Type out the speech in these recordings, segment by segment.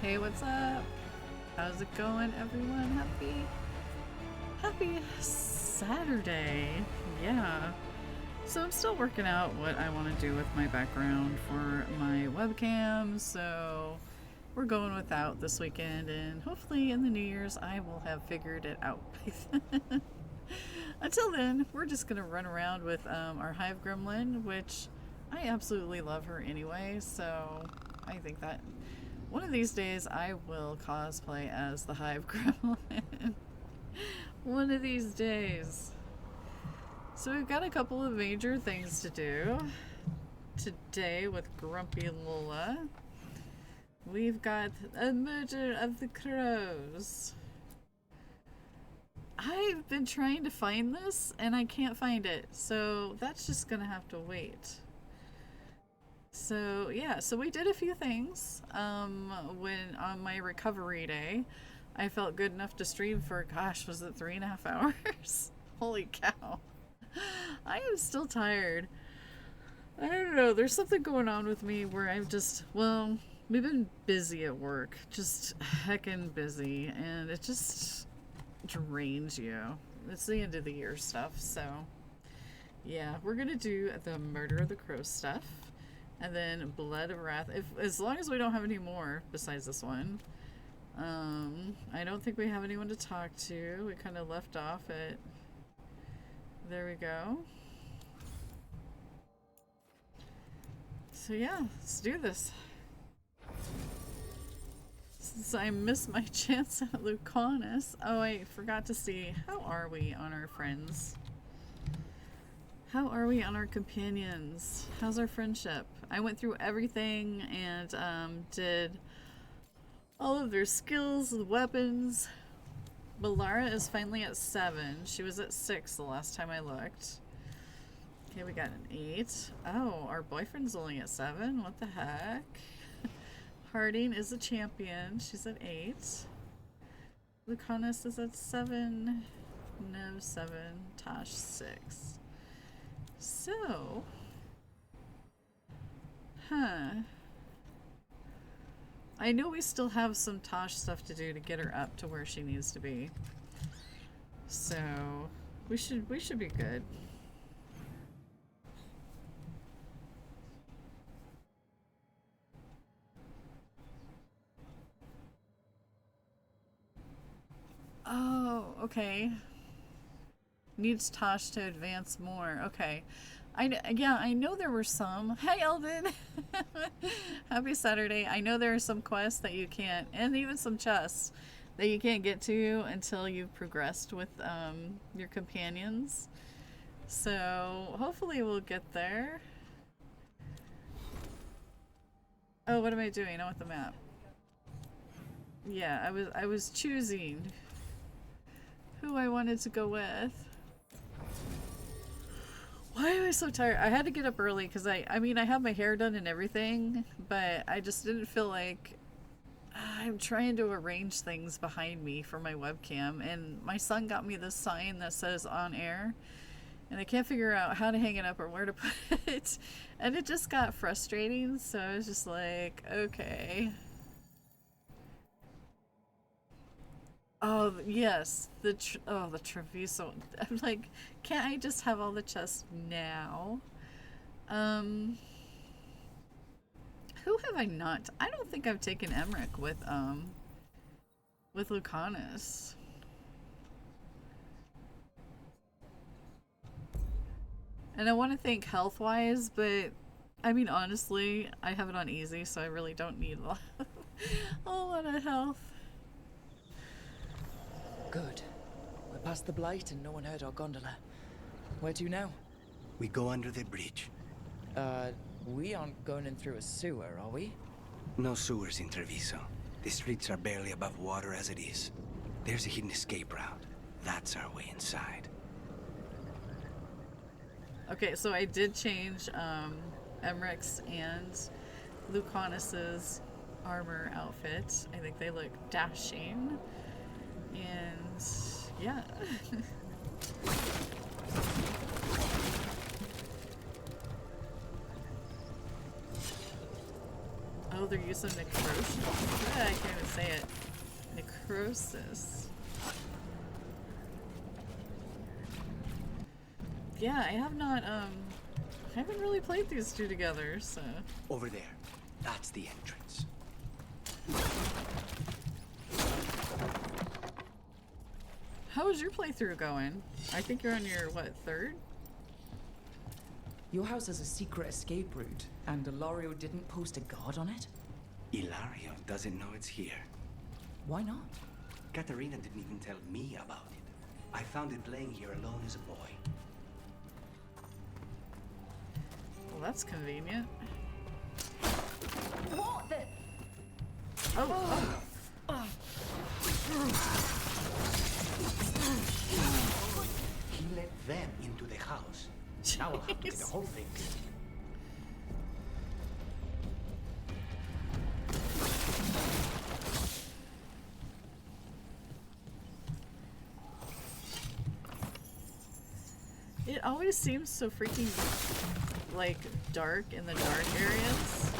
Hey, what's up? How's it going, everyone? Happy Saturday. Yeah. So I'm still working out what I want to do with my background for my webcam. So we're going without this weekend, and hopefully in the New Year's I will have figured it out. Until then, we're just gonna run around with our hive gremlin, which I absolutely love her anyway. So I think that one of these days I will cosplay as the hive gremlin. One of these days. So we've got a couple of major things to do today with Grumpy Lola. We've got a murder of the crows. I've been trying to find this and I can't find it, so that's just gonna have to wait. So yeah, so we did a few things when on my recovery day. I felt good enough to stream for, gosh, was it 3.5 hours? Holy cow. I am still tired. I don't know, there's something going on with me where I've just, well, we've been busy at work, just heckin' busy, and it just drains you. It's the end of the year stuff, so yeah, we're gonna do the Murder of the Crow stuff, and then Blood of Wrath, as long as we don't have any more besides this one. I don't think we have anyone to talk to. We kind of left off at, there we go. So yeah, let's do this. Since I missed my chance at Lucanus. Oh, I forgot to see, how are we on our friends? How are we on our companions? How's our friendship? I went through everything and did all of their skills, weapons. Balara is finally at 7. She was at 6 the last time I looked. Okay, we got an 8. Oh, our boyfriend's only at 7? What the heck? Harding is a champion. She's at 8. Lucanus is at 7. Neve 7. Tosh 6. So, I know we still have some Tosh stuff to do to get her up to where she needs to be. So, we should be good. Oh, okay. Needs Tosh to advance more. Okay. I know there were some. Hi, Eldon! Happy Saturday. I know there are some quests that you can't, and even some chests that you can't get to until you've progressed with your companions. So, hopefully we'll get there. Oh, what am I doing? Oh, with the map. Yeah, I was choosing who I wanted to go with. Why am I so tired? I had to get up early because I mean, I have my hair done and everything, but I just didn't feel like I'm trying to arrange things behind me for my webcam, and my son got me this sign that says on air, and I can't figure out how to hang it up or where to put it, and it just got frustrating, so I was just like, okay. Oh, yes, the Treviso. I'm like, can't I just have all the chests now? Who have I not? I don't think I've taken Emmerich with Lucanus. And I want to think health-wise, but I mean, honestly, I have it on easy, so I really don't need a lot of health. Good. We're past the blight and no one heard our gondola. Where to now? We go under the bridge. We aren't going in through a sewer, are we? No sewers in Treviso. The streets are barely above water as it is. There's a hidden escape route. That's our way inside. Okay, so I did change Emmerich's and Lucanus's armor outfit. I think they look dashing. And yeah. Oh, double their use of necrosis. I can't even say it. Necrosis. Yeah, I have not, I haven't really played these two together, so. Over there. That's the entrance. How is your playthrough going? I think you're on your, what, third? Your house has a secret escape route, and Ilario didn't post a guard on it? Ilario doesn't know it's here. Why not? Katerina didn't even tell me about it. I found it laying here alone as a boy. Well, that's convenient. What the? Oh, oh. He let them into the house. Now I'll have to get the Jeez. whole thing. It always seems so freaking, like, dark in the dark areas.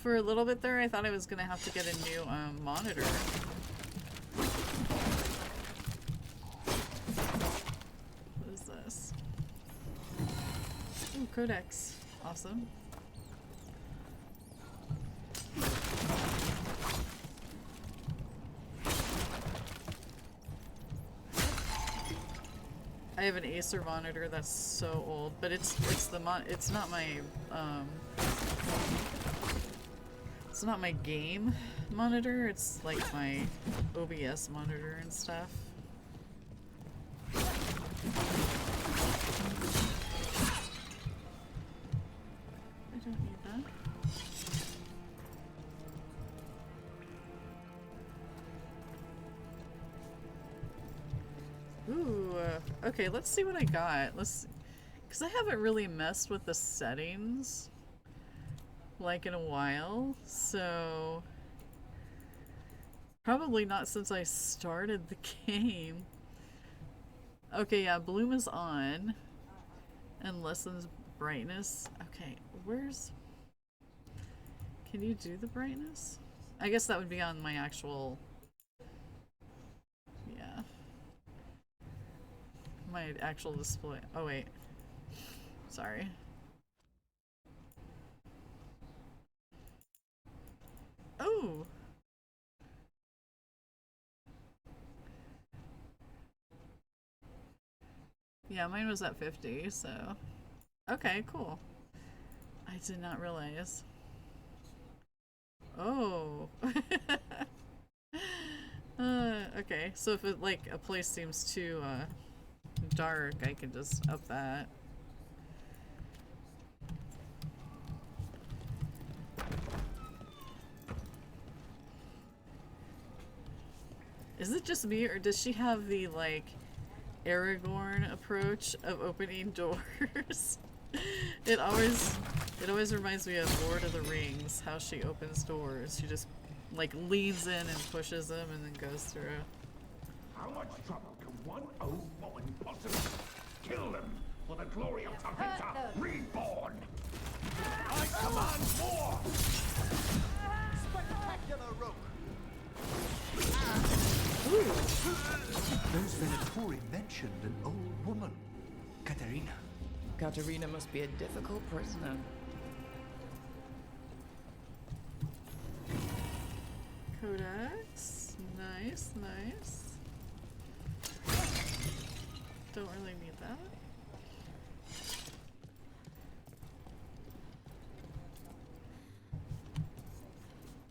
For a little bit there, I thought I was gonna have to get a new, monitor. What is this? Ooh, Codex. Awesome. I have an Acer monitor that's so old, but it's not my it's not my game monitor, it's like my OBS monitor and stuff. I don't need that. Ooh, okay, let's see what I got. Because I haven't really messed with the settings, like, in a while, so probably not since I started the game. Okay, yeah, bloom is on, and lessens brightness. Okay, can you do the brightness? I guess that would be on my actual, yeah. My actual display. Oh wait. Sorry. Oh! Yeah, mine was at 50, so. Okay, cool. I did not realize. Oh. Okay, so if it, like, a place seems too, dark, I can just up that. Is it just me, or does she have the, like, Aragorn approach of opening doors? It always reminds me of Lord of the Rings, how she opens doors. She just, like, leans in and pushes them and then goes through. How much trouble can one old woman possibly kill them for the glory of Tavita reborn? I command more! Spectacular rope! Those Venatori mentioned an old woman. Katerina. Katerina must be a difficult prisoner. Codex. Nice, nice. Don't really need that.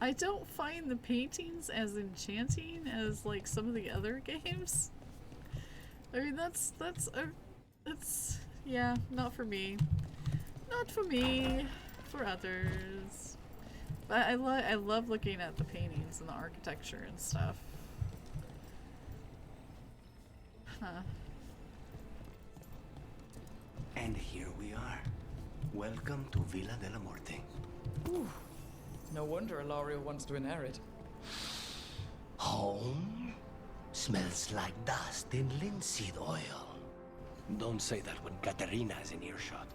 I don't find the paintings as enchanting as, like, some of the other games. I mean, that's yeah, not for me. Not for me. For others. But I love looking at the paintings and the architecture and stuff. Huh. And here we are. Welcome to Villa della Morte. Ooh. No wonder Ilario wants to inherit. Home? Smells like dust and linseed oil. Don't say that when Katerina is in earshot.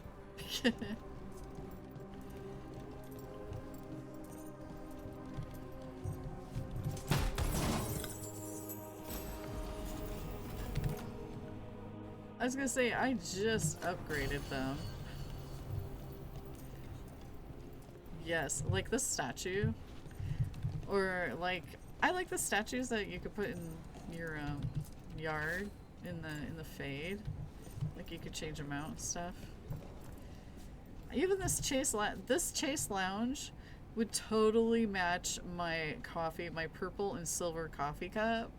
I was gonna say, I just upgraded them. Yes, like this statue. Or like, I like the statues that you could put in your yard in the fade. Like you could change them out and stuff. Even this chase lounge would totally match my coffee, my purple and silver coffee cup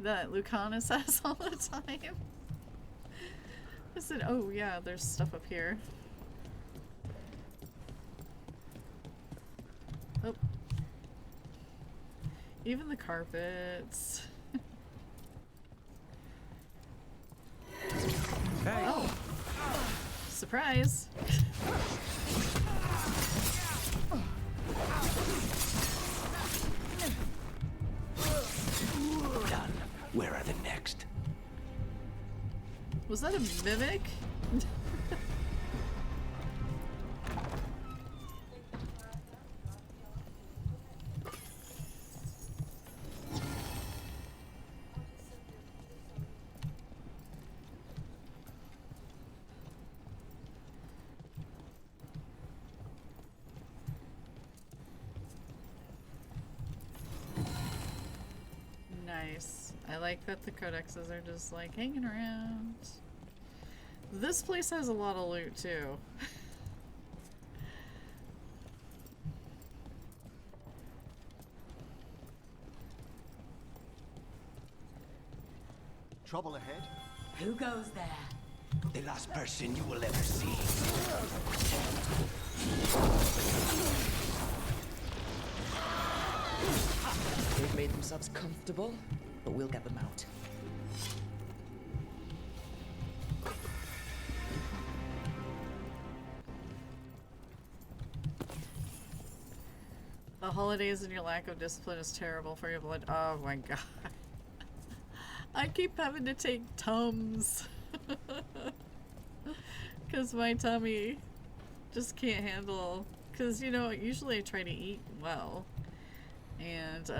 that Lucanus has all the time. I said, oh yeah, there's stuff up here. Oh. Even the carpets. Hey. Oh. Surprise. Done. Where are the next? Was that a mimic? Nice. I like that the codexes are just like hanging around. This place has a lot of loot too. Trouble ahead? Who goes there? The last person you will ever see. They've made themselves comfortable, but we'll get them out. The holidays and your lack of discipline is terrible for your blood. Oh my god. I keep having to take Tums. Because my tummy just can't handle. Because, you know, usually I try to eat well. And,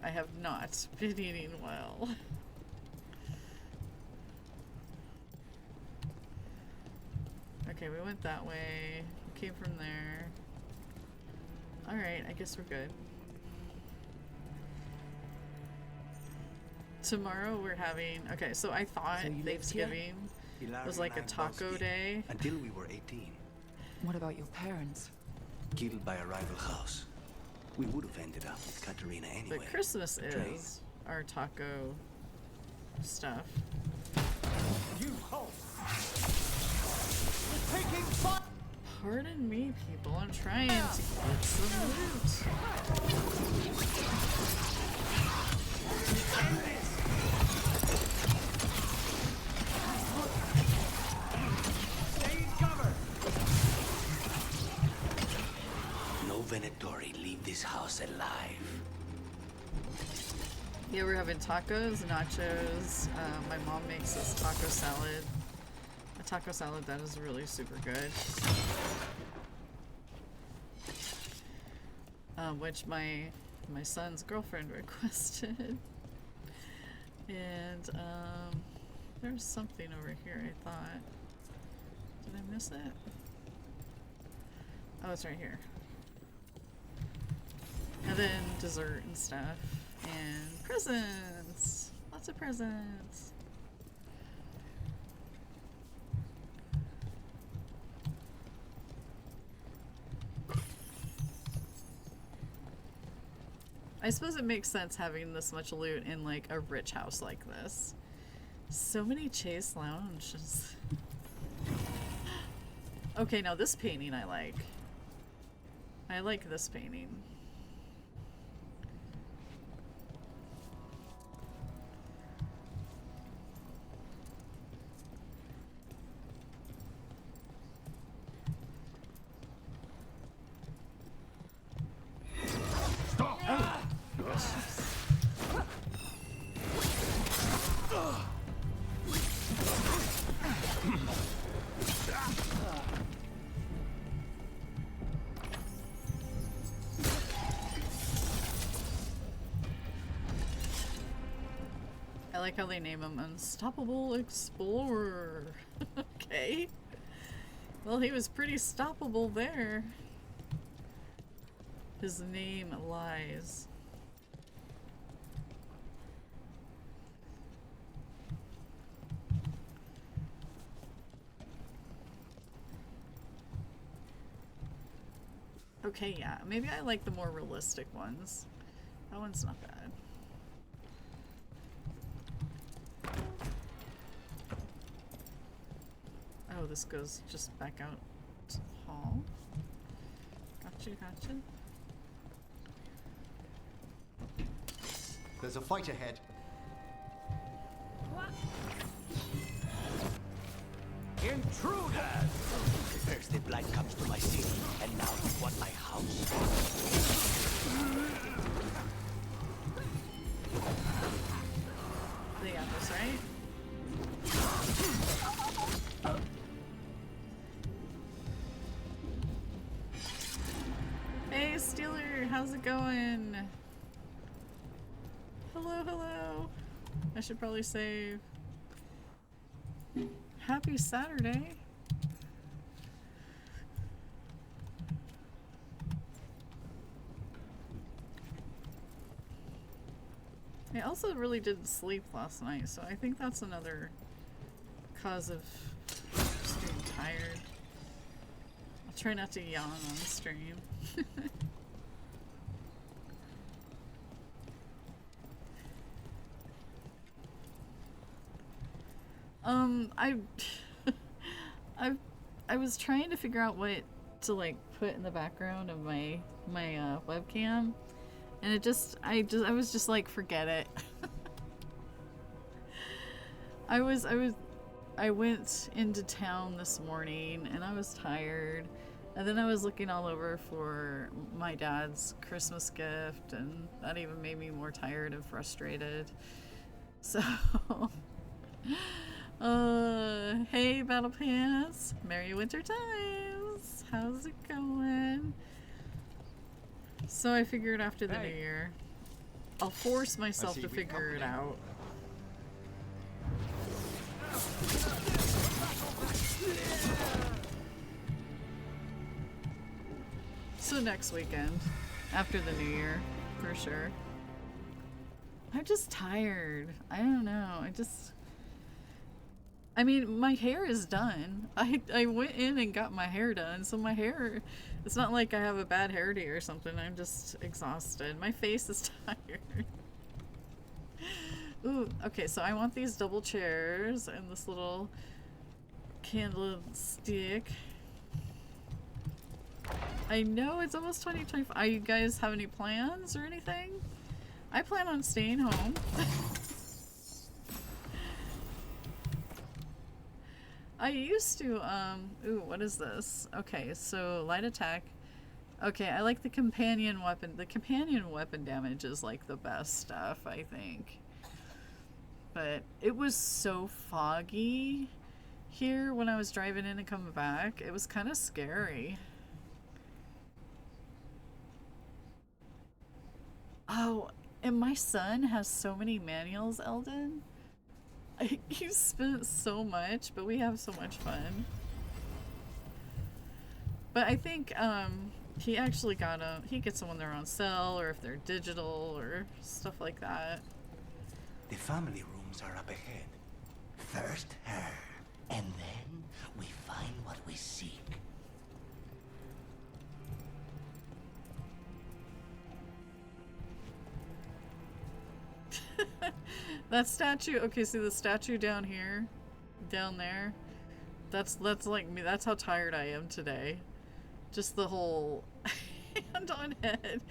I have not been eating well. Okay, we went that way. We came from there. Alright, I guess we're good. Tomorrow we're having... Okay, so I thought So you lived Thanksgiving was like a taco day. Until we were 18. What about your parents? Killed by a rival house. We would have ended up with Katerina anyway. But Christmas Betrayed. is our taco stuff. You halt! We're taking fire! Pardon me, people. I'm trying to get some loot. Stay in cover! No Venatori leave this house alive. Yeah, we're having tacos, nachos. My mom makes this taco salad. A taco salad that is really super good. Which my son's girlfriend requested. And there's something over here, I thought. Did I miss it? Oh, it's right here. And then dessert and stuff. And presents! Lots of presents! I suppose it makes sense having this much loot in like a rich house like this. So many chase lounges. Okay, now this painting I like. I like this painting. Stop! like how they name him Unstoppable Explorer. Okay. Well, he was pretty stoppable there. His name lies. Okay, yeah. Maybe I like the more realistic ones. That one's not bad. Oh, this goes just back out to the hall. Gotcha, gotcha. There's a fight ahead. Intruders! First the blight comes to my city, and now you want my house? They got this, right? Hey, Steeler, how's it going? Hello, hello. I should probably say happy Saturday. I also really didn't sleep last night, so I think that's another cause of just being tired. I'll try not to yawn on stream. I I was trying to figure out what to like put in the background of my webcam, and I was just like, forget it. I went into town this morning and I was tired, and then I was looking all over for my dad's Christmas gift, and that even made me more tired and frustrated. So hey Battle Pants, Merry Winter Times, how's it going? So I figured after the new year I'll force myself to figure it out. So next weekend, after the new year, for sure. I'm just tired. I don't know. I mean, my hair is done. I went in and got my hair done, so my hair, it's not like I have a bad hair day or something. I'm just exhausted. My face is tired. Ooh, okay, so I want these double chairs and this little candlestick. I know it's almost 2025. You guys have any plans or anything? I plan on staying home. I used to, ooh, what is this? Okay, so light attack. Okay, I like the companion weapon. The companion weapon damage is like the best stuff, I think. But it was so foggy here when I was driving in and coming back. It was kind of scary. Oh, and my son has so many manuals, Eldon. He's spent so much, but we have so much fun. But I think he actually got he gets them when they're on sale, or if they're digital or stuff like that. The family rooms are up ahead. First her, and then we find what we seek. That statue, okay, see the statue down here, down there, that's like me. That's how tired I am today. Just the whole hand on head,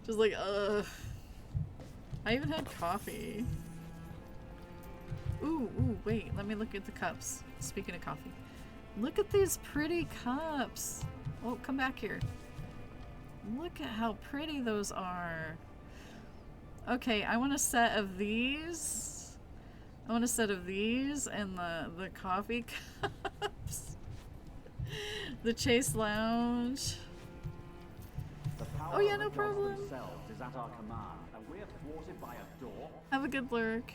just like, ugh. I even had coffee. Ooh, wait, let me look at the cups. Speaking of coffee, look at these pretty cups. Oh, come back here. Look at how pretty those are. Okay, I want a set of these. I want a set of these and the coffee cups. The Chase Lounge. Oh yeah, no problem. Is at our command, and we're thwarted by a door. Have a good lurk.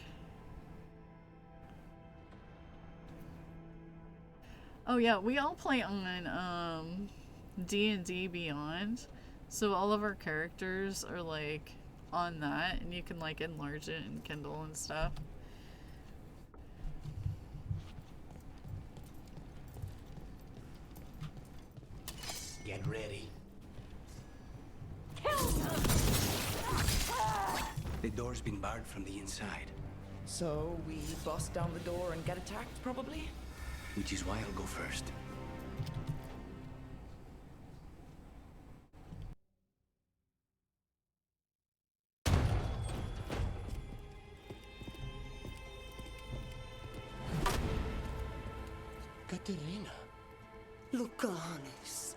Oh yeah, we all play on D&D Beyond, so all of our characters are like on that, and you can like enlarge it and Kindle and stuff. Get ready. The door's been barred from the inside, So we bust down the door and get attacked, probably? which is why I'll go first. Katerina. Lucanis,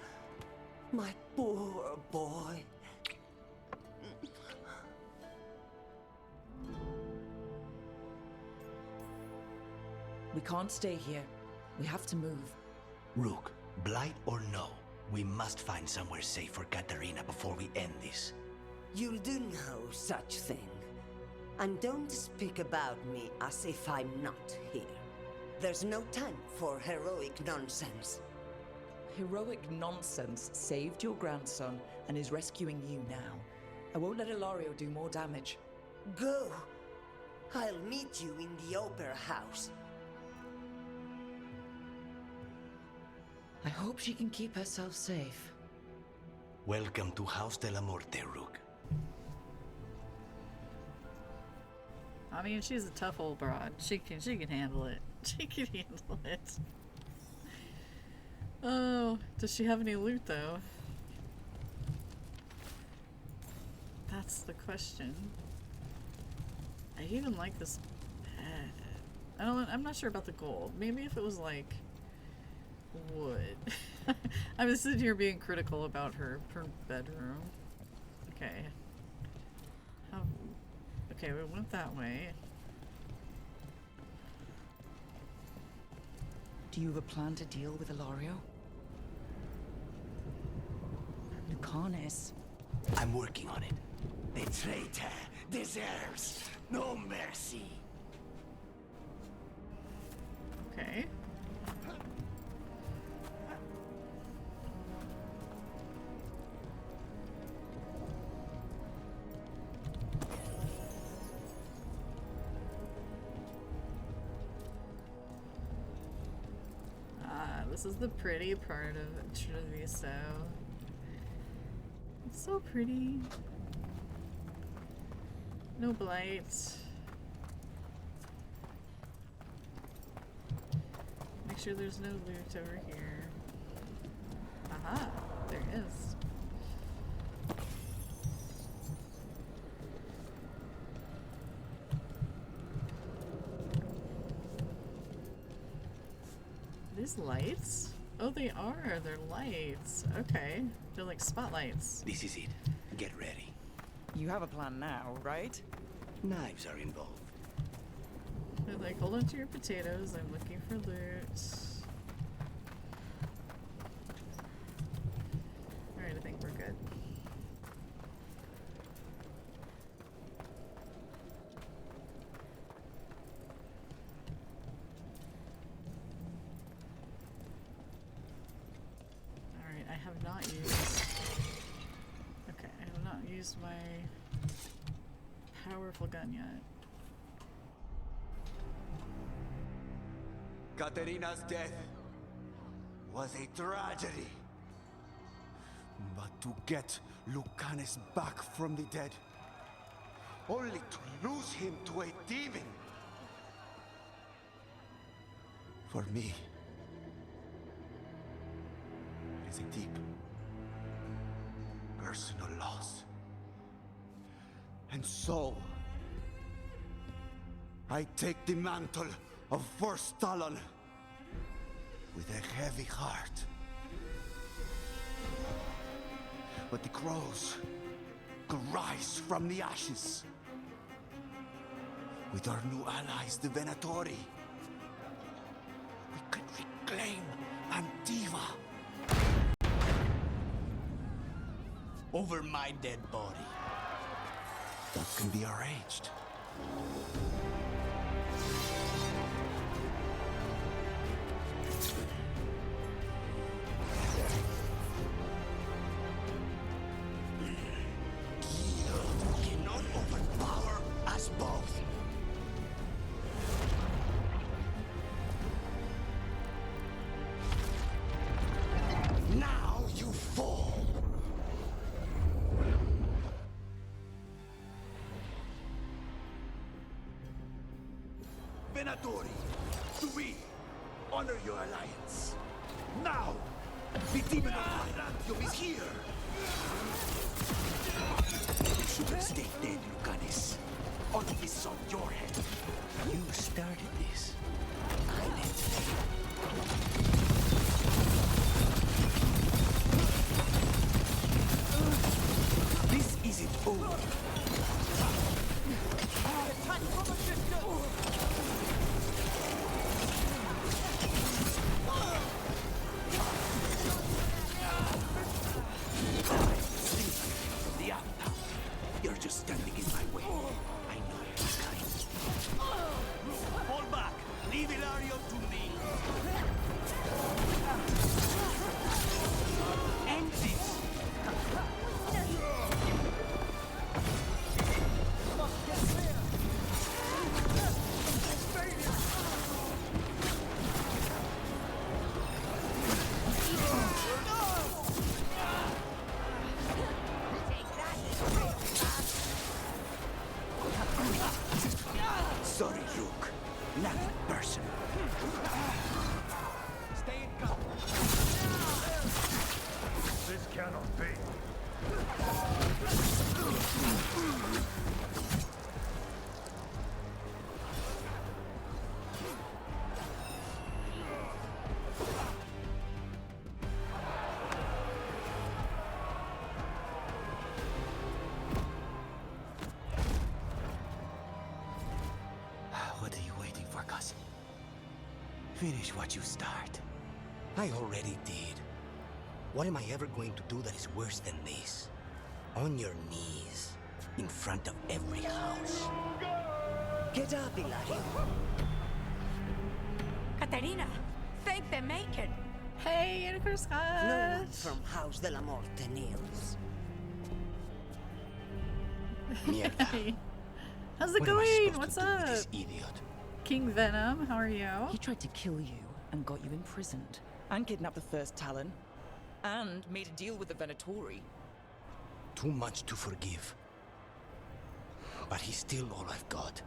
my poor boy. We can't stay here. We have to move. Rook, blight or no, we must find somewhere safe for Katarina before we end this. You'll do no such thing. And don't speak about me as if I'm not here. There's no time for heroic nonsense. Heroic nonsense saved your grandson and is rescuing you now. I won't let Ilario do more damage. Go! I'll meet you in the Opera House. I hope she can keep herself safe. Welcome to House de la Morte, Rook. I mean, she's a tough old broad. She can handle it. She can handle it. Oh, does she have any loot though? That's the question. I even like this bed. I'm not sure about the gold. Maybe if it was like wood. I was sitting here being critical about her bedroom. Okay. Okay, we went that way. Do you have a plan to deal with Ilario? Lucanis. I'm working on it. The traitor deserves no mercy. Okay. This is the pretty part of Treviso. It's so pretty. No blight. Make sure there's no loot over here. Aha, there is. These lights? Oh, they are. They're lights. Okay. They're like spotlights. This is it. Get ready. You have a plan now, right? Knives are involved. They're like, hold on to your potatoes. I'm looking for loot. Alright, I think we're good. Alright, I have not used... Okay, I have not used my powerful gun yet. Katerina's death was a tragedy. But to get Lucanis back from the dead, only to lose him to a demon. For me, it is a deep, personal loss. And so, I take the mantle of First Talon with a heavy heart. But the crows could rise from the ashes. With our new allies, the Venatori, we could reclaim Antiva. Over my dead body. That can be arranged. Venatori, to we honor your alliance. Now, the demon of Atlantium is here. You should have stayed dead, Lucanis. All of this is on your head. You started this. I let This isn't over. You're just standing in my way. I know you're kind. Fall back. Leave Ilario to me. End this. Sorry, Luke. Nothing personal. Stay in cover. This cannot be. What are you waiting for, cousin? Finish what you start. I already did. What am I ever going to do that is worse than this? On your knees, in front of every house. Get up, Ilario. Katerina, thank the Maker. Hey, Unicorn No one Scotch! from House de la Morte kneels. Mierda. Hey. How's it What am I going? supposed What's to do with up? this idiot? King Venom, how are you? He tried to kill you and got you imprisoned, and kidnapped the First Talon, and made a deal with the Venatori. Too much to forgive. But he's still all I've got.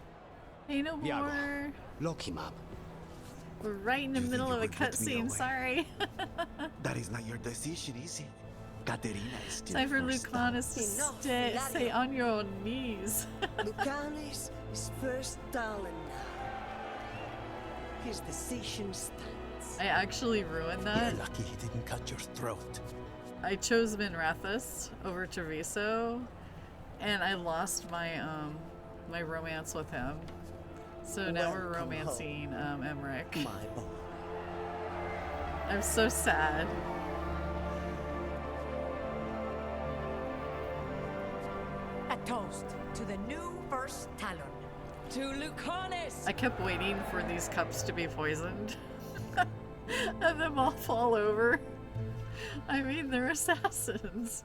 Hey, no Viago, more. lock him up. We're right in the You think middle you of a will put me cutscene, away? sorry. That is not your decision, is it? Caterina is still Time for first Lucanus to Enough, stay Ilario. on your knees. Lucanis is first Talon now. His decision stands. I actually ruined that. You're lucky he didn't cut your throat. I chose Minrathus over Treviso, and I lost my my romance with him. So now we're Welcome romancing Emmerich. My boy. I'm so sad. A toast to the new First Talon. To Lucanis! I kept waiting for these cups to be poisoned. And them all fall over. I mean, they're assassins.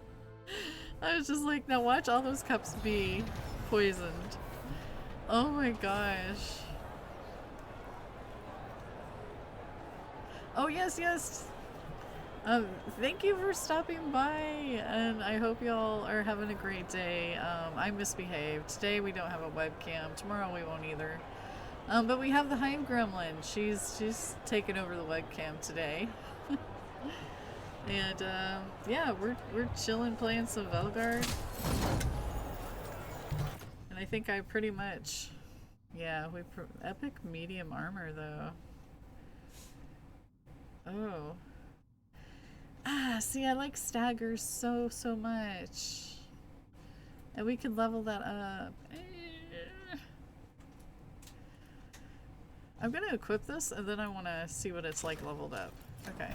I was just like, now watch all those cups be poisoned. Oh my gosh. Oh yes, yes. Thank you for stopping by, and I hope y'all are having a great day. I misbehaved. Today we don't have a webcam. Tomorrow we won't either. But we have the Hive Gremlin. She's taken over the webcam today. And yeah, we're chilling, playing some Veilguard. And I think I pretty much, yeah, epic medium armor though. Oh. Ah, see, I like staggers so much. And we could level that up. I'm gonna equip this and then I wanna see what it's like leveled up. Okay.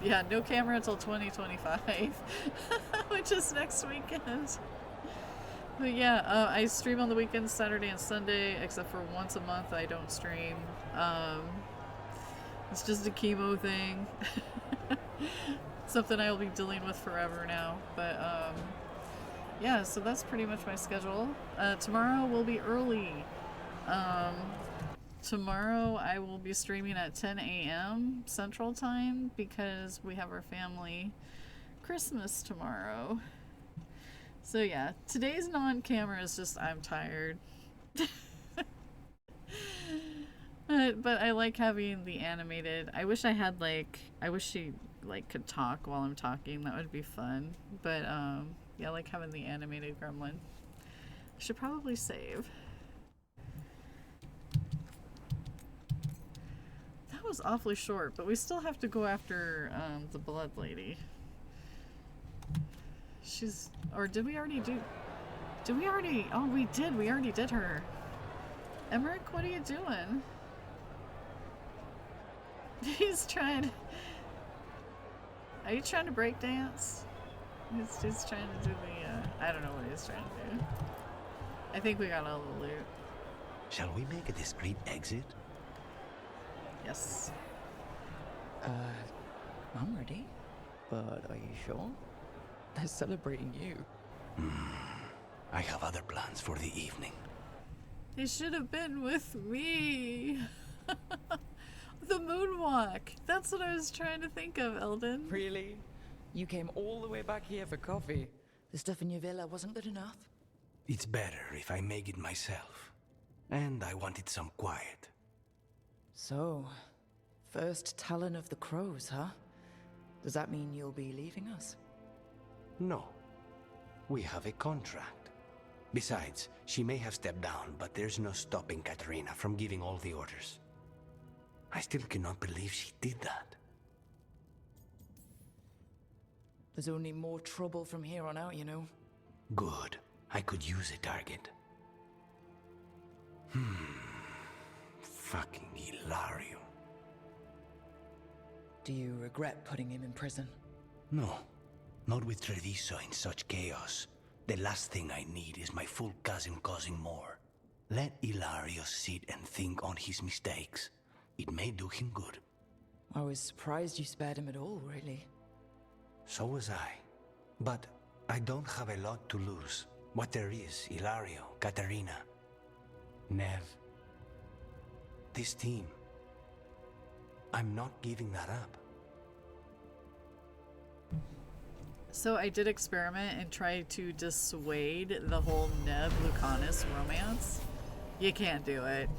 Yeah, no camera until 2025, which is next weekend. But yeah, I stream on the weekends, Saturday and Sunday, except for once a month I don't stream. It's just a chemo thing. Something I will be dealing with forever now. But yeah, so that's pretty much my schedule. Tomorrow will be early. Tomorrow I will be streaming at 10 a.m. Central Time because we have our family Christmas tomorrow. So yeah, today's non-camera is just I'm tired. But I like having the animated. I wish I had like, I wish she like could talk while I'm talking. That would be fun. But yeah, I like having the animated gremlin. I should probably save. That was awfully short, but we still have to go after the blood lady. She's, or did we already do? Did we already? Oh, we did. We already did her. Emmerich, what are you doing? He's trying. Are you trying to break dance? He's trying to do the. I don't know what he's trying to do. I think we got all the loot. Shall we make a discreet exit? Yes. I'm ready. But are you sure? They're celebrating you. I have other plans for the evening. They should have been with me. The moonwalk. That's what I was trying to think of, Eldon. Really? You came all the way back here for coffee. The stuff in your villa wasn't good enough? It's better if I make it myself. And I wanted some quiet. So, first Talon of the Crows, huh? Does that mean you'll be leaving us? No. We have a contract. Besides, she may have stepped down, but there's no stopping Katarina from giving all the orders. I still cannot believe she did that. There's only more trouble from here on out, you know. Good. I could use a target. Fucking Hilario. Do you regret putting him in prison? No. Not with Treviso in such chaos. The last thing I need is my full cousin causing more. Let Hilario sit and think on his mistakes. It may do him good. I was surprised you spared him at all, really. So was I. But I don't have a lot to lose. What there is, Hilario, Katarina, Neve. This team. I'm not giving that up. So I did experiment and try to dissuade the whole Neve Lucanus romance. You can't do it.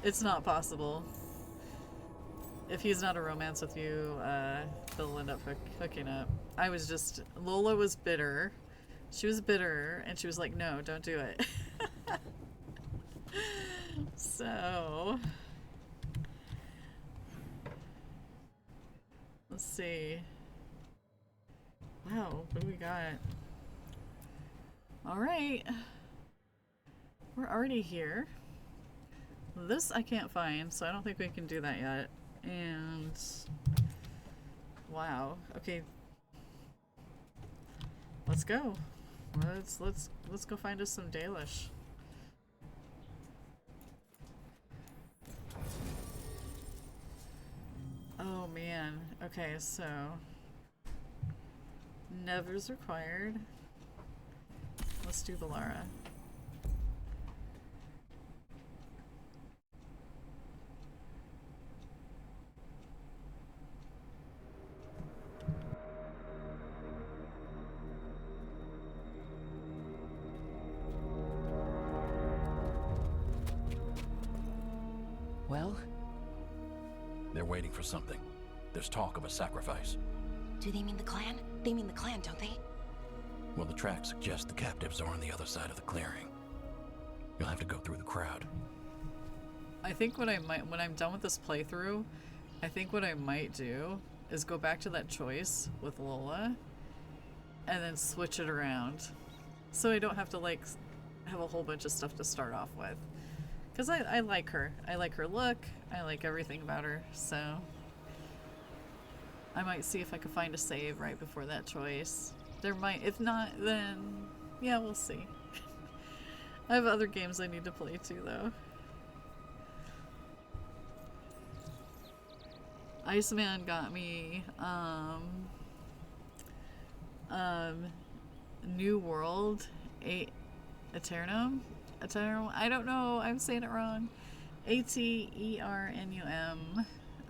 It's not possible. If he's not a romance with you, they'll end up hooking up. Lola was bitter. She was bitter, and she was like, no, don't do it. So, let's see. Wow, what do we got? Alright. We're already here. This I can't find, so I don't think we can do that yet. And wow. Okay. Let's go. Let's go find us some Dalish. Oh man. Okay, so Neve's required. Let's do the Lara. Well? They're waiting for something. There's talk of a sacrifice. Do they mean the clan? They mean the clan, don't they? Well, the tracks suggest the captives are on the other side of the clearing. You'll have to go through the crowd. I think what I might, when I'm done with this playthrough, I think what I might do is go back to that choice with Lola and then switch it around. So I don't have to like have a whole bunch of stuff to start off with. Because I like her. I like her look. I like everything about her. So I might see if I can find a save right before that choice. There might, if not, then yeah, we'll see. I have other games I need to play too, though. Iceman got me New World Eternum. I don't know, I'm saying it wrong. Aternum.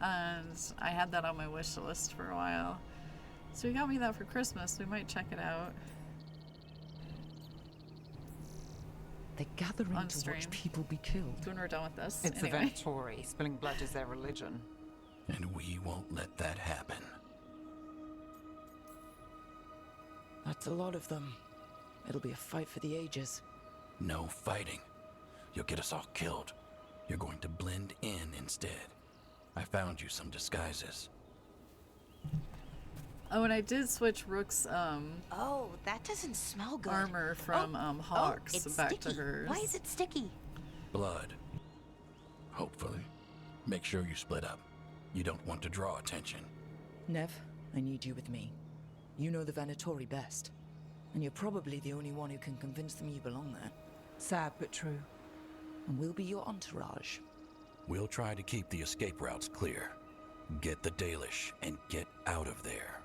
And I had that on my wish list for a while. So he got me that for Christmas. We might check it out. They're gathering On to stream. watch people be killed. When we're done with this. It's anyway. the Venatori. Spilling blood is their religion. And we won't let that happen. That's a lot of them. It'll be a fight for the ages. No fighting. You'll get us all killed. You're going to blend in instead. I found you some disguises. Oh, and I did switch Rook's Oh, that doesn't smell good. armor from Hawk's it's back sticky. to hers. Why is it sticky? Blood. Hopefully. Make sure you split up. You don't want to draw attention. Neve, I need you with me. You know the Venatori best. And you're probably the only one who can convince them you belong there. Sad but true. And we'll be your entourage. We'll try to keep the escape routes clear. Get the Dalish and get out of there.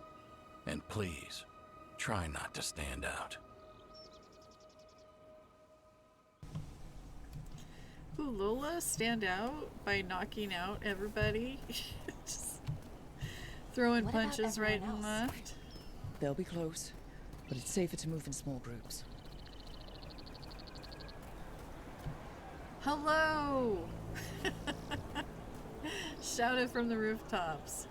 And please, try not to stand out. Ooh, Lola stand out by knocking out everybody. Just throwing What about punches right everyone and else? left. They'll be close, but it's safer to move in small groups. Hello! Shout it from the rooftops.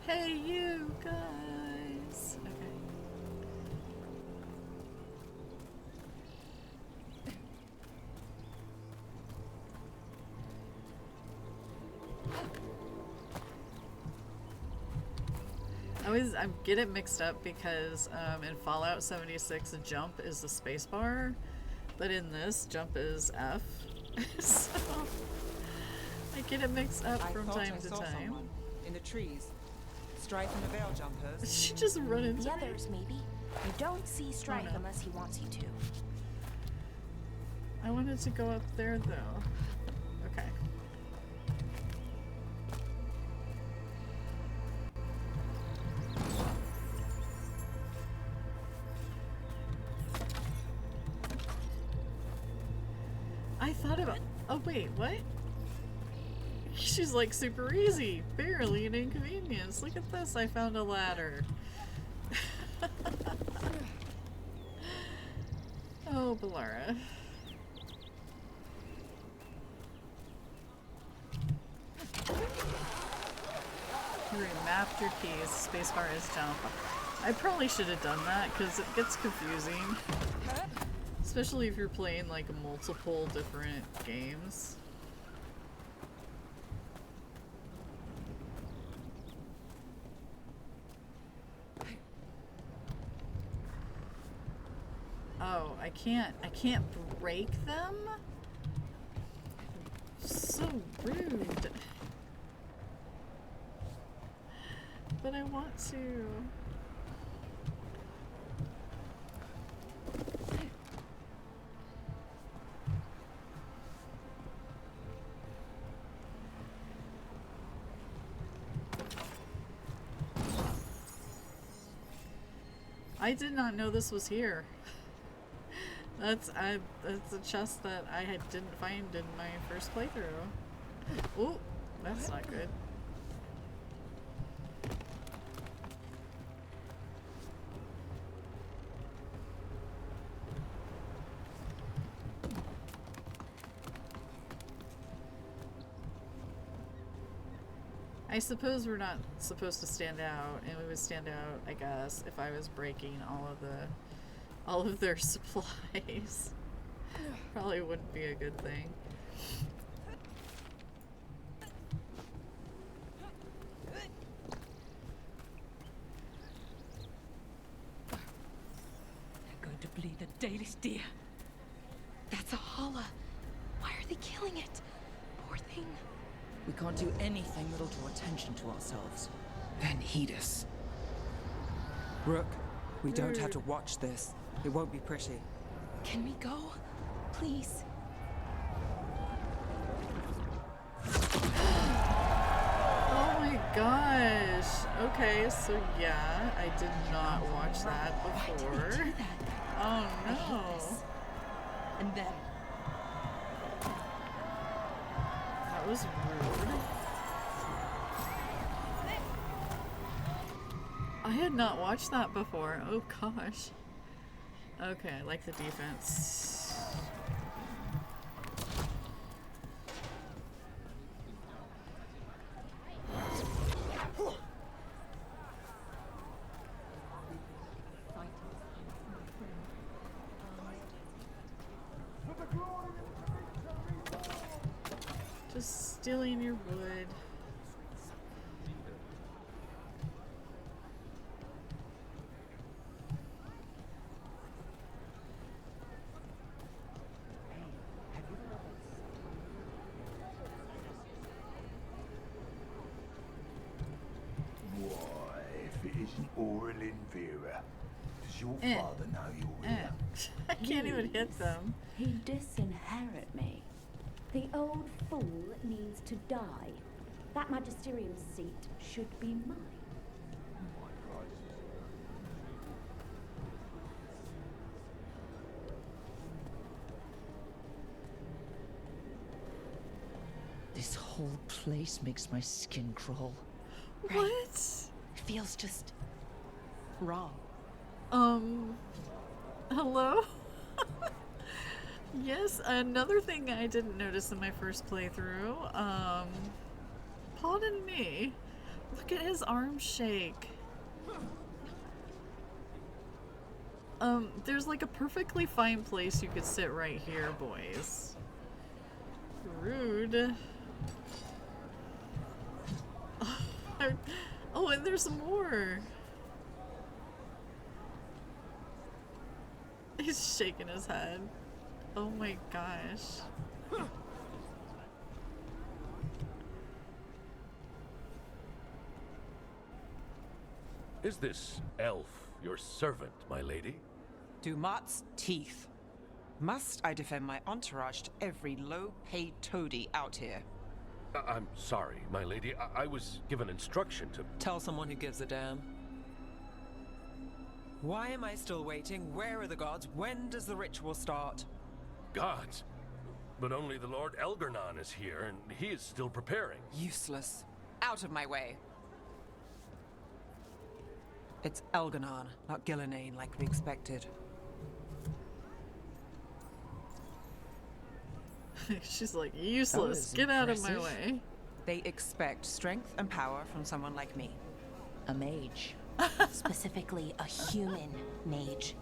Hey, you guys! Okay. I get it mixed up because in Fallout 76 jump is the space bar, but in this jump is F. So I get it mixed up I from thought time I to saw time. someone in the trees. Strife and the Veil Jumpers. She just run into The me. others, maybe. You don't see Strife no. unless he wants you to. I wanted to go up there though. Okay. I thought about. Oh wait, what? She's like super easy, barely an inconvenience. Look at this, I found a ladder. Oh, Balara. You remapped your keys. Spacebar is jump. I probably should have done that because it gets confusing. Especially if you're playing like multiple different games. Oh, I can't break them? So rude. But I want to. I did not know this was here. That's a chest that I didn't find in my first playthrough. Oh, that's not good. I suppose we're not supposed to stand out, and we would stand out, I guess, if I was breaking all of their supplies. Probably wouldn't be a good thing. They're going to bleed the Dalish deer. That's a holla. Why are they killing it? Poor thing. We can't do anything that'll draw attention to ourselves. Then heed us. Rook, we don't have to watch this. It won't be pretty. Can we go? Please. Oh my gosh. Okay, so yeah, I did not watch that before. Why did he do that? Oh I hate no. this. And then That was rude. I had not watched that before. Oh gosh. Okay, I like the defense. stealing your wood. Why, if it isn't Oral and Vera, does your father know you're here? I can't even hit them. He'd disinherit me. The old fool needs to die. That magisterium seat should be mine. This whole place makes my skin crawl. What? It feels just wrong. Hello? Yes, another thing I didn't notice in my first playthrough, pardon me, look at his arm shake. There's like a perfectly fine place you could sit right here, boys. Rude. Oh, and there's more. He's shaking his head. Oh my gosh. Is this elf your servant, my lady? Dumat's teeth. Must I defend my entourage to every low-paid toady out here? I'm sorry, my lady. I was given instruction to... Tell someone who gives a damn. Why am I still waiting? Where are the gods? When does the ritual start? Gods? But only the Lord Elgarnon is here, and he is still preparing. Useless. Out of my way. It's Elgarnon, not Gillenane, like we expected. She's like, useless. Get out of my way. They expect strength and power from someone like me. A mage. Specifically, a human mage.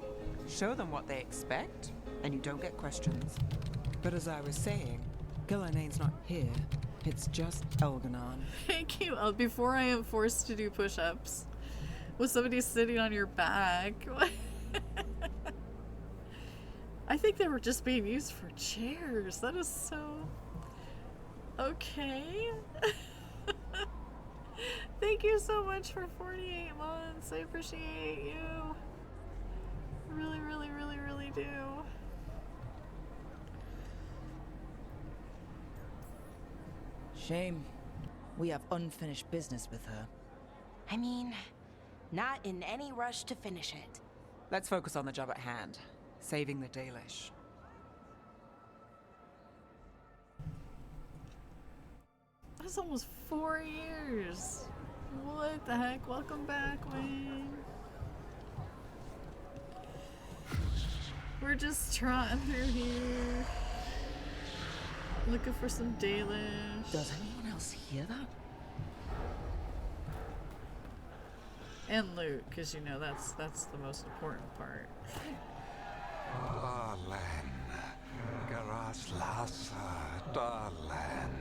Show them what they expect, and you don't get questions. But as I was saying, Gillenane's not here. It's just Elgarnon. Thank you. Before I am forced to do push-ups, was somebody sitting on your back? I think they were just being used for chairs. That is so... Okay. Thank you so much for 48 months. I appreciate you. Really, really, really, really do. Shame. We have unfinished business with her. I mean, not in any rush to finish it. Let's focus on the job at hand. Saving the Dalish. That's almost 4 years. What the heck? Welcome back, Wayne. We're just trotting through here. Looking for some Dalish. Does anyone else hear that? And loot, because you know that's the most important part. Darlen, Garaslasa, Darlen.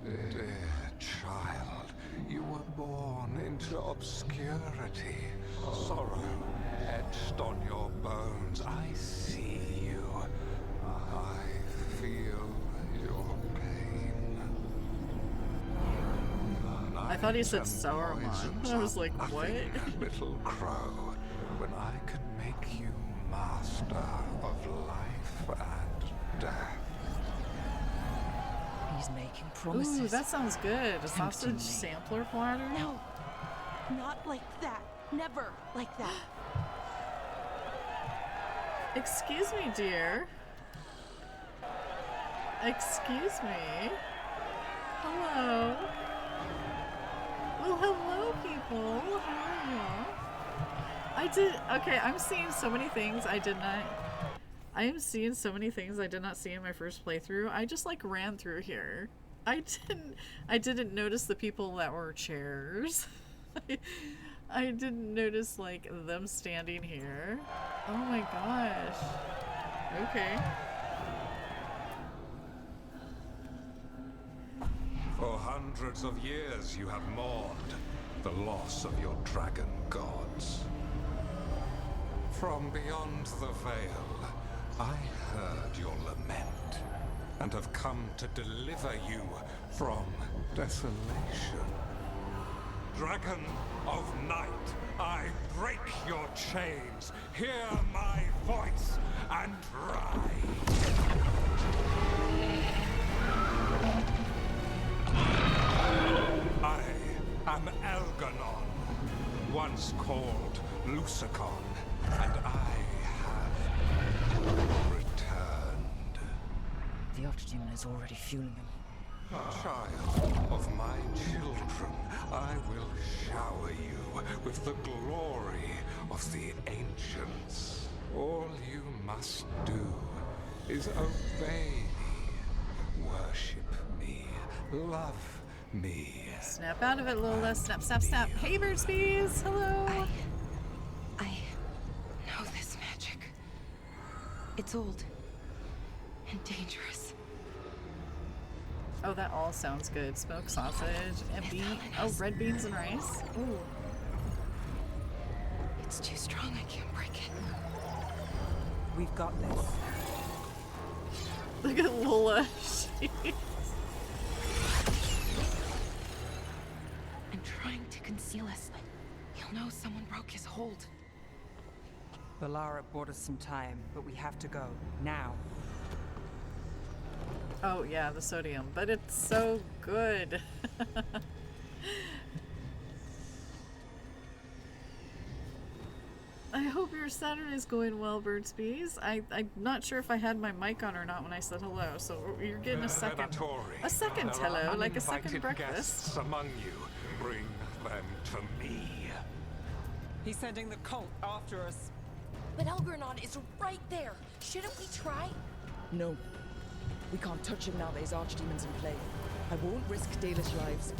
Dear child, you were born into obscurity. Sorrow etched on your bones. I see you. I feel your pain. I thought he said Sauron. I was like, what? Little crow, when I could make you master of life and death. He's making promises. Ooh, that sounds good. A sausage sampler platter? No, not like that. Never like that. Excuse me, dear. Excuse me. Hello. Well, hello, people. How are you? Okay, I'm seeing so many things I am seeing so many things I did not see in my first playthrough. I just like ran through here. I didn't notice the people that were chairs. I didn't notice like them standing here. Oh my gosh. Okay. hundreds of years you have mourned the loss of your dragon gods. From beyond the veil, I heard your lament, and have come to deliver you from desolation. Dragon of night, I break your chains. Hear my voice and ride. I am Elganon, once called Lucicon, and I have returned. The Archdemon is already fueling him. Child of my children, I will shower you with the glory of the ancients. All you must do is obey me, worship me, love me. Snap out of it, Lola. Snap, snap, snap. Hey, Birdsbees. Hello. I know this magic. It's old and dangerous. Oh, that all sounds good. Smoked sausage and red beans and rice. Ooh. It's too strong. I can't break it. We've got this. Look at Lola. I'm trying to conceal us. He'll know someone broke his hold. Valara bought us some time, but we have to go. Now. Oh yeah, the sodium, but it's so good. I hope your Saturday's going well, Birdsbees. I'm not sure if I had my mic on or not when I said hello, so you're getting a second hello, like a second breakfast. Guests among you, bring them to me. He's sending the cult after us. But Elgernon is right there. Shouldn't we try? No. We can't touch him now that his Archdemon's in play. I won't risk Dalish lives.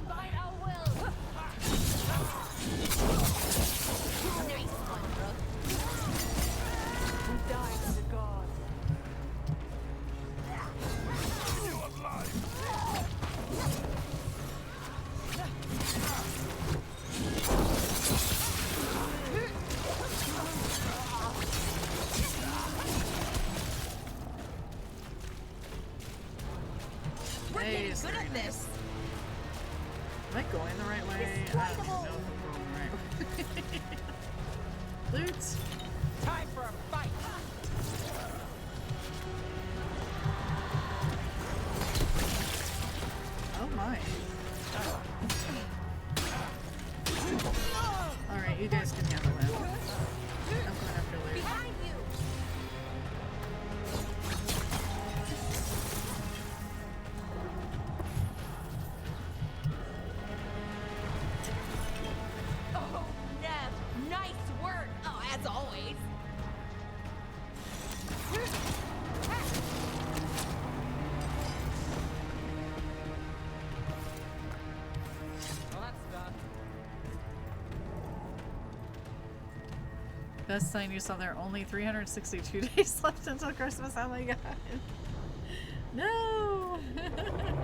By our will. Nice one, bro. Who died as a god? You alive! We're getting good at this. Am I going the right way? I don't know if I'm going the right way. Loot! Time for a fight! Oh my. Alright, you guys can handle it. I'm going after loot. Behind you! Oh, Neve, nice work! Oh, as always. Well, that's done. Best sign you saw there. Only 362 days left until Christmas. Oh my god. No!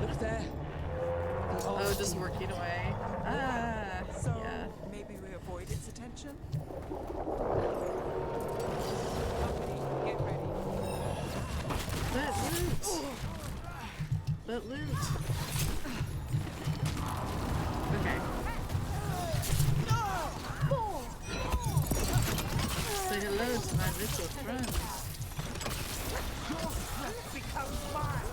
Look there. Oh, just working away. Ah, So yeah. maybe we avoid its attention? Company, get ready. But loot! But loot! Okay. Say hello to my little friends. Becomes mine!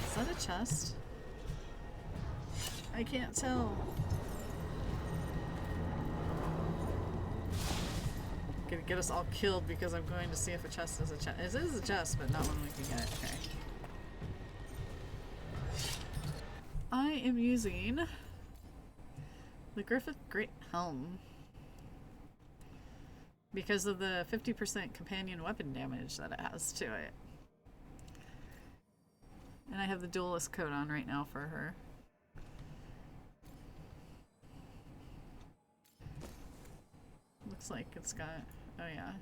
Is that a chest? I can't tell. Gonna get us all killed because I'm going to see if a chest is a chest. It is a chest, but not one we can get. Okay. I am using the Griffith Great Helm because of the 50% companion weapon damage that it has to it. And I have the duelist coat on right now for her. Looks like it's got... oh yeah.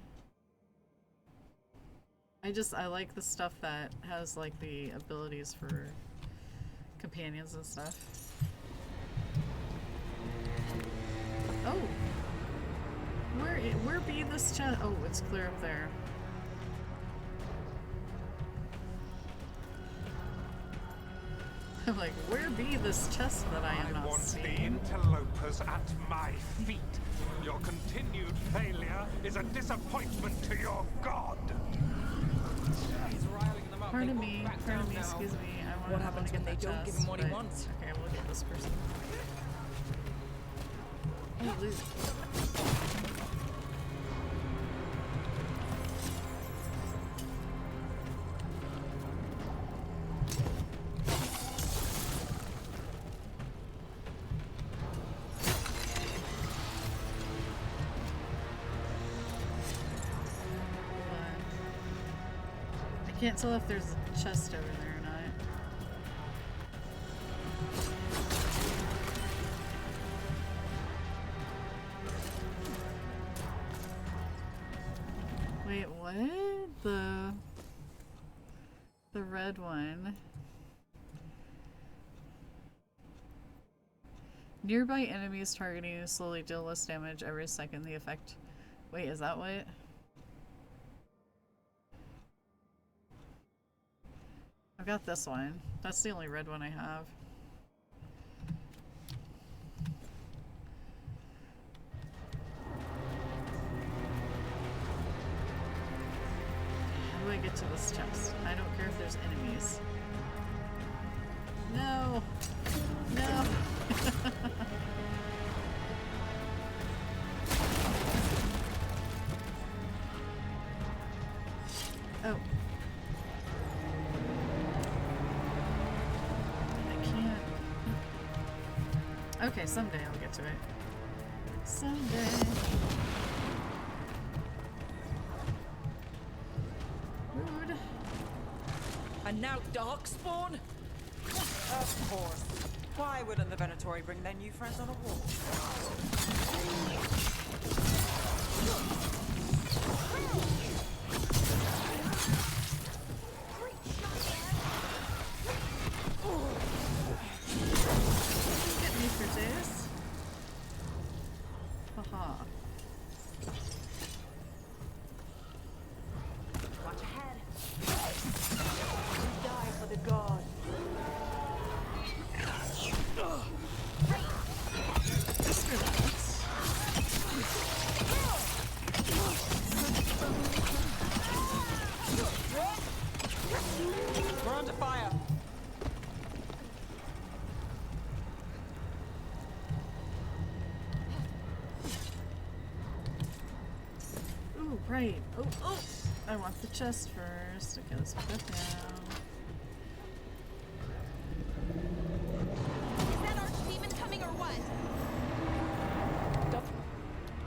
I like the stuff that has like the abilities for companions and stuff. Oh! Where be this chest? Oh, it's clear up there. I'm like, where be this chest that I am not want seeing? the interlopers at my feet. Your continued failure is a disappointment to your god. Pardon me, excuse me. What happens when they don't give him what he wants? Okay, we'll get this person. Oh, loot. I can't tell if there's a chest over there or not. Wait, what? The red one. Nearby enemies targeting you slowly deal less damage every second. The effect. Wait, is that what? I've got this one. That's the only red one I have. How do I get to this chest? I don't care if there's enemies. No! No! Oh. Okay, someday I'll get to it. Someday. Rude. And now Darkspawn? Of course. Why wouldn't the Venatori bring their new friends on a walk? Haha. Watch ahead. You die for the god. Just relax. We're under fire. Ooh, right. Oh, oh! I want the chest first. Okay, let's put that down. Is that archdemon coming or what?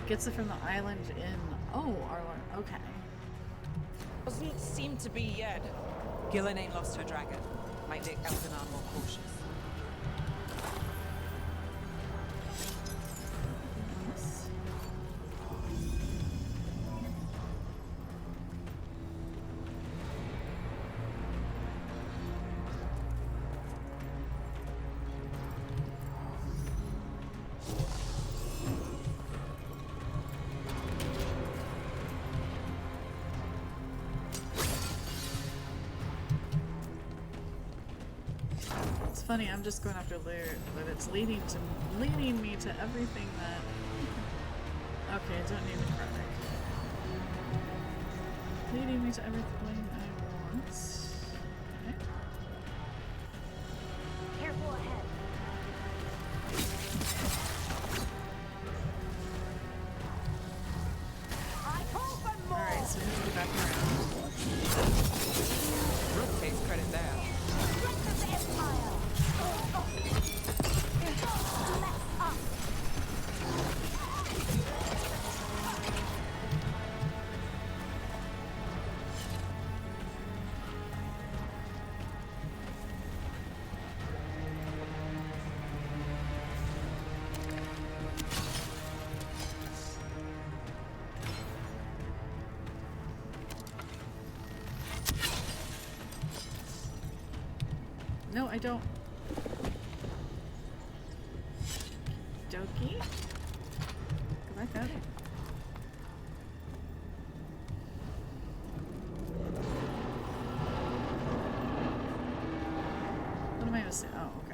Gets it from the island in... oh, our... okay. Doesn't seem to be yet. Gillen ain't lost her dragon. Might make Elganon more cautious. Funny, I'm just going after loot, but it's leading me to everything that... okay, don't need me chronic. Leading me to everything I want. Okay. Careful ahead. I call for more. Alright, so we have to go back around. Brooke takes credit there. Strength of the Empire. No, I don't. Dokey. Go back up. What am I missing? Oh, okay.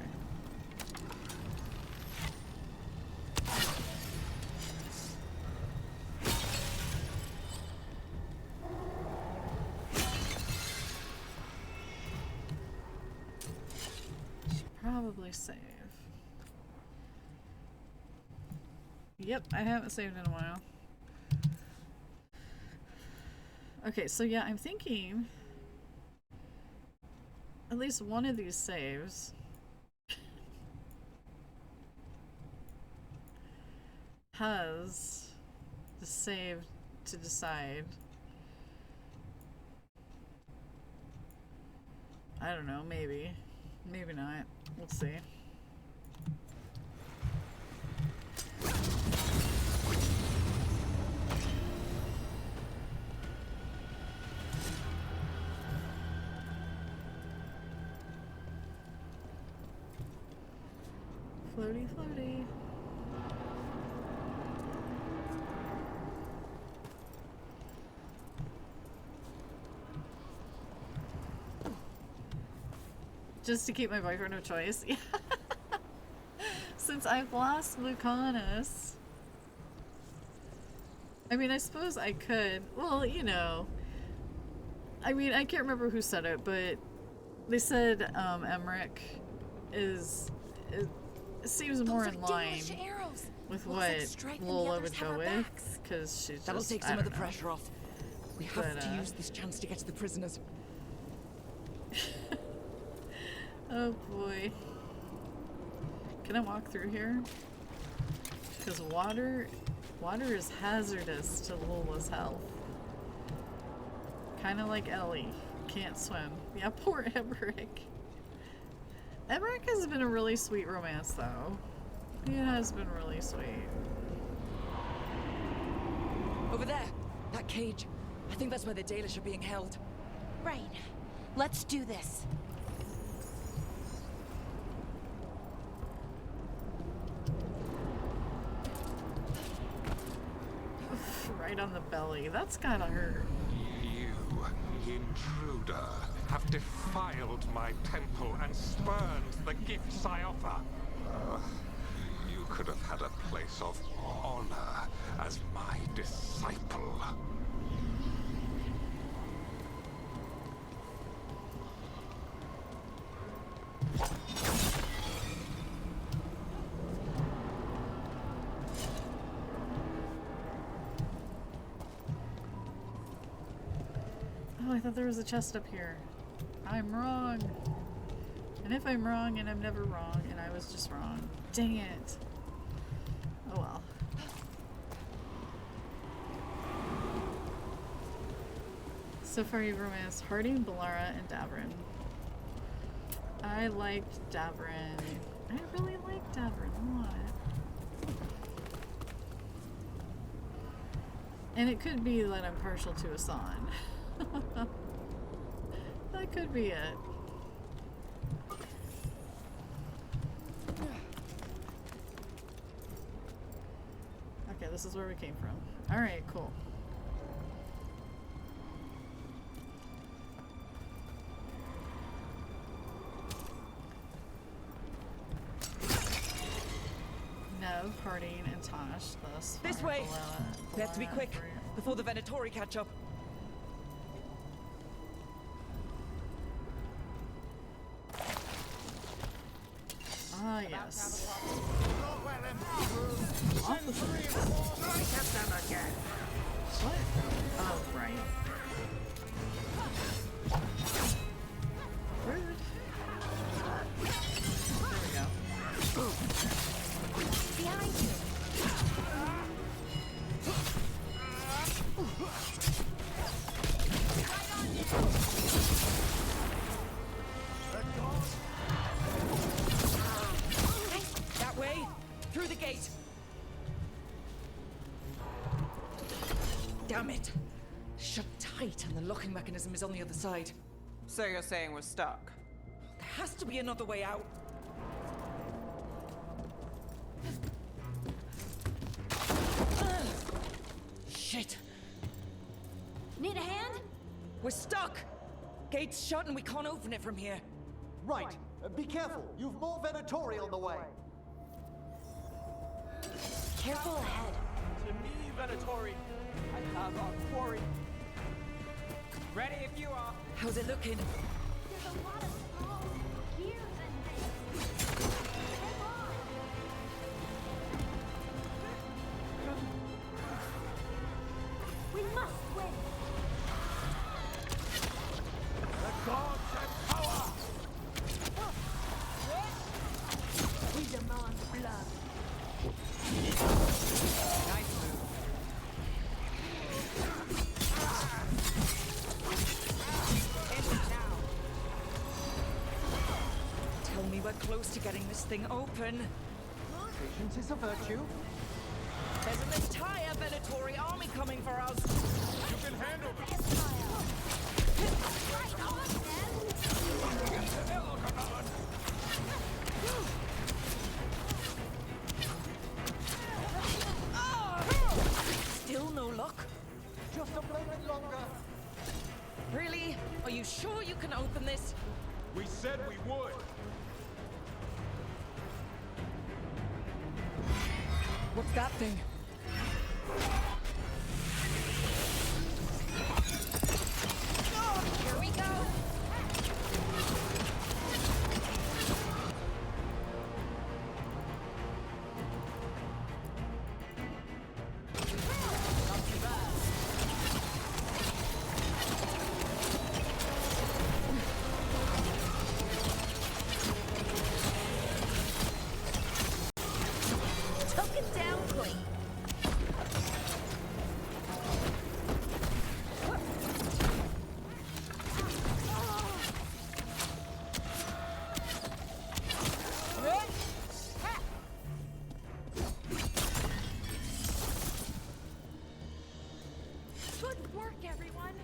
Probably save. Yep, I haven't saved in a while. Okay, so yeah, I'm thinking at least one of these saves has the save to decide. I don't know, maybe. Maybe not. We'll see. Floaty, floaty. Just to keep my boyfriend of choice. Yeah. Since I've lost Lucanus. I mean, I suppose I could. Well, you know. I mean, I can't remember who said it, but they said Emmerich is it seems more in line with what Lola would go with, because she's just, that'll take some of the pressure off. We have to use this chance to get to the prisoners. Oh boy. Can I walk through here? Because water is hazardous to Lola's health. Kind of like Ellie. Can't swim. Yeah, poor Emmerich. Emmerich has been a really sweet romance, though. He has been really sweet. Over there! That cage. I think that's where the Dalish are being held. Right. Let's do this. Right on the belly. That's gotta hurt. You, intruder, have defiled my temple and spurned the gifts I offer. You could have had a place of honor as my disciple. Oh, I thought there was a chest up here. I'm wrong. And if I'm wrong, and I'm never wrong, and I was just wrong. Dang it. Oh well. So far you've romanced Harding, Bellara, and Davrin. I liked Davrin. I really liked Davrin a lot. And it could be that I'm partial to Asan. That could be it. Okay, this is where we came from. Alright, cool. Neve, Harding, and Tosh. This way! We have to be quick before the Venatori catch up. Ah, yes. What? Oh, right. Rude. There we go. Behind you. That way, through the gate. Damn it! Shut tight, and the locking mechanism is on the other side. So you're saying we're stuck? The has to be another way out. Shit. Need a hand? We're stuck. Gate's shut and we can't open it from here. Right. Be careful. You've more Venatori on the way. Careful ahead. To me, Venatori, I have our quarry. Ready if you are. How's it looking? There's a lot of small gears in this. Hang on. We must win. The gods have power! We demand blood. Nice move. Tell me we're close to getting this thing open. Patience is a virtue. There's an entire Venatori army coming for us. You can handle this! Right on, then. Still no luck? Just a moment longer. Really? Are you sure you can open this? We said we would! What's that thing? Here we go. Took it down clean. Good work, everyone.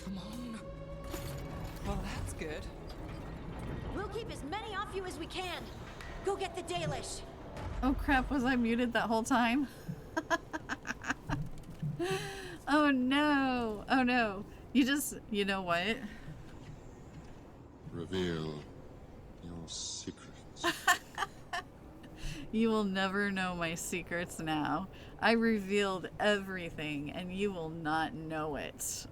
Come on. Well, that's good. We'll keep as many off you as we can. Go get the Dalish. Oh crap, was I muted that whole time? Oh no. Oh no. You know what? Reveal your secrets. You will never know my secrets now. I revealed everything and you will not know it.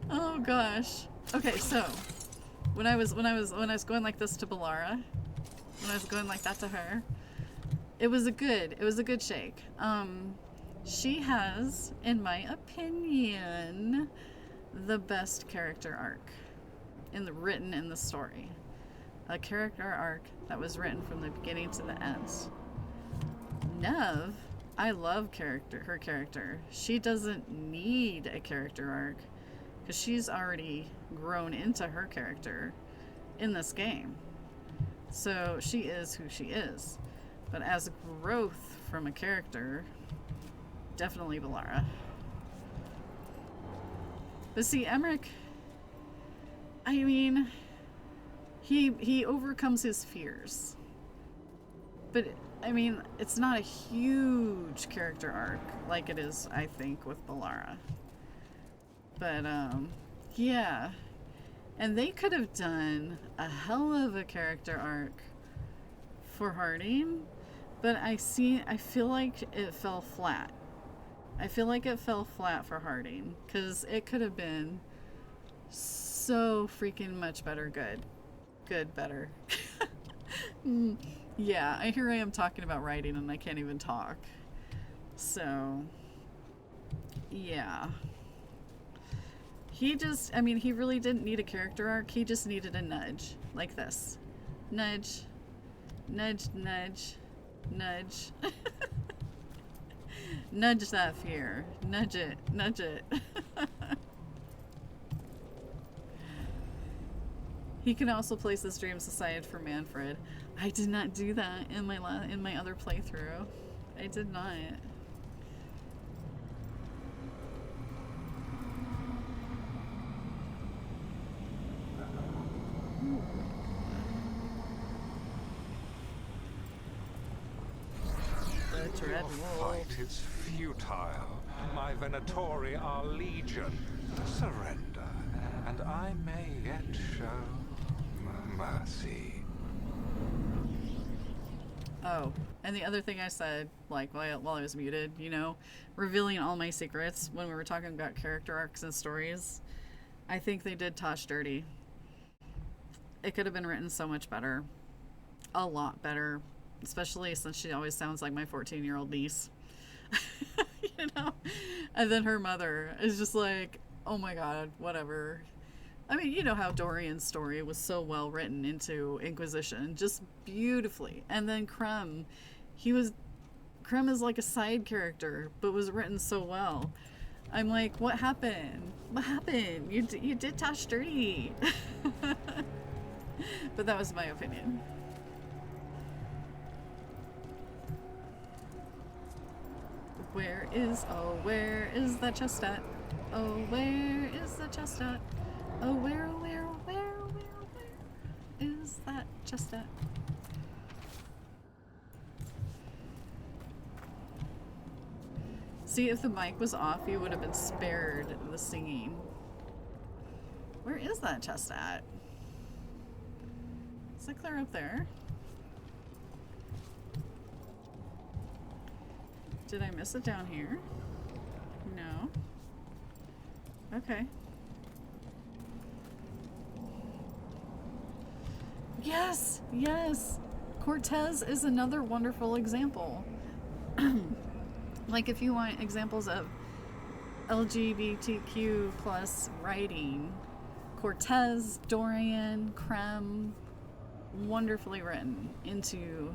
Oh gosh. Okay, so when I was going like this to Balara, when I was going like that to her, it was a good shake. She has, in my opinion, the best character arc written in the story. A character arc that was written from the beginning to the end. Neve, I love her character. She doesn't need a character arc because she's already grown into her character in this game. So she is who she is. But as growth from a character, definitely Balara. But see, Emmerich, I mean, he overcomes his fears. But, I mean, it's not a huge character arc like it is, I think, with Balara. But, yeah. And they could have done a hell of a character arc for Harding, but I feel like it fell flat. I feel like it fell flat for Harding, because it could have been so freaking much better. Better. Yeah, here I am talking about writing and I can't even talk. So, yeah. He really didn't need a character arc. He just needed a nudge, like this. Nudge, nudge, nudge, nudge. Nudge that fear. Nudge it, nudge it. He can also place his dreams aside for Manfred. I did not do that in my other playthrough. I did not. Your fight is futile. My Venatori are legion. Surrender, and I may yet show mercy. Oh, and the other thing I said, like, while I was muted, you know, revealing all my secrets when we were talking about character arcs and stories, I think they did Tosh dirty. It could have been written so much better. A lot better. Especially since she always sounds like my 14-year-old niece. You know? And then her mother is just like, oh my god, whatever. I mean, you know how Dorian's story was so well written into Inquisition, just beautifully. And then Krem is like a side character, but was written so well. I'm like, what happened? What happened? You did Tosh dirty. But that was my opinion. Where is that chest at? Oh, where is the chest at? Oh, where is that chest at? See, if the mic was off, you would have been spared the singing. Where is that chest at? Is it clear up there? Did I miss it down here? No. Okay. Yes! Yes! Cortez is another wonderful example. Like, if you want examples of LGBTQ plus writing, Cortez, Dorian, Krem, wonderfully written into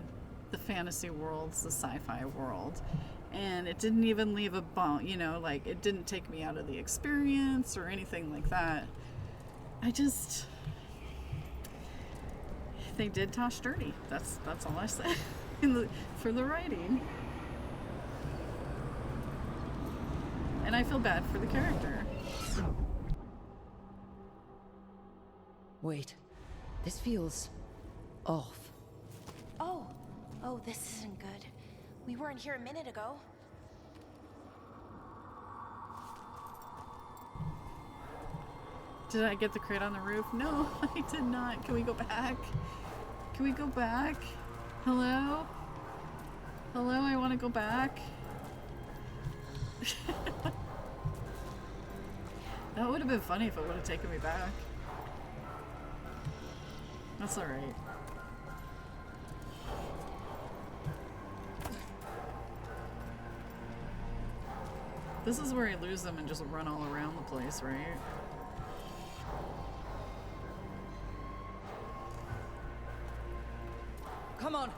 the fantasy worlds, the sci-fi world. And it didn't even leave a bone, you know, like, it didn't take me out of the experience or anything like that. They did Tosh dirty. That's all I say for the writing. And I feel bad for the character. Wait, this feels off. Oh, this isn't good. We weren't here a minute ago. Did I get the crate on the roof? No, I did not. Can we go back? Can we go back? Hello? Hello, I want to go back. That would have been funny if it would have taken me back. That's alright. This is where I lose them and just run all around the place, right? Come on!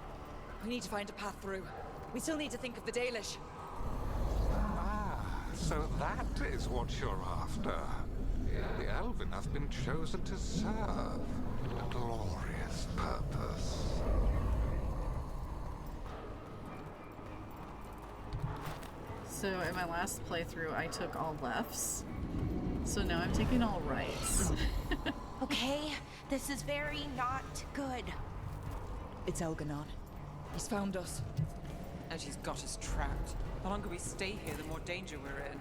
We need to find a path through. We still need to think of the Dalish. Ah, so that is what you're after. The Elven have been chosen to serve a glorious purpose. So in my last playthrough, I took all lefts. So now I'm taking all rights. Okay, this is very not good. It's Elganon. He's found us. And she's got us trapped. The longer we stay here, the more danger we're in.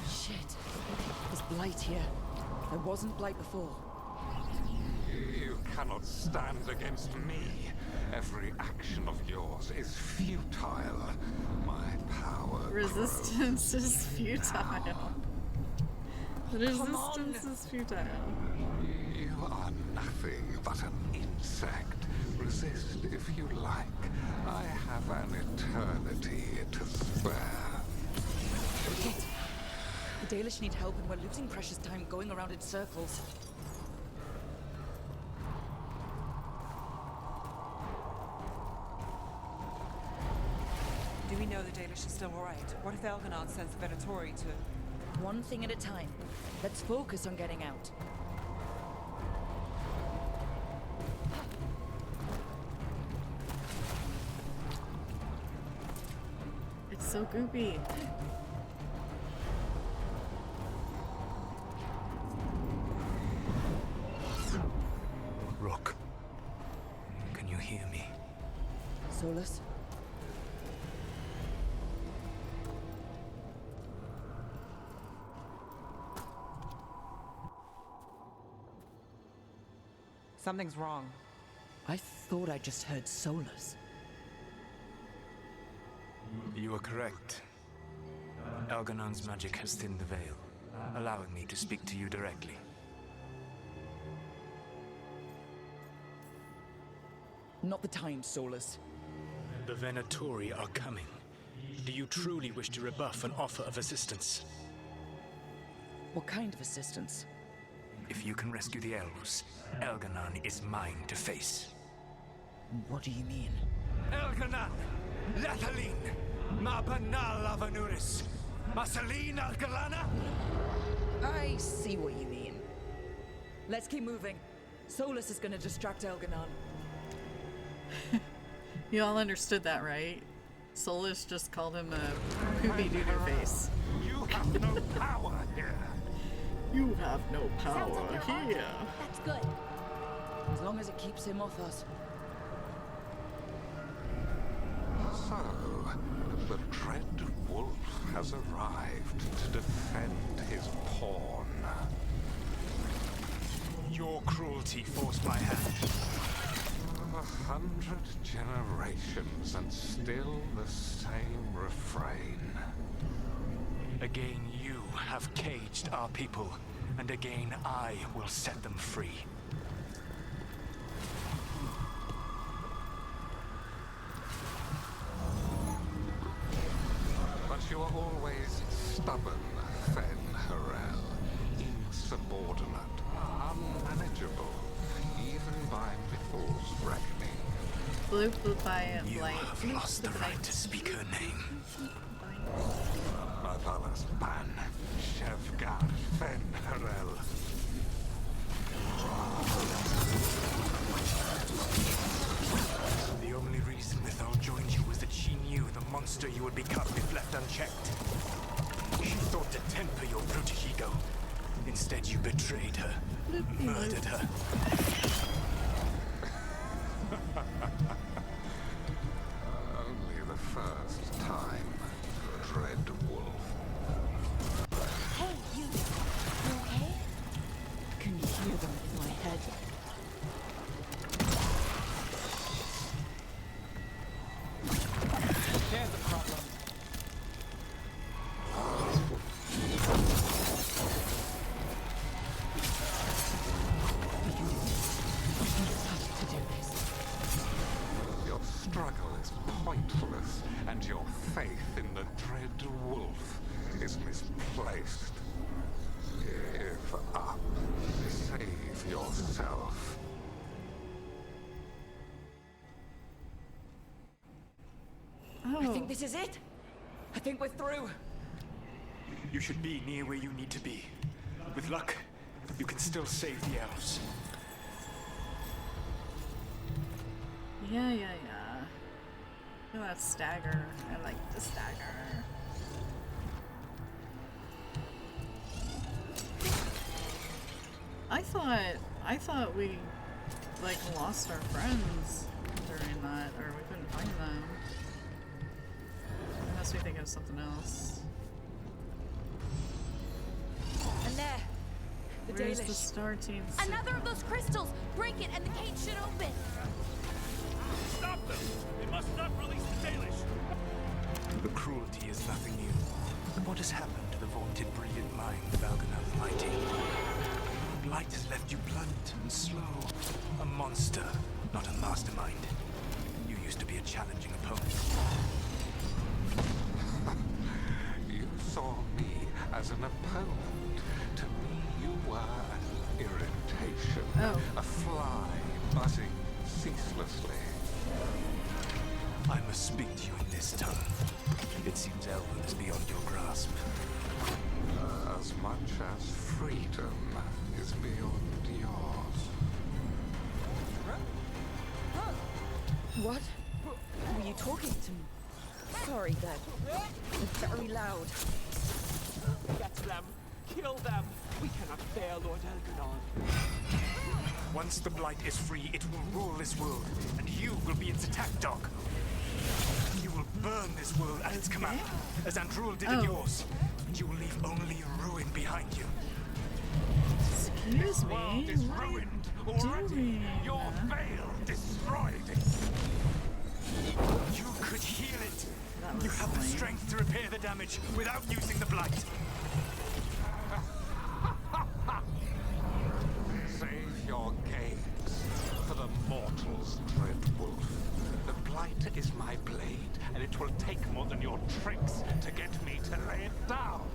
Shit. There's blight here. There wasn't blight before. You cannot stand against me. Every action of yours is futile. My power Resistance is futile. Resistance is futile. You are nothing but an insect. Resist if you like. I have an eternity to spare. Shit. The Dalish need help and we're losing precious time going around in circles. Do we know the Dalish is still alright? What if Elganon sends the Venatori to... One thing at a time. Let's focus on getting out. It's so goopy. Rook, can you hear me? Solus? Something's wrong. I thought I just heard Solus. You are correct. Elganon's magic has thinned the veil, allowing me to speak to you directly. Not the time, Solus. The Venatori are coming. Do you truly wish to rebuff an offer of assistance? What kind of assistance? If you can rescue the elves, Elganon is mine to face. What do you mean? Elganon! Lathalin! Ma banal avanuris! Masalin Algalana! I see what you mean. Let's keep moving. Solus is gonna distract Elganon. You all understood that, right? Solus just called him a poopy doo-doo face. You have no power here. You have no power here. That's good. As long as it keeps him off us. So, the Dread Wolf has arrived to defend his pawn. Your cruelty forced my hand. 100 generations and still the same refrain. Again, you have caged our people, and again I will set them free. But you are always stubborn, Fen Harel. Insubordinate, unmanageable, even by Mythal's reckoning. Bloop bloop by You blight. have lost the right to speak her name. Mavalas Ban, Shevgar Fen Harel. The only reason Mythal joined you was that she knew the monster you would become if left unchecked. She thought to temper your brutish ego. Instead, you betrayed her, murdered her. Only the first time, Dread Wolf. Hey, you okay? I can hear them in my head. Here's the problem. pointless, and your faith in the dread wolf is misplaced. Give up. Save yourself. I think this is it. I think we're through. You should be near where you need to be. With luck, you can still save the elves. Yeah. Look at that stagger. I like the stagger. I thought we like lost our friends during that, or we couldn't find them. Unless we think of something else. And there, the Where's Dalish. the Star Team? Another of those crystals! Break it and the gate should open! Stop them! They must not release the Dalish! The cruelty is nothing new. But what has happened to the vaunted brilliant mind of Veilguard the Mighty? Blight has left you blunt and slow. A monster, not a mastermind. You used to be a challenging opponent. You saw me as an opponent. To me, you were an irritation. A fly buzzing ceaselessly. I must speak to you in this tongue. It seems Elven is beyond your grasp. As much as freedom is beyond yours. What? Were you talking to me? Sorry, they're very loud. Get them! Kill them! We cannot fail Lord Elgar'non. Once the Blight is free, it will rule this world, and you will be its attack dog. You will burn this world at its command, as Andrul did in yours, and you will leave only ruin behind you. Excuse me. The world is ruined already. Your veil destroyed it. You could heal it. You have the strength to repair the damage without using the Blight. Save your games for the mortals, Dread Wolf. The Blight is my blade, and it will take more than your tricks to get me to lay it down.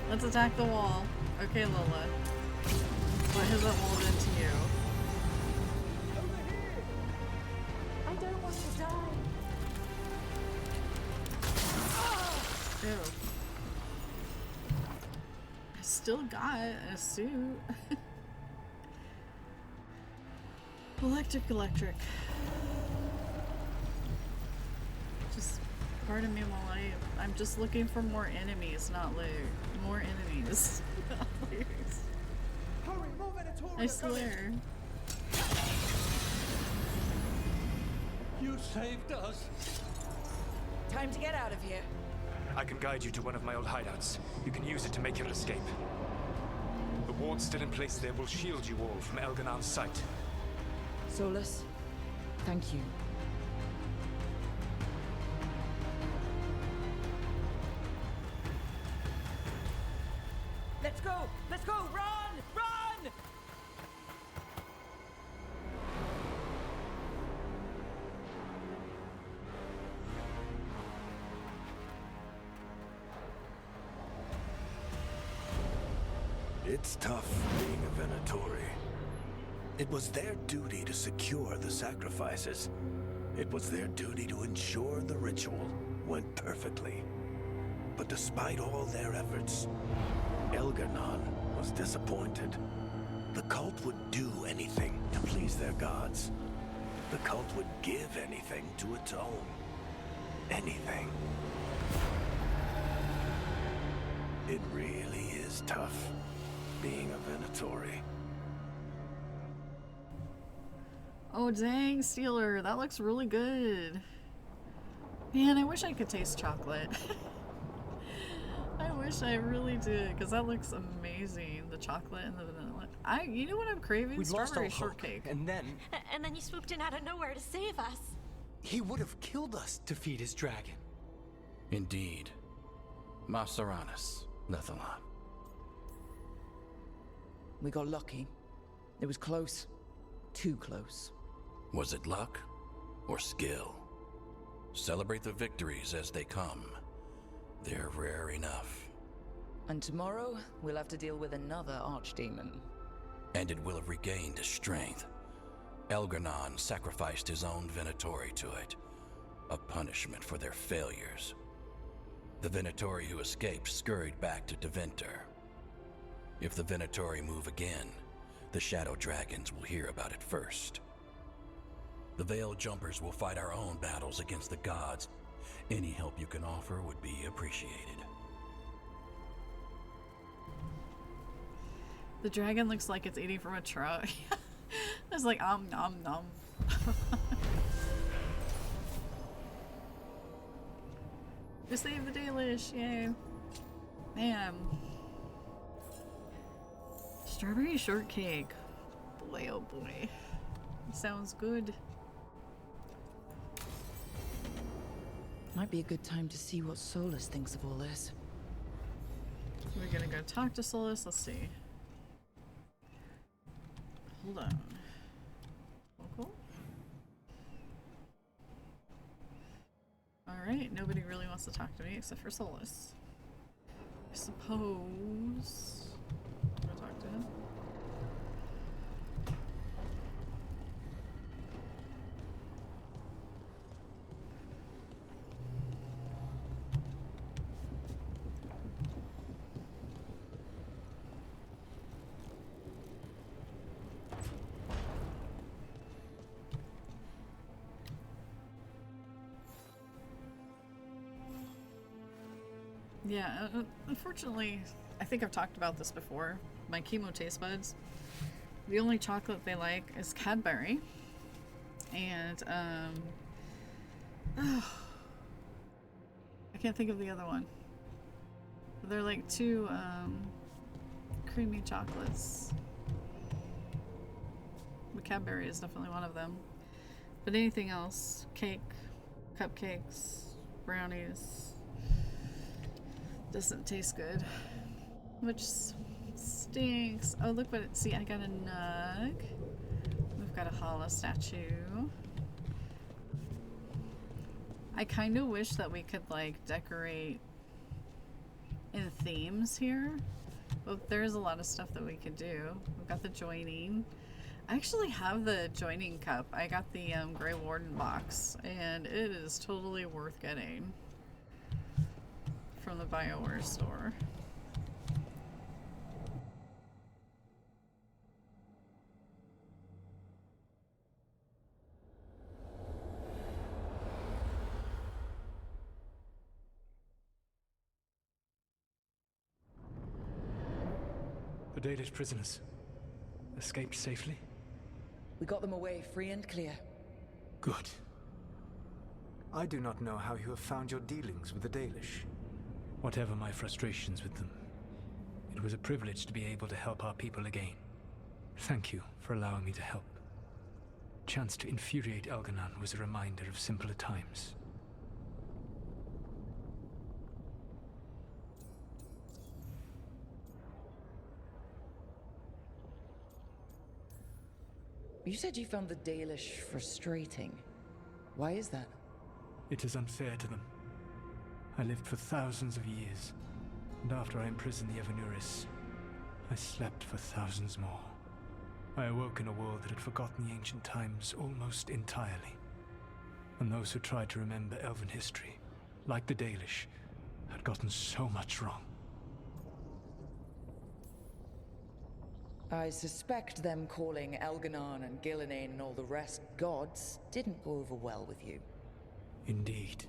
Let's attack the wall. Okay, Lola. What has that wall done to you? I don't want to die. Ew. I still got a suit. Electric. Just pardon me while I'm just looking for more enemies, not loot. More enemies. Please. Hurry, move Venatorial! I swear. You saved us. Time to get out of here. I can guide you to one of my old hideouts. You can use it to make your escape. The ward still in place there will shield you all from Elgar'non's sight. Solus, thank you. Let's go! Let's go! Run! Run! It's tough being a Venatori. It was their duty to secure the sacrifices. It was their duty to ensure the ritual went perfectly. But despite all their efforts, Elgar'non was disappointed. The cult would do anything to please their gods. The cult would give anything to atone. Anything. It really is tough being a Venatori. Oh dang, Steeler, that looks really good. Man, I wish I could taste chocolate. I wish I really did, because that looks amazing. The chocolate and the vanilla. You know what I'm craving? We've lost Strawberry all hope, shortcake. and then And then you swooped in out of nowhere to save us. he would have killed us to feed his dragon. Indeed. Masteranus, Lethalon. We got lucky. It was close. Too close. Was it luck or skill? Celebrate the victories as they come. They're rare enough. And tomorrow, we'll have to deal with another archdemon. And it will have regained its strength. Elgar'nan sacrificed his own Venatori to it, a punishment for their failures. The Venatori who escaped scurried back to Deventer. If the Venatori move again, the Shadow Dragons will hear about it first. The Veil Jumpers will fight our own battles against the gods. Any help you can offer would be appreciated. The dragon looks like it's eating from a trout. It's like, nom nom. We saved the Dalish, yay. Man. Strawberry shortcake. Boy, oh boy. Sounds good. Might be a good time to see what Solus thinks of all this. We're gonna go talk to Solus. Let's see. Hold on. Cool. Alright, nobody really wants to talk to me except for Solus. I suppose I'm gonna talk to him. Yeah, unfortunately, I think I've talked about this before. My chemo taste buds, the only chocolate they like is Cadbury. And, I can't think of the other one. They're like two, creamy chocolates. But Cadbury is definitely one of them. But anything else, cake, cupcakes, brownies, doesn't taste good, which stinks. Oh, look what it, see, I got a nug. We've got a Hala statue. I kind of wish that we could like decorate in themes here, but there's a lot of stuff that we could do. We've got the joining. I actually have the joining cup. I got the Grey Warden box, and it is totally worth getting from the BioWare store. The Dalish prisoners escaped safely? We got them away free and clear. Good. I do not know how you have found your dealings with the Dalish. Whatever my frustrations with them, it was a privilege to be able to help our people again. Thank you for allowing me to help. Chance to infuriate Elgar'nan was a reminder of simpler times. You said you found the Dalish frustrating. Why is that? It is unfair to them. I lived for thousands of years, and after I imprisoned the Evanuris, I slept for thousands more. I awoke in a world that had forgotten the ancient times almost entirely. And those who tried to remember Elven history, like the Dalish, had gotten so much wrong. I suspect them calling Elgar'nan and Gillenane and all the rest gods didn't go over well with you. Indeed.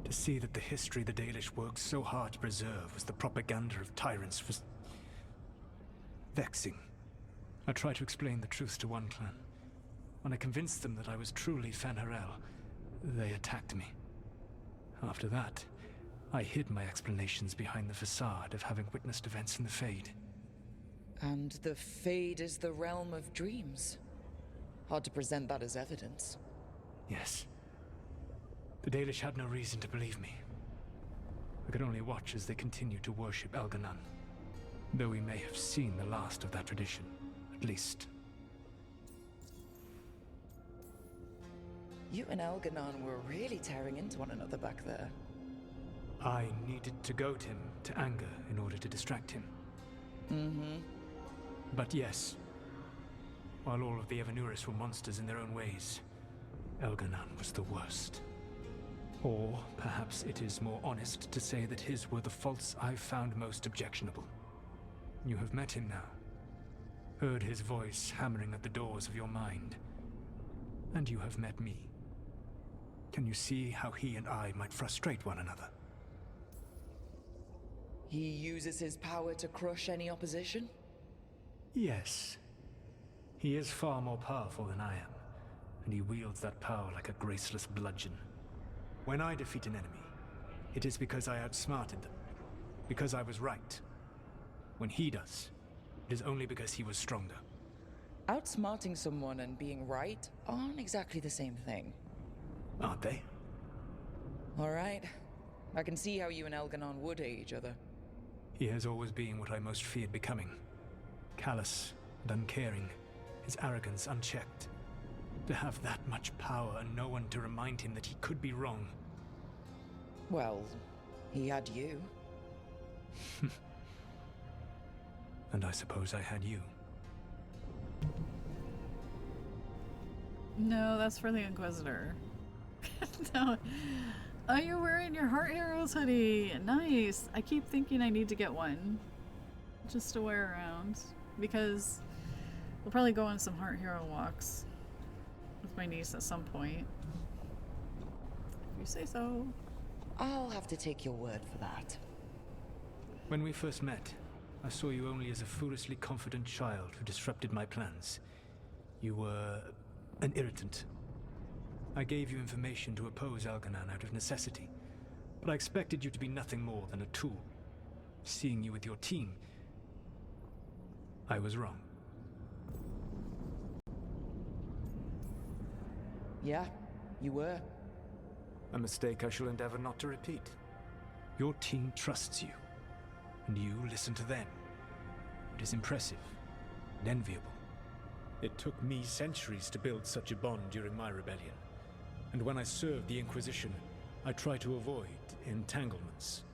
To see that the history the Dalish worked so hard to preserve was the propaganda of tyrants was vexing. I tried to explain the truth to one clan. When I convinced them that I was truly Fen'Harel, they attacked me. After that, I hid my explanations behind the facade of having witnessed events in the Fade. And the Fade is the realm of dreams. Hard to present that as evidence. Yes. The Dalish had no reason to believe me. I could only watch as they continued to worship Elgar'nan. Though we may have seen the last of that tradition, at least. You and Elganon were really tearing into one another back there. I needed to goad him to anger in order to distract him. Mm-hmm. But yes, while all of the Evanuris were monsters in their own ways, Elganon was the worst. Or perhaps it is more honest to say that his were the faults I've found most objectionable. You have met him now. Heard his voice hammering at the doors of your mind. And you have met me. Can you see how he and I might frustrate one another? He uses his power to crush any opposition? Yes. He is far more powerful than I am, and he wields that power like a graceless bludgeon. When I defeat an enemy, it is because I outsmarted them, because I was right. When he does, it is only because he was stronger. Outsmarting someone and being right aren't exactly the same thing. Aren't they? All right. I can see how you and Elganon would hate each other. He has always been what I most feared becoming. Callous and uncaring, his arrogance unchecked. To have that much power and no one to remind him that he could be wrong. Well, he had you. And I suppose I had you. No, that's for the Inquisitor. No. Oh, you're wearing your Heart Heroes hoodie. Nice. I keep thinking I need to get one. Just to wear around. Because we'll probably go on some Heart Hero walks with my niece at some point. If you say so. I'll have to take your word for that. When we first met, I saw you only as a foolishly confident child who disrupted my plans. You were an irritant. I gave you information to oppose Elganon out of necessity, but I expected you to be nothing more than a tool. Seeing you with your team, I was wrong. Yeah, you were. A mistake I shall endeavor not to repeat. Your team trusts you, and you listen to them. It is impressive and enviable. It took me centuries to build such a bond during my rebellion. And when I served the Inquisition, I try to avoid entanglements.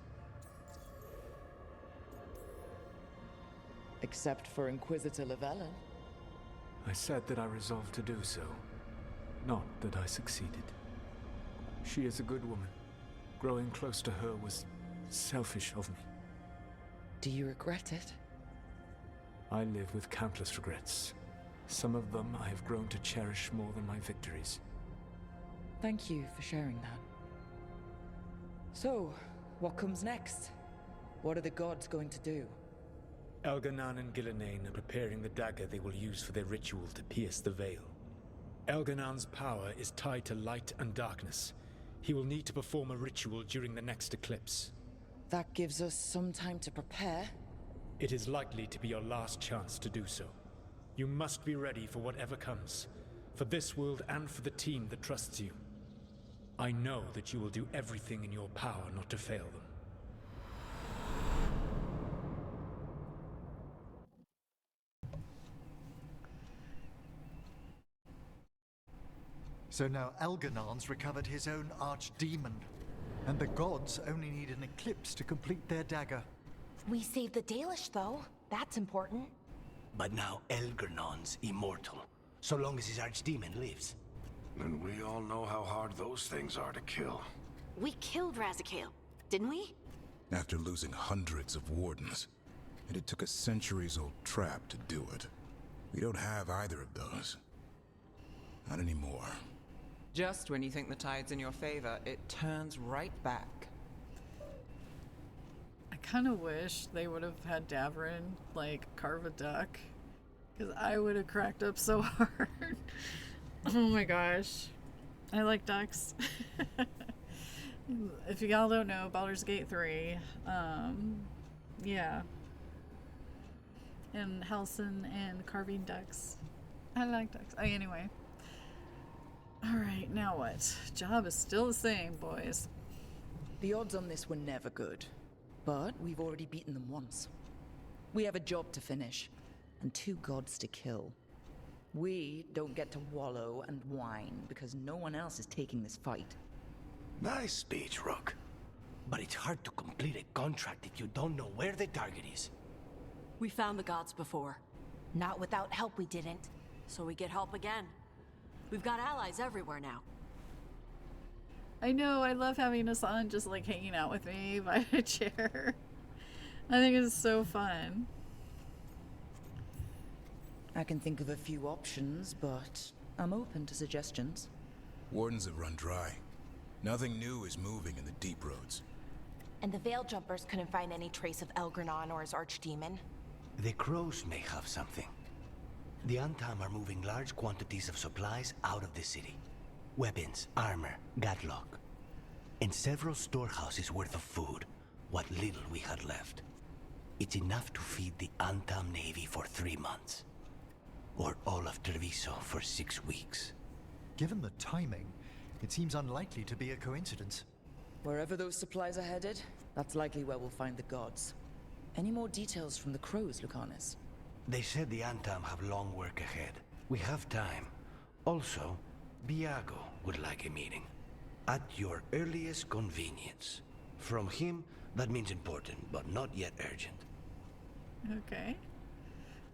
Except for Inquisitor Llewellyn. I said that I resolved to do so, not that I succeeded. She is a good woman. Growing close to her was selfish of me. Do you regret it? I live with countless regrets. Some of them I have grown to cherish more than my victories. Thank you for sharing that. So, what comes next? What are the gods going to do? Elganon and Gillenane are preparing the dagger they will use for their ritual to pierce the veil. Elganon's power is tied to light and darkness. He will need to perform a ritual during the next eclipse. That gives us some time to prepare. It is likely to be your last chance to do so. You must be ready for whatever comes, for this world and for the team that trusts you. I know that you will do everything in your power not to fail them. So now Elganon's recovered his own archdemon, and the gods only need an eclipse to complete their dagger. We saved the Dalish, though. That's important. But now Elganon's immortal, so long as his archdemon lives. And we all know how hard those things are to kill. We killed Razikale, didn't we? After losing hundreds of wardens. And it took a centuries-old trap to do it. We don't have either of those. Not anymore. Just when you think the tide's in your favor, it turns right back. I kind of wish they would have had Davrin, like, carve a duck. Because I would have cracked up so hard. Oh my gosh. I like ducks. If y'all don't know, Baldur's Gate 3. Yeah. And Halcyon and carving ducks. I like ducks. Anyway. Alright, now what? Job is still the same, boys. The odds on this were never good, but we've already beaten them once. We have a job to finish, and 2 gods to kill. We don't get to wallow and whine because no one else is taking this fight. Nice speech, Rook. But it's hard to complete a contract if you don't know where the target is. We found the gods before. Not without help we didn't. So we get help again. We've got allies everywhere now. I know, I love having Hassan just like hanging out with me by a chair. I think it's so fun. I can think of a few options, but I'm open to suggestions. Wardens have run dry. Nothing new is moving in the deep roads. And the Veil Jumpers couldn't find any trace of Elgranon or his archdemon. The crows may have something. The Antam are moving large quantities of supplies out of the city. Weapons, armor, gatlock. And several storehouses worth of food, what little we had left. It's enough to feed the Antam Navy for 3 months. Or all of Treviso for 6 weeks. Given the timing, it seems unlikely to be a coincidence. Wherever those supplies are headed, that's likely where we'll find the gods. Any more details from the crows, Lucanus? They said the Antam have long work ahead. We have time. Also, Biago would like a meeting. At your earliest convenience. From him, that means important, but not yet urgent. Okay.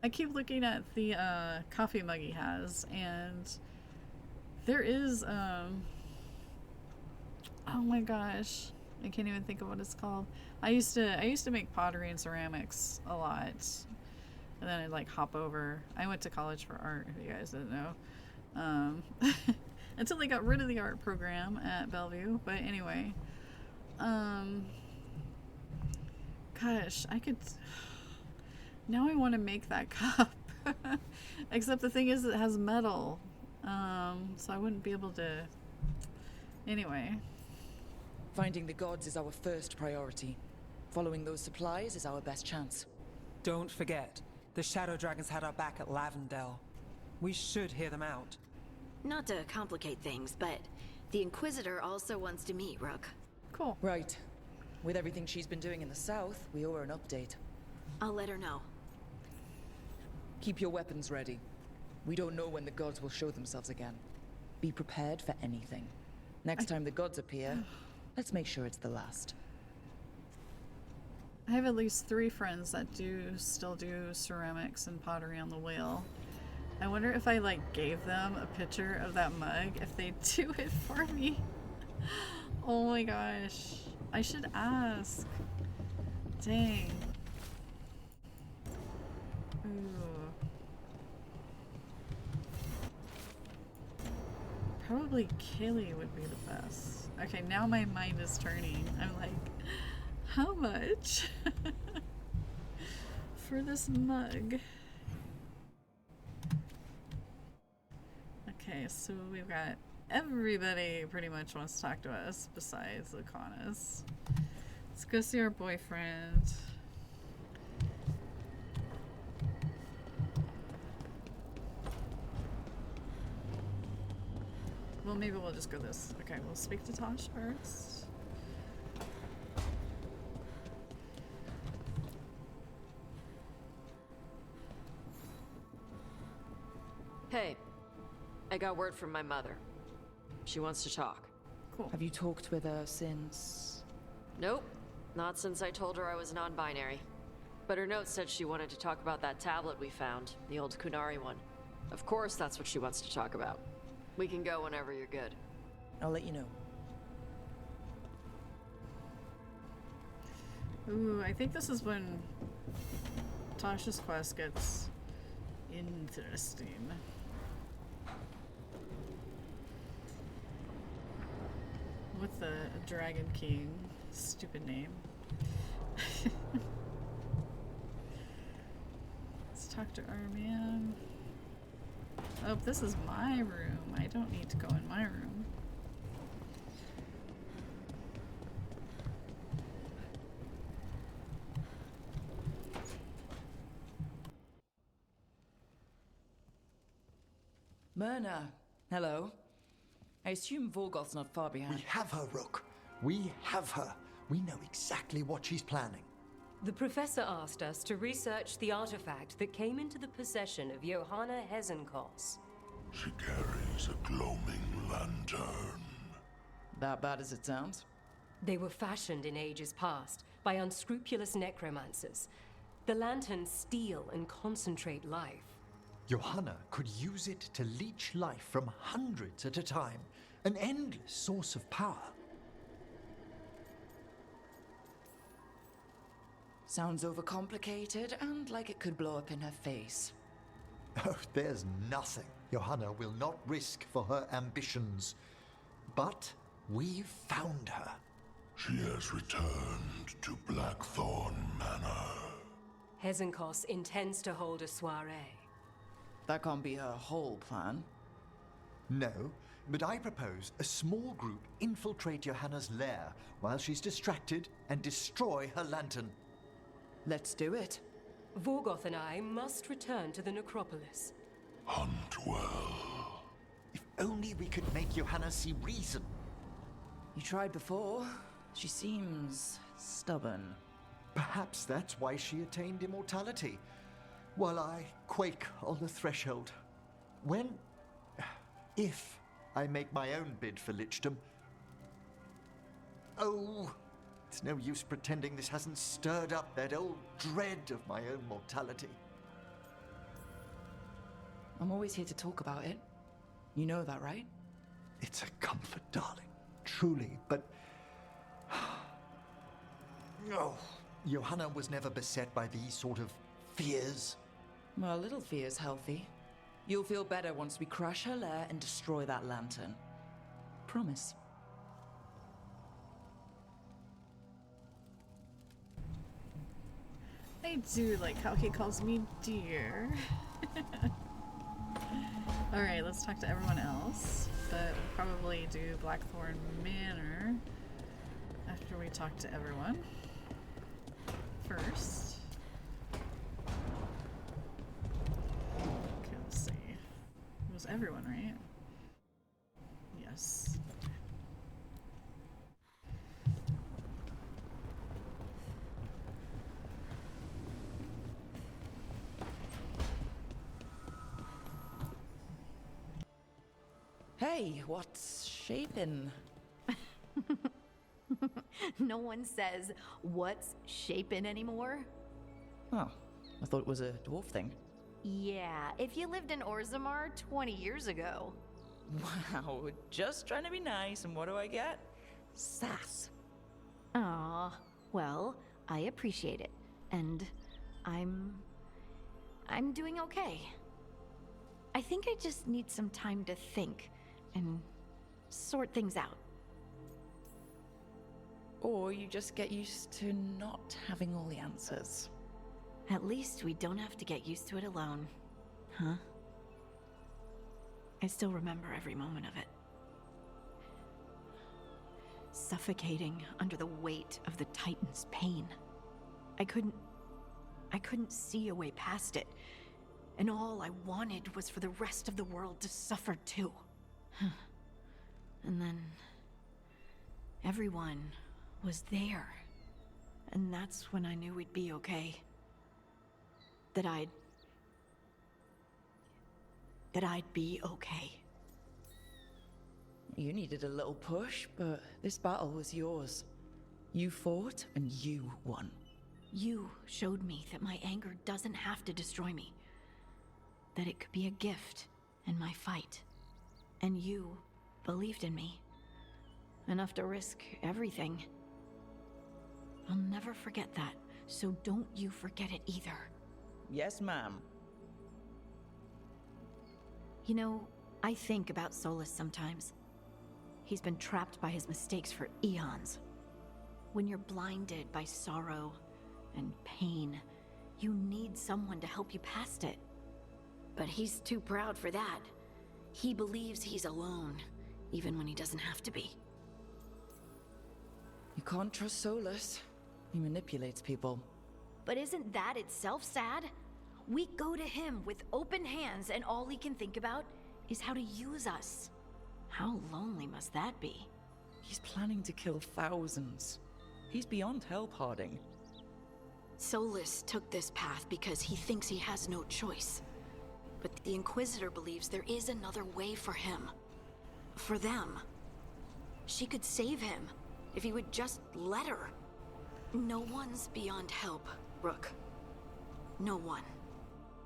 I keep looking at the coffee mug he has, and there is, oh my gosh, I can't even think of what it's called. I used to make pottery and ceramics a lot, and then I'd like hop over. I went to college for art, if you guys didn't know, until they got rid of the art program at Bellevue. But anyway, gosh, I could. Now I want to make that cup. Except the thing is it has metal. So I wouldn't be able to... Anyway. Finding the gods is our first priority. Following those supplies is our best chance. Don't forget, the Shadow Dragons had our back at Lavendel. We should hear them out. Not to complicate things, but the Inquisitor also wants to meet Rook. Cool. Right. With everything she's been doing in the south, we owe her an update. I'll let her know. Keep your weapons ready. We don't know when the gods will show themselves again. Be prepared for anything. Next time the gods appear, let's make sure it's the last. I have at least 3 friends that still do ceramics and pottery on the wheel. I wonder if I like gave them a picture of that mug, if they do it for me. Oh my gosh. I should ask. Dang. Ooh. Probably Kaylee would be the best. Okay, now my mind is turning. I'm like, how much for this mug? Okay, so we've got everybody pretty much wants to talk to us besides Lucanus. Let's go see our boyfriend. Well, maybe we'll just go this. Okay, we'll speak to Tosh first. Hey, I got word from my mother. She wants to talk. Cool. Have you talked with her since? Nope, not since I told her I was non-binary. But her note said she wanted to talk about that tablet we found, the old Kunari one. Of course that's what she wants to talk about. We can go whenever you're good. I'll let you know. Ooh, I think this is when Tasha's quest gets interesting. With the Dragon King. Stupid name. Let's talk to our man. Oh, this is my room. I don't need to go in my room. Myrna, hello. I assume Veilguard's not far behind. We have her, Rook. We have her. We know exactly what she's planning. The professor asked us to research the artifact that came into the possession of Johanna Hesenkos. She carries a gloaming lantern. That bad as it sounds? They were fashioned in ages past by unscrupulous necromancers. The lanterns steal and concentrate life. Johanna could use it to leech life from hundreds at a time. An endless source of power. Sounds overcomplicated and like it could blow up in her face. Oh, there's nothing Johanna will not risk for her ambitions. But we've found her. She has returned to Blackthorn Manor. Hesenkos intends to hold a soiree. That can't be her whole plan. No, but I propose a small group infiltrate Johanna's lair while she's distracted and destroy her lantern. Let's do it. Vorgoth and I must return to the necropolis. Hunt well. If only we could make Johanna see reason. You tried before. She seems stubborn. Perhaps that's why she attained immortality, while I quake on the threshold. If I make my own bid for lichdom. Oh, it's no use pretending this hasn't stirred up that old dread of my own mortality. I'm always here to talk about it. You know that, right? It's a comfort, darling. Truly, but... Oh, Johanna was never beset by these sort of fears. Well, a little fear's healthy. You'll feel better once we crash her lair and destroy that lantern. Promise. I do like how he calls me dear. Alright, let's talk to everyone else. But we'll probably do Blackthorn Manor after we talk to everyone. First. Okay, let's see. It was everyone, right? Yes. Hey, what's shaping? No one says what's shaping anymore. Oh, I thought it was a dwarf thing. Yeah, if you lived in Orzammar 20 years ago. Wow, just trying to be nice, and what do I get? Sass. Aw, well, I appreciate it. And I'm doing okay. I think I just need some time to think and sort things out. Or you just get used to not having all the answers. At least we don't have to get used to it alone. Huh? I still remember every moment of it. Suffocating under the weight of the Titan's pain. I couldn't see a way past it. And all I wanted was for the rest of the world to suffer too. And then everyone was there. And that's when I knew we'd be okay. That I'd be okay. You needed a little push, but this battle was yours. You fought, and you won. You showed me that my anger doesn't have to destroy me. That it could be a gift in my fight. And you believed in me. Enough to risk everything. I'll never forget that, so don't you forget it either. Yes, ma'am. You know, I think about Solus sometimes. He's been trapped by his mistakes for eons. When you're blinded by sorrow and pain, you need someone to help you past it. But he's too proud for that. He believes he's alone, even when he doesn't have to be. You can't trust Solus. He manipulates people. But isn't that itself sad? We go to him with open hands, and all he can think about is how to use us. How lonely must that be? He's planning to kill thousands. He's beyond help, Harding. Solus took this path because he thinks he has no choice. But the Inquisitor believes there is another way for him. For them. She could save him if he would just let her. No one's beyond help, Rook. No one.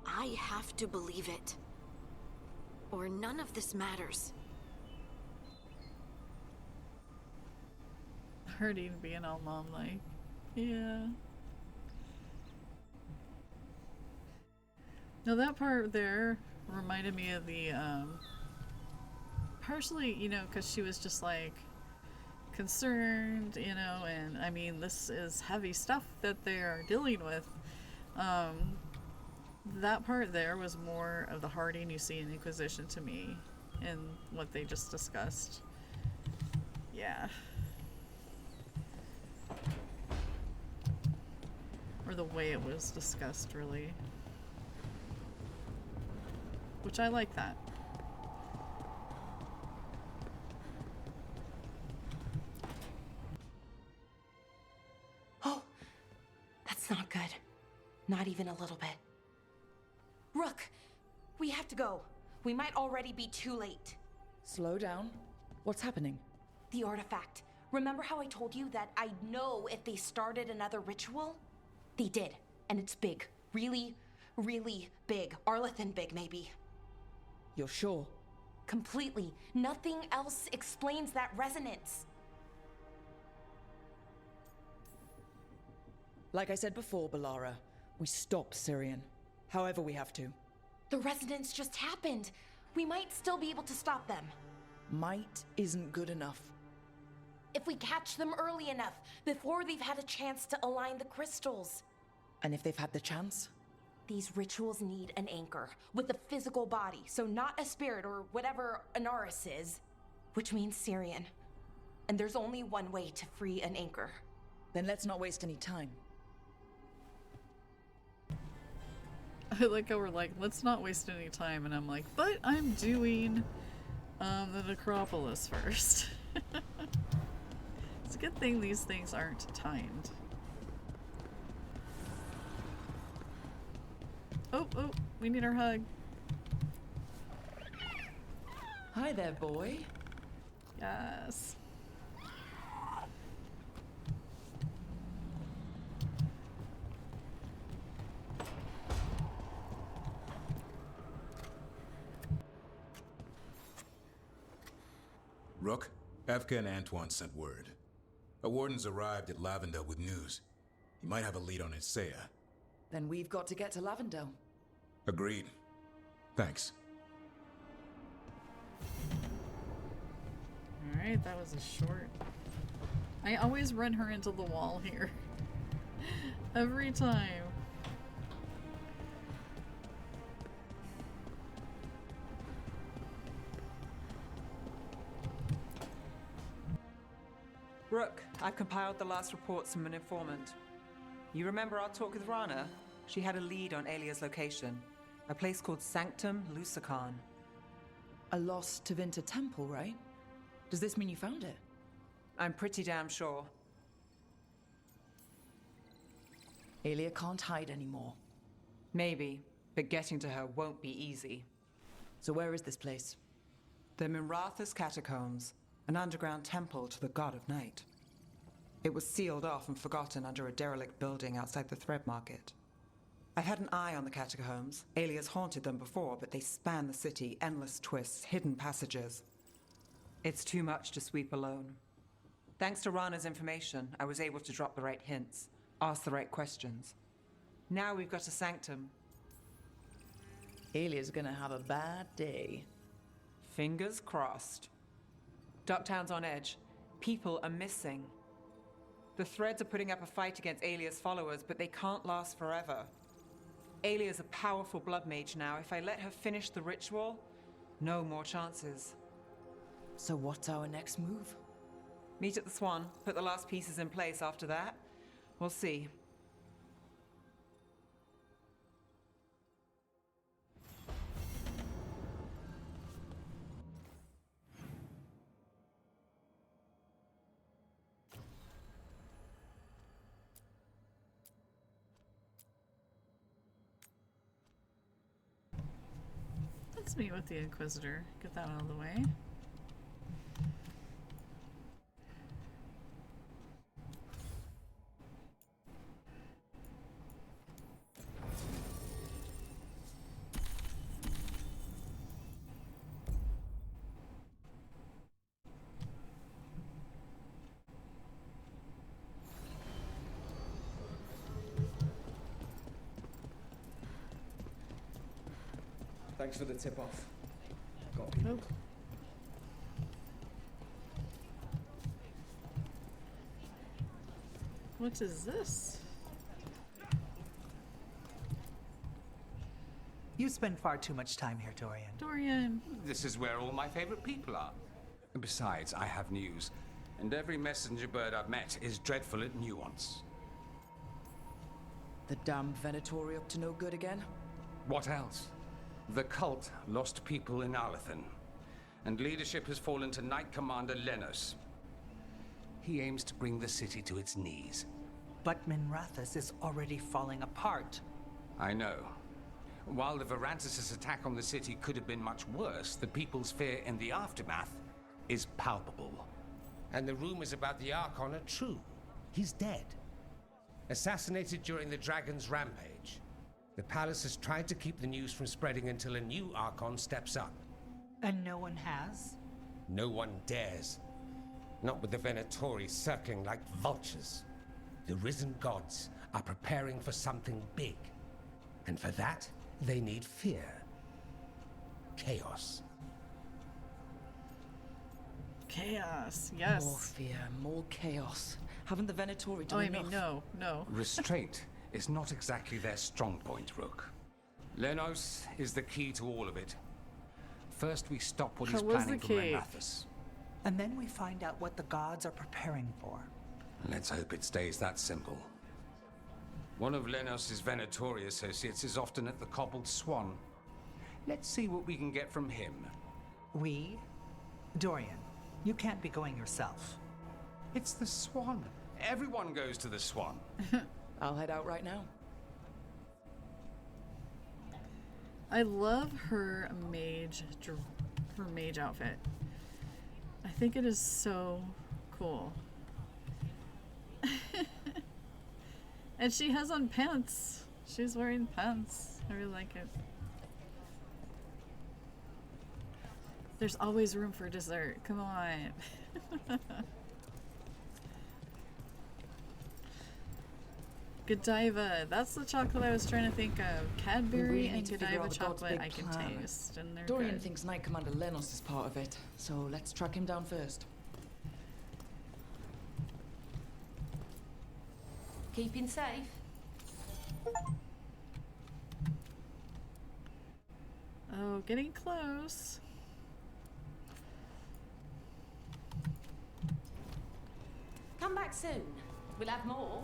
I have to believe it. Or none of this matters. Hurting being all mom-like. Yeah. Now that part there reminded me of the, partially, you know, because she was just like concerned, you know, and I mean, this is heavy stuff that they are dealing with. That part there was more of the Harding you see in Inquisition to me, in what they just discussed. Yeah. Or the way it was discussed, really. Which I like that. Oh, that's not good. Not even a little bit. Rook, we have to go. We might already be too late. Slow down. What's happening? The artifact. Remember how I told you that I'd know if they started another ritual? They did, and it's big. Really, really big. Arlathan big, maybe. You're sure? Completely. Nothing else explains that resonance. Like I said before, Balara, we stop Syrian. However we have to. The resonance just happened. We might still be able to stop them. Might isn't good enough. If we catch them early enough, before they've had a chance to align the crystals. And if they've had the chance? These rituals need an anchor, with a physical body, so not a spirit or whatever Anaris is, which means Syrian. And there's only one way to free an anchor. Then let's not waste any time. I like how we're like, let's not waste any time, and I'm like, but I'm doing the necropolis first. It's a good thing these things aren't timed. Oh, we need our hug. Hi there, boy. Yes. Rook, Evka and Antoine sent word. A warden's arrived at Lavendale with news. He might have a lead on Isaiah. Then we've got to get to Lavendale. Agreed. Thanks. Alright, that was a short. I always run her into the wall here. Every time. Rook, I've compiled the last reports from an informant. You remember our talk with Rana? She had a lead on Alia's location. A place called Sanctum Lucican. A lost Tevinter temple, right? Does this mean you found it? I'm pretty damn sure. Alia can't hide anymore. Maybe, but getting to her won't be easy. So where is this place? The Minrathous Catacombs, an underground temple to the god of night. It was sealed off and forgotten under a derelict building outside the Thread Market. I've had an eye on the catacombs. Alia's haunted them before, but they span the city, endless twists, hidden passages. It's too much to sweep alone. Thanks to Rana's information, I was able to drop the right hints, ask the right questions. Now we've got a sanctum. Alia's gonna have a bad day. Fingers crossed. Ducktown's on edge. People are missing. The Threads are putting up a fight against Alia's followers, but they can't last forever. Alia's a powerful blood mage now. If I let her finish the ritual, no more chances. So what's our next move? Meet at the Swan, put the last pieces in place after that. We'll see. meet with the Inquisitor. Get that out of the way. Thanks for the tip-off. Got Oh. What is this? You spend far too much time here, Dorian. Dorian. This is where all my favorite people are. And besides, I have news. And every messenger bird I've met is dreadful at nuance. The damned Venatori up to no good again? What else? The cult lost people in Arlethan, and leadership has fallen to Knight Commander Lenos. He aims to bring the city to its knees. But Minrathous is already falling apart. I know. While the Varantis' attack on the city could have been much worse, the people's fear in the aftermath is palpable. And the rumors about the Archon are true. He's dead. Assassinated during the Dragon's rampage. The palace has tried to keep the news from spreading until a new Archon steps up. And no one has? No one dares. Not with the Venatori circling like vultures. The risen gods are preparing for something big. And for that, they need fear. Chaos. Chaos, yes. More fear, more chaos. Haven't the Venatori done Oh, I enough? mean, no. Restraint is not exactly their strong point, Rook. Lenos is the key to all of it. First, we stop what he's planning for Minrathous. And then we find out what the gods are preparing for. Let's hope it stays that simple. One of Lenos' Venatori associates is often at the Cobbled Swan. Let's see what we can get from him. We? Dorian, you can't be going yourself. It's the Swan. Everyone goes to the Swan. I'll head out right now. I love her mage outfit. I think it is so cool. And she has on pants. She's wearing pants. I really like it. There's always room for dessert. Come on. Godiva. That's the chocolate I was trying to think of. Cadbury and Godiva chocolate I can taste. And they're Dorian good. thinks Knight Commander Lenos is part of it, so let's track him down first. Keeping safe? Oh, getting close. Come back soon. We'll have more.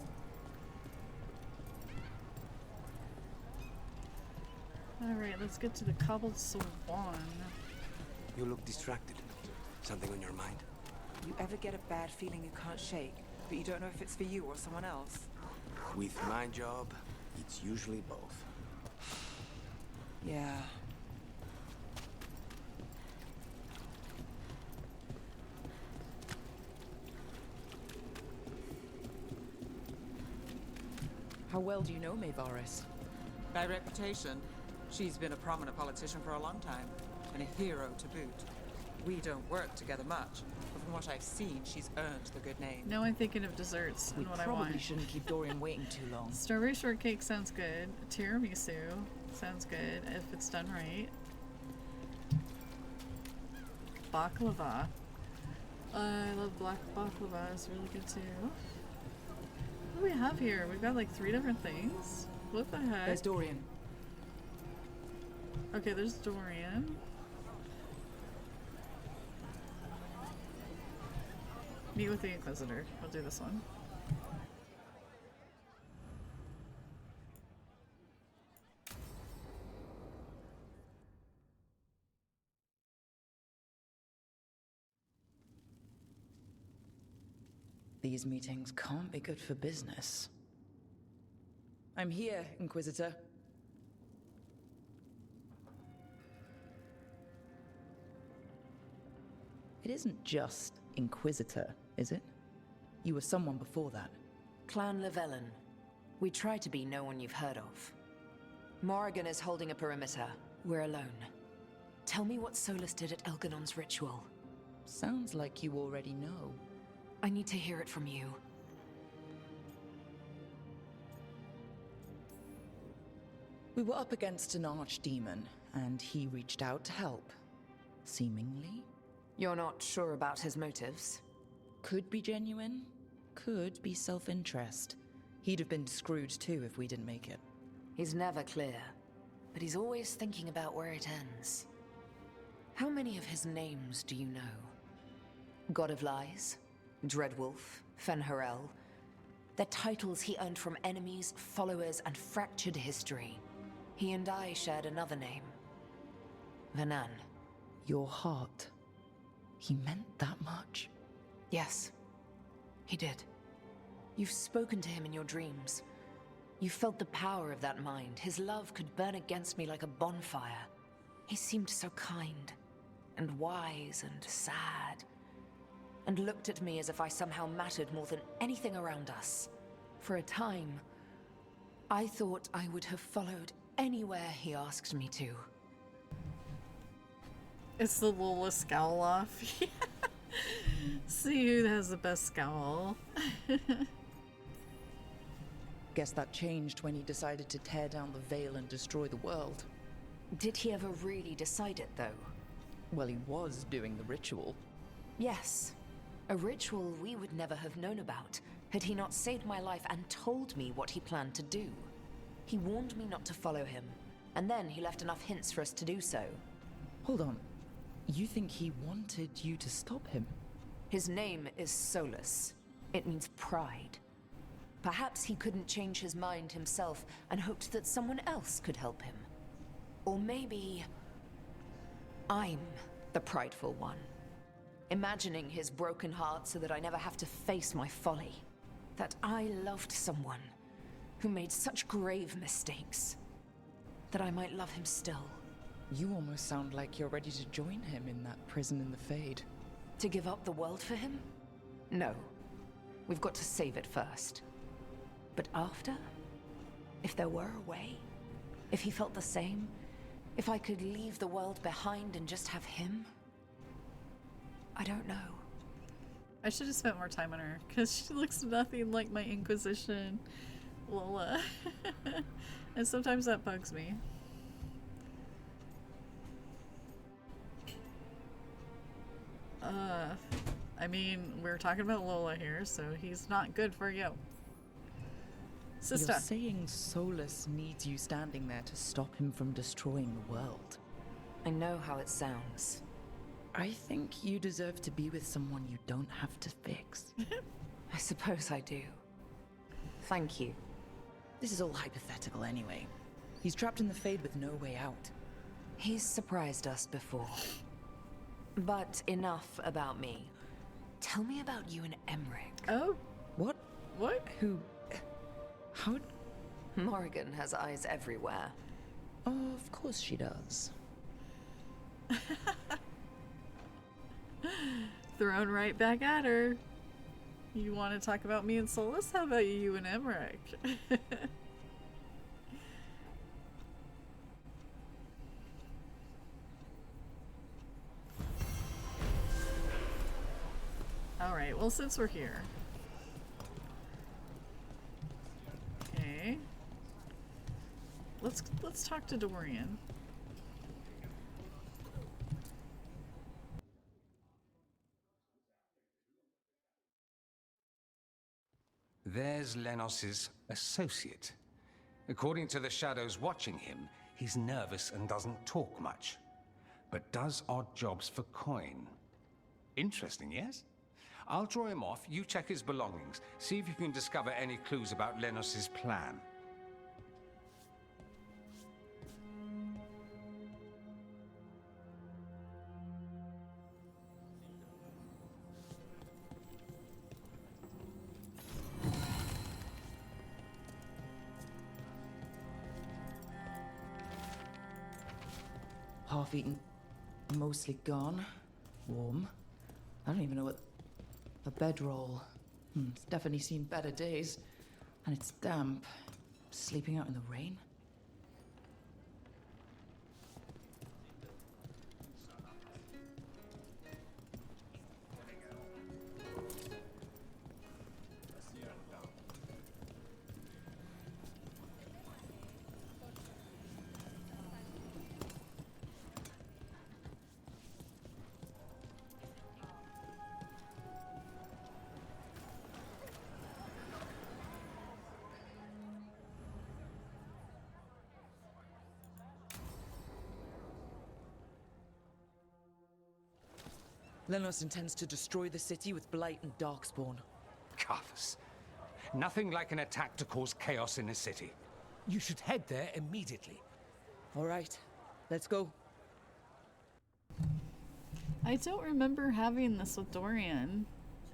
Alright, let's get to the Cobbled Swan. You look distracted. Something on your mind? You ever get a bad feeling you can't shake, but you don't know if it's for you or someone else? With my job, it's usually both. Yeah. How well do you know Maevaris? By reputation, she's been a prominent politician for a long time, and a hero to boot. We don't work together much, but from what I've seen, she's earned the good name. Now I'm thinking of desserts and what I want. We probably shouldn't keep Dorian waiting too long. Strawberry shortcake sounds good. Tiramisu sounds good if it's done right. Baklava. I love black baklava. It's really good too. What do we have here? We've got like 3 different things. What the heck? There's Dorian. Okay, there's Dorian. Meet with the Inquisitor. I'll do this one. These meetings can't be good for business. I'm here, Inquisitor. It isn't just Inquisitor, is it? You were someone before that. Clan Llewellyn. We try to be no one you've heard of. Morrigan is holding a perimeter. We're alone. Tell me what Solus did at Elganon's ritual. Sounds like you already know. I need to hear it from you. We were up against an archdemon, and he reached out to help. Seemingly. You're not sure about his motives? Could be genuine, could be self-interest. He'd have been screwed too if we didn't make it. He's never clear, but he's always thinking about where it ends. How many of his names do you know? God of Lies, Dreadwolf, Fen'Harel. They're titles he earned from enemies, followers, and fractured history. He and I shared another name. Vanan. Your heart. He meant that much? Yes, he did. You've spoken to him in your dreams. You felt the power of that mind. His love could burn against me like a bonfire. He seemed so kind, and wise, and sad, and looked at me as if I somehow mattered more than anything around us. For a time, I thought I would have followed anywhere he asked me to. It's the Lola scowl off. See who has the best scowl. Guess that changed when he decided to tear down the Veil and destroy the world. Did he ever really decide it, though? Well, he was doing the ritual. Yes. A ritual we would never have known about, had he not saved my life and told me what he planned to do. He warned me not to follow him, and then he left enough hints for us to do so. Hold on. You think he wanted you to stop him? His name is Solus. It means pride. Perhaps he couldn't change his mind himself and hoped that someone else could help him. Or maybe I'm the prideful one. Imagining his broken heart so that I never have to face my folly. That I loved someone who made such grave mistakes. That I might love him still. You almost sound like you're ready to join him in that prison in the Fade. To give up the world for him? No. We've got to save it first. But after? If there were a way? If he felt the same? If I could leave the world behind and just have him? I don't know. I should have spent more time on her, because she looks nothing like my Inquisition Lola. And sometimes that bugs me. I mean, we're talking about Lola here, so he's not good for you. Sister. You're saying Solus needs you standing there to stop him from destroying the world. I know how it sounds. I think you deserve to be with someone you don't have to fix. I suppose I do. Thank you. This is all hypothetical anyway. He's trapped in the Fade with no way out. He's surprised us before. But enough about me. Tell me about you and Emmerich. Oh? What? What? Who? How? Morrigan has eyes everywhere. Oh, of course she does. Thrown right back at her. You want to talk about me and Solus? How about you and Emmerich? Alright, well, since we're here. Okay. Let's talk to Dorian. There's Lenos's associate. According to the shadows watching him, he's nervous and doesn't talk much, but does odd jobs for coin. Interesting, yes? I'll draw him off, you check his belongings, see if you can discover any clues about Lenos's plan. Half-eaten, mostly gone, warm. I don't even know what... A bedroll. It's definitely seen better days. And it's damp. Sleeping out in the rain? Lenos intends to destroy the city with Blight and Darkspawn. Carthus. Nothing like an attack to cause chaos in a city. You should head there immediately. All right, let's go. I don't remember having this with Dorian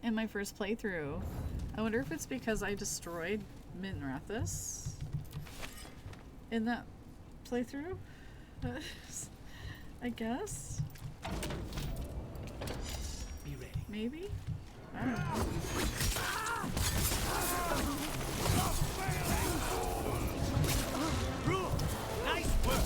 in my first playthrough. I wonder if it's because I destroyed Minrathus in that playthrough? I guess? Be ready. Maybe? I don't know. Nice work!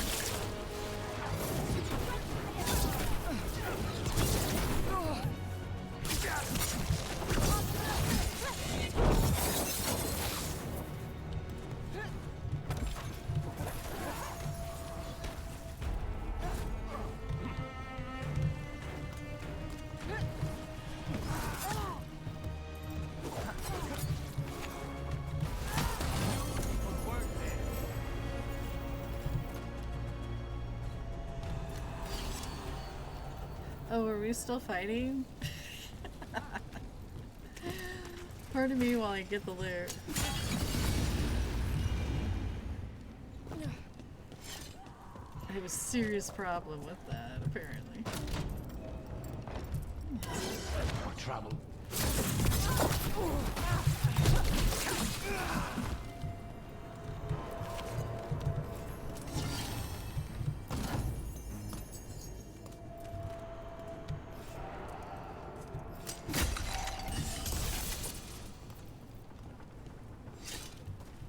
Oh, are we still fighting? Pardon me while I get the loot. I have a serious problem with that, apparently. More trouble.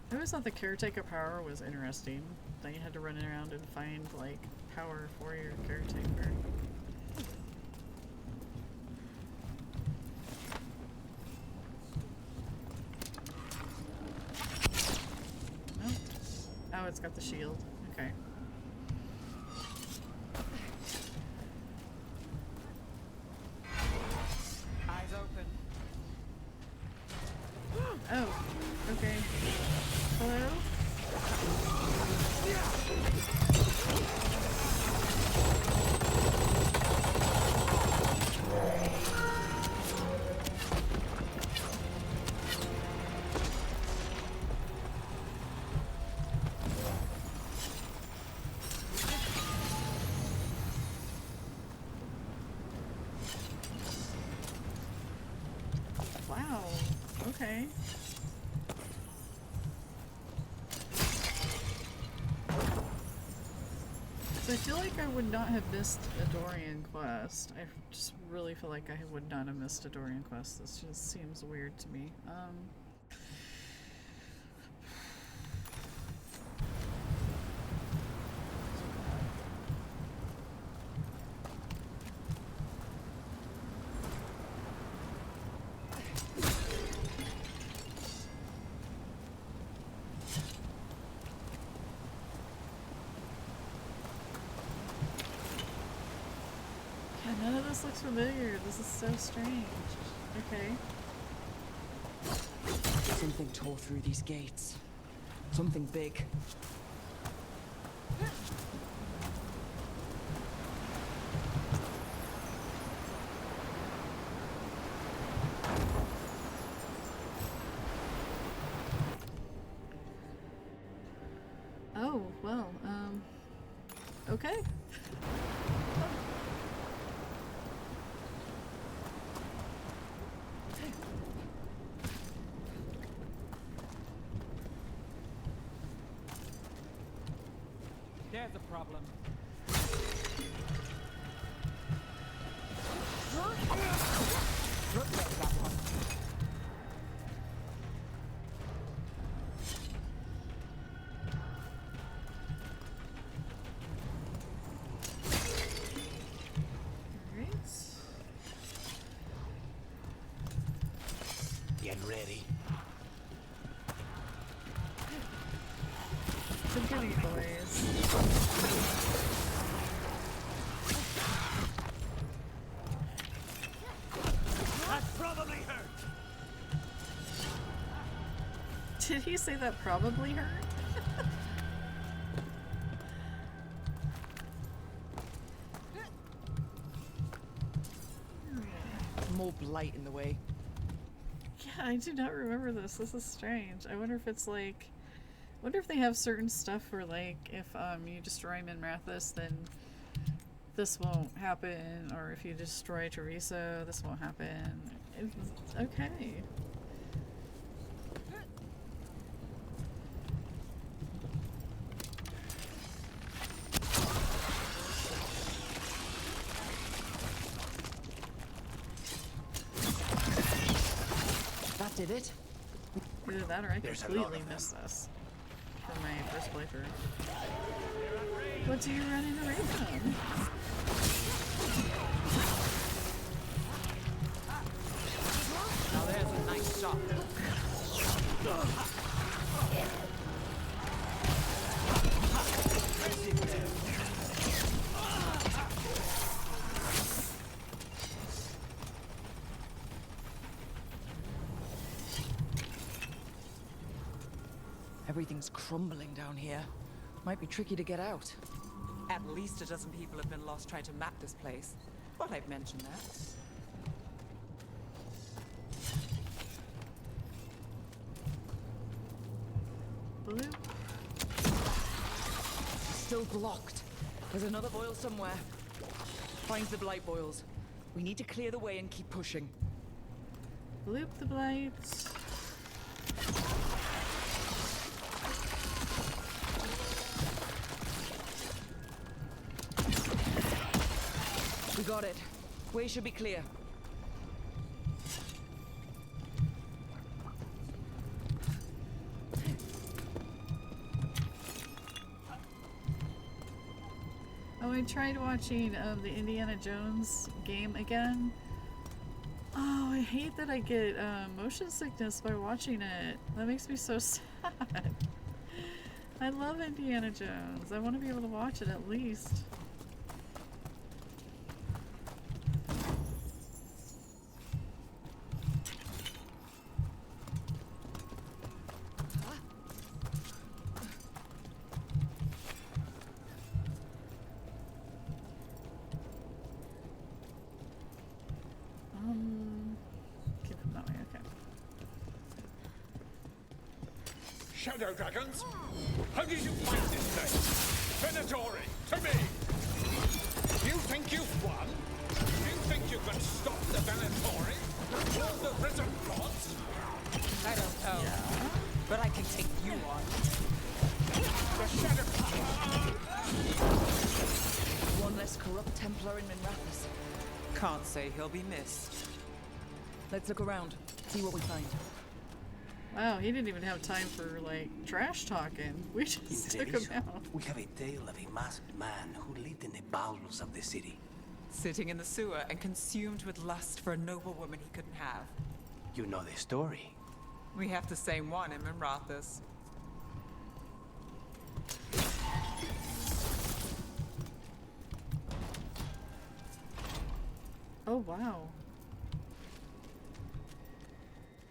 I always thought the caretaker power was interesting. That you had to run around and find, like, power for your caretaker. Nope. Oh, it's got the shield. Okay. Eyes open. Oh, okay. Hello? Wow. Okay. So I feel like I would not have missed a Dorian quest. I just really feel like I would not have missed a Dorian quest. This just seems weird to me. None of this looks familiar. This is so strange. Okay. Something tore through these gates. Something big. Oh, well, okay. There's a problem. and ready. The goody boys. That probably hurt. Did he say that probably hurt? More blight in the way. Yeah, I do not remember this. This is strange. I wonder if it's like... I wonder if they have certain stuff where, like, if you destroy Minrathous, then this won't happen, or if you destroy Teresa, this won't happen. Okay. That did it. Either that or I There's a lot completely of missed this from my first playthrough. What do you run in away from? Now there's a nice shot. Everything's crumbling down here. Might be tricky to get out. At least a dozen people have been lost trying to map this place. But I've mentioned that. Blue? Still blocked. There's another boil somewhere. Finds the blight boils. We need to clear the way and keep pushing. Loop the blights. We got it. Way should be clear. Oh, I tried watching the Indiana Jones game again. Oh, I hate that I get motion sickness by watching it. That makes me so sad. I love Indiana Jones. I want to be able to watch it at least. Keep them that way, okay. Shadow dragons? How did you find this thing? Venatori, to me! You think you've won? You think you can stop the Venatori? Or the risen gods? I don't know. Yeah. But I can take you on. The Shadow... One less corrupt Templar in Minrathous. Can't say he'll be missed. Let's look around, see what we find. Wow, he didn't even have time for, like, trash talking. We just took him out. We have a tale of a masked man who lived in the bowels of the city. Sitting in the sewer and consumed with lust for a noble woman he couldn't have. You know the story. We have the same one in Minrathous. Oh, wow.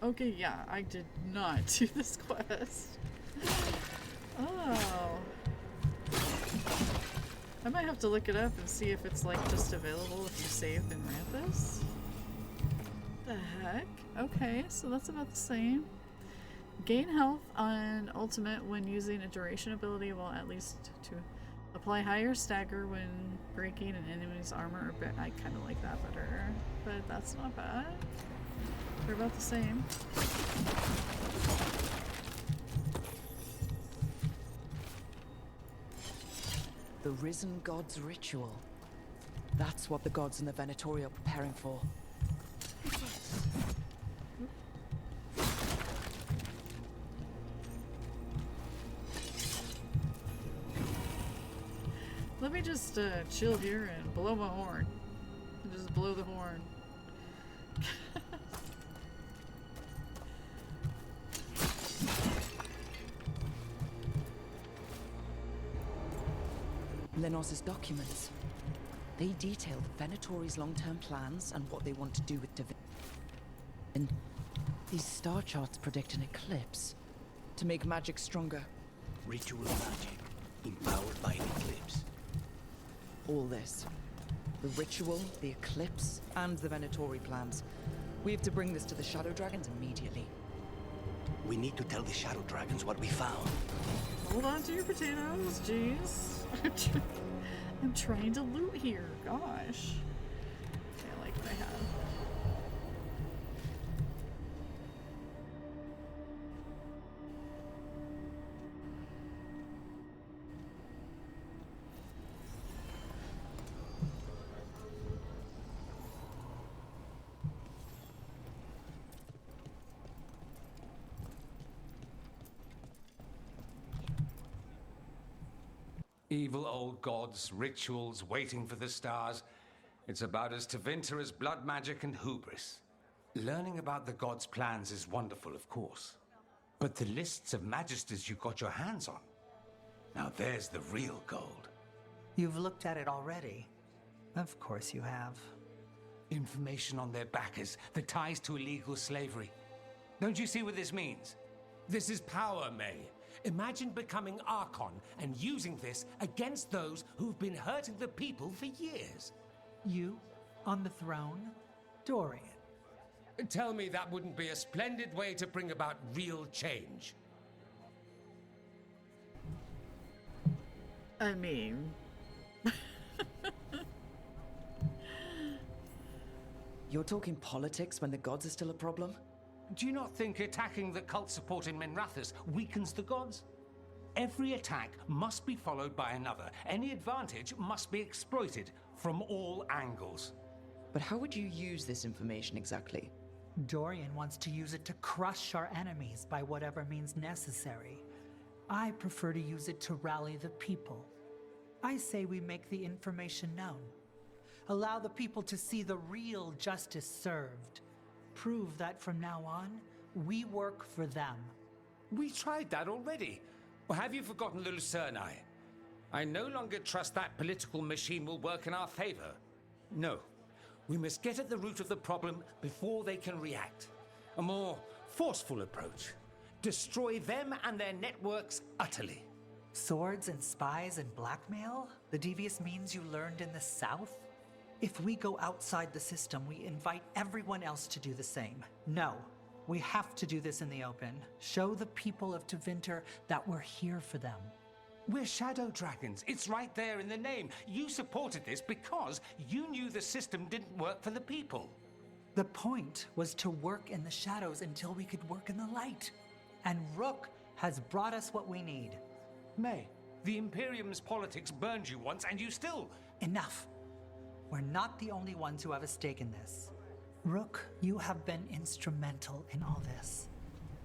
Okay, yeah, I did not do this quest. Oh. I might have to look it up and see if it's, like, just available if you save in Minrathous. The heck? Okay, so that's about the same. Gain health on ultimate when using a duration ability while at least to apply higher stagger when breaking an enemy's armor or bit. I kind of like that better, but that's not bad. They're about the same. The Risen God's ritual. That's what the gods in the Venatori are preparing for. Let me just chill here and blow my horn. Just blow the horn. Lenos's documents. They detail the Venatori's long-term plans and what they want to do with and these star charts predict an eclipse to make magic stronger. Ritual magic, empowered by an eclipse. All this. The ritual, the eclipse, and the Venatori plans. We have to bring this to the Shadow Dragons immediately. We need to tell the Shadow Dragons what we found. Hold on to your potatoes, jeez. I'm trying to loot here, gosh. Okay, I like what I have. Evil old gods, rituals, waiting for the stars. It's about as Tevinter as blood magic and hubris. Learning about the gods' plans is wonderful, of course. But the lists of magisters you got your hands on, now there's the real gold. You've looked at it already. Of course you have. Information on their backers, the ties to illegal slavery. Don't you see what this means? This is power, May. Imagine becoming Archon and using this against those who've been hurting the people for years. You, on the throne? Dorian. Tell me that wouldn't be a splendid way to bring about real change. I mean... You're talking politics when the gods are still a problem? Do you not think attacking the cult support in Minrathous weakens the gods? Every attack must be followed by another. Any advantage must be exploited from all angles. But how would you use this information exactly? Dorian wants to use it to crush our enemies by whatever means necessary. I prefer to use it to rally the people. I say we make the information known. Allow the people to see the real justice served. Prove that from now on, we work for them. We tried that already. Or have you forgotten the Lucerni? I no longer trust that political machine will work in our favor. No. We must get at the root of the problem before they can react. A more forceful approach. Destroy them and their networks utterly. Swords and spies and blackmail? The devious means you learned in the South? If we go outside the system, we invite everyone else to do the same. No, we have to do this in the open. Show the people of Tevinter that we're here for them. We're Shadow Dragons. It's right there in the name. You supported this because you knew the system didn't work for the people. The point was to work in the shadows until we could work in the light. And Rook has brought us what we need. May, the Imperium's politics burned you once and you still... Enough. We're not the only ones who have a stake in this. Rook, you have been instrumental in all this.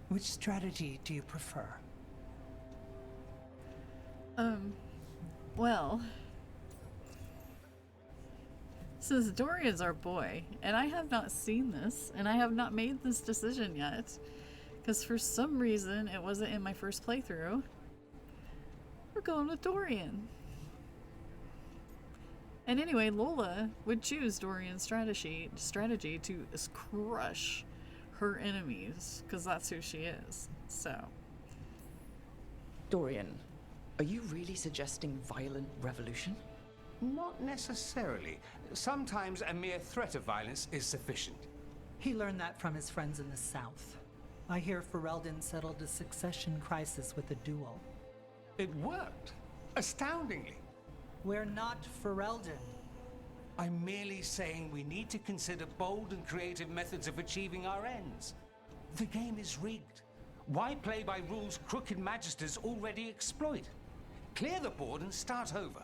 Which strategy do you prefer? Well... Since Dorian's our boy, and I have not seen this, and I have not made this decision yet, because for some reason it wasn't in my first playthrough, we're going with Dorian. And anyway, Lola would choose Dorian's strategy to crush her enemies, because that's who she is. So, Dorian, are you really suggesting violent revolution? Not necessarily. Sometimes a mere threat of violence is sufficient. He learned that from his friends in the South. I hear Ferelden settled a succession crisis with a duel. It worked. Astoundingly. We're not Ferelden. I'm merely saying we need to consider bold and creative methods of achieving our ends. The game is rigged. Why play by rules crooked magisters already exploit? Clear the board and start over.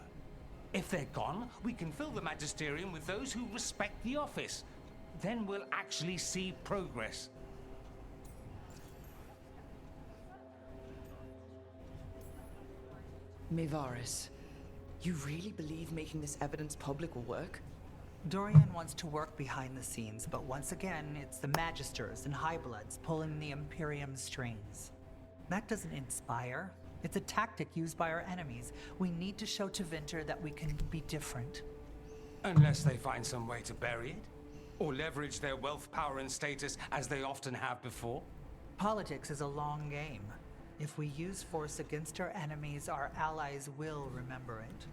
If they're gone, we can fill the magisterium with those who respect the office. Then we'll actually see progress. Mevaris, you really believe making this evidence public will work? Dorian wants to work behind the scenes, but once again, it's the Magisters and Highbloods pulling the Imperium strings. That doesn't inspire, It's a tactic used by our enemies. We need to show Tevinter that we can be different. Unless they find some way to bury it? Or leverage their wealth, power, and status as they often have before? Politics is a long game. If we use force against our enemies, our allies will remember it.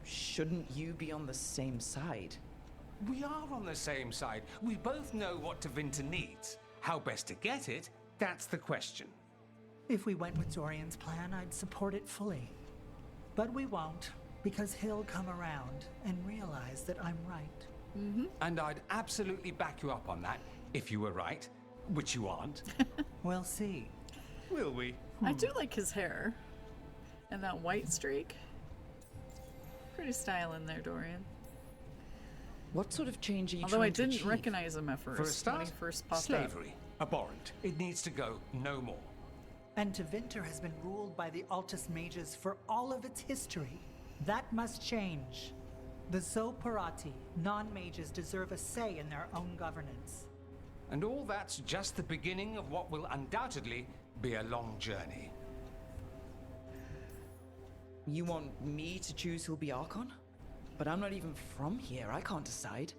Shouldn't you be on the same side? We are on the same side. We both know what Tevinter needs. How best to get it, that's the question. If we went with Dorian's plan, I'd support it fully. But we won't, because he'll come around and realize that I'm right. And I'd absolutely back you up on that, if you were right, which you aren't. We'll see. Will we? I do like his hair. And that white streak. Pretty styling there, Dorian. What sort of change are you Although trying I to didn't achieve? recognize him at first For a start, when he first popped slavery. Abhorrent. It needs to go no more. And Tevinter has been ruled by the Altus Mages for all of its history. That must change. The Zoparati, non-mages, deserve a say in their own governance. And all that's just the beginning of what will undoubtedly be a long journey. You want me to choose who'll be Archon? But I'm not even from here. I can't decide.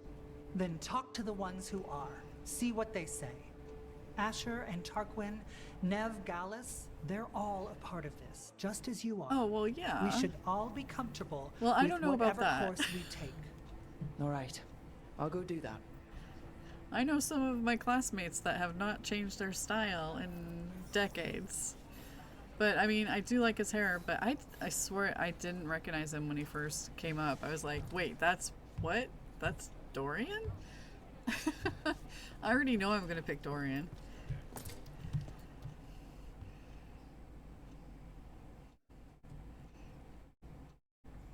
Then talk to the ones who are. See what they say. Asher and Tarquin, Neve, Gallus, they're all a part of this, just as you are. Oh, well, yeah. We should all be comfortable Well, I with don't know about whatever that. course we take. All right. I'll go do that. I know some of my classmates that have not changed their style in decades. But, I mean, I do like his hair, but I swear I didn't recognize him when he first came up. I was like, wait, that's what? That's Dorian? I already know I'm going to pick Dorian.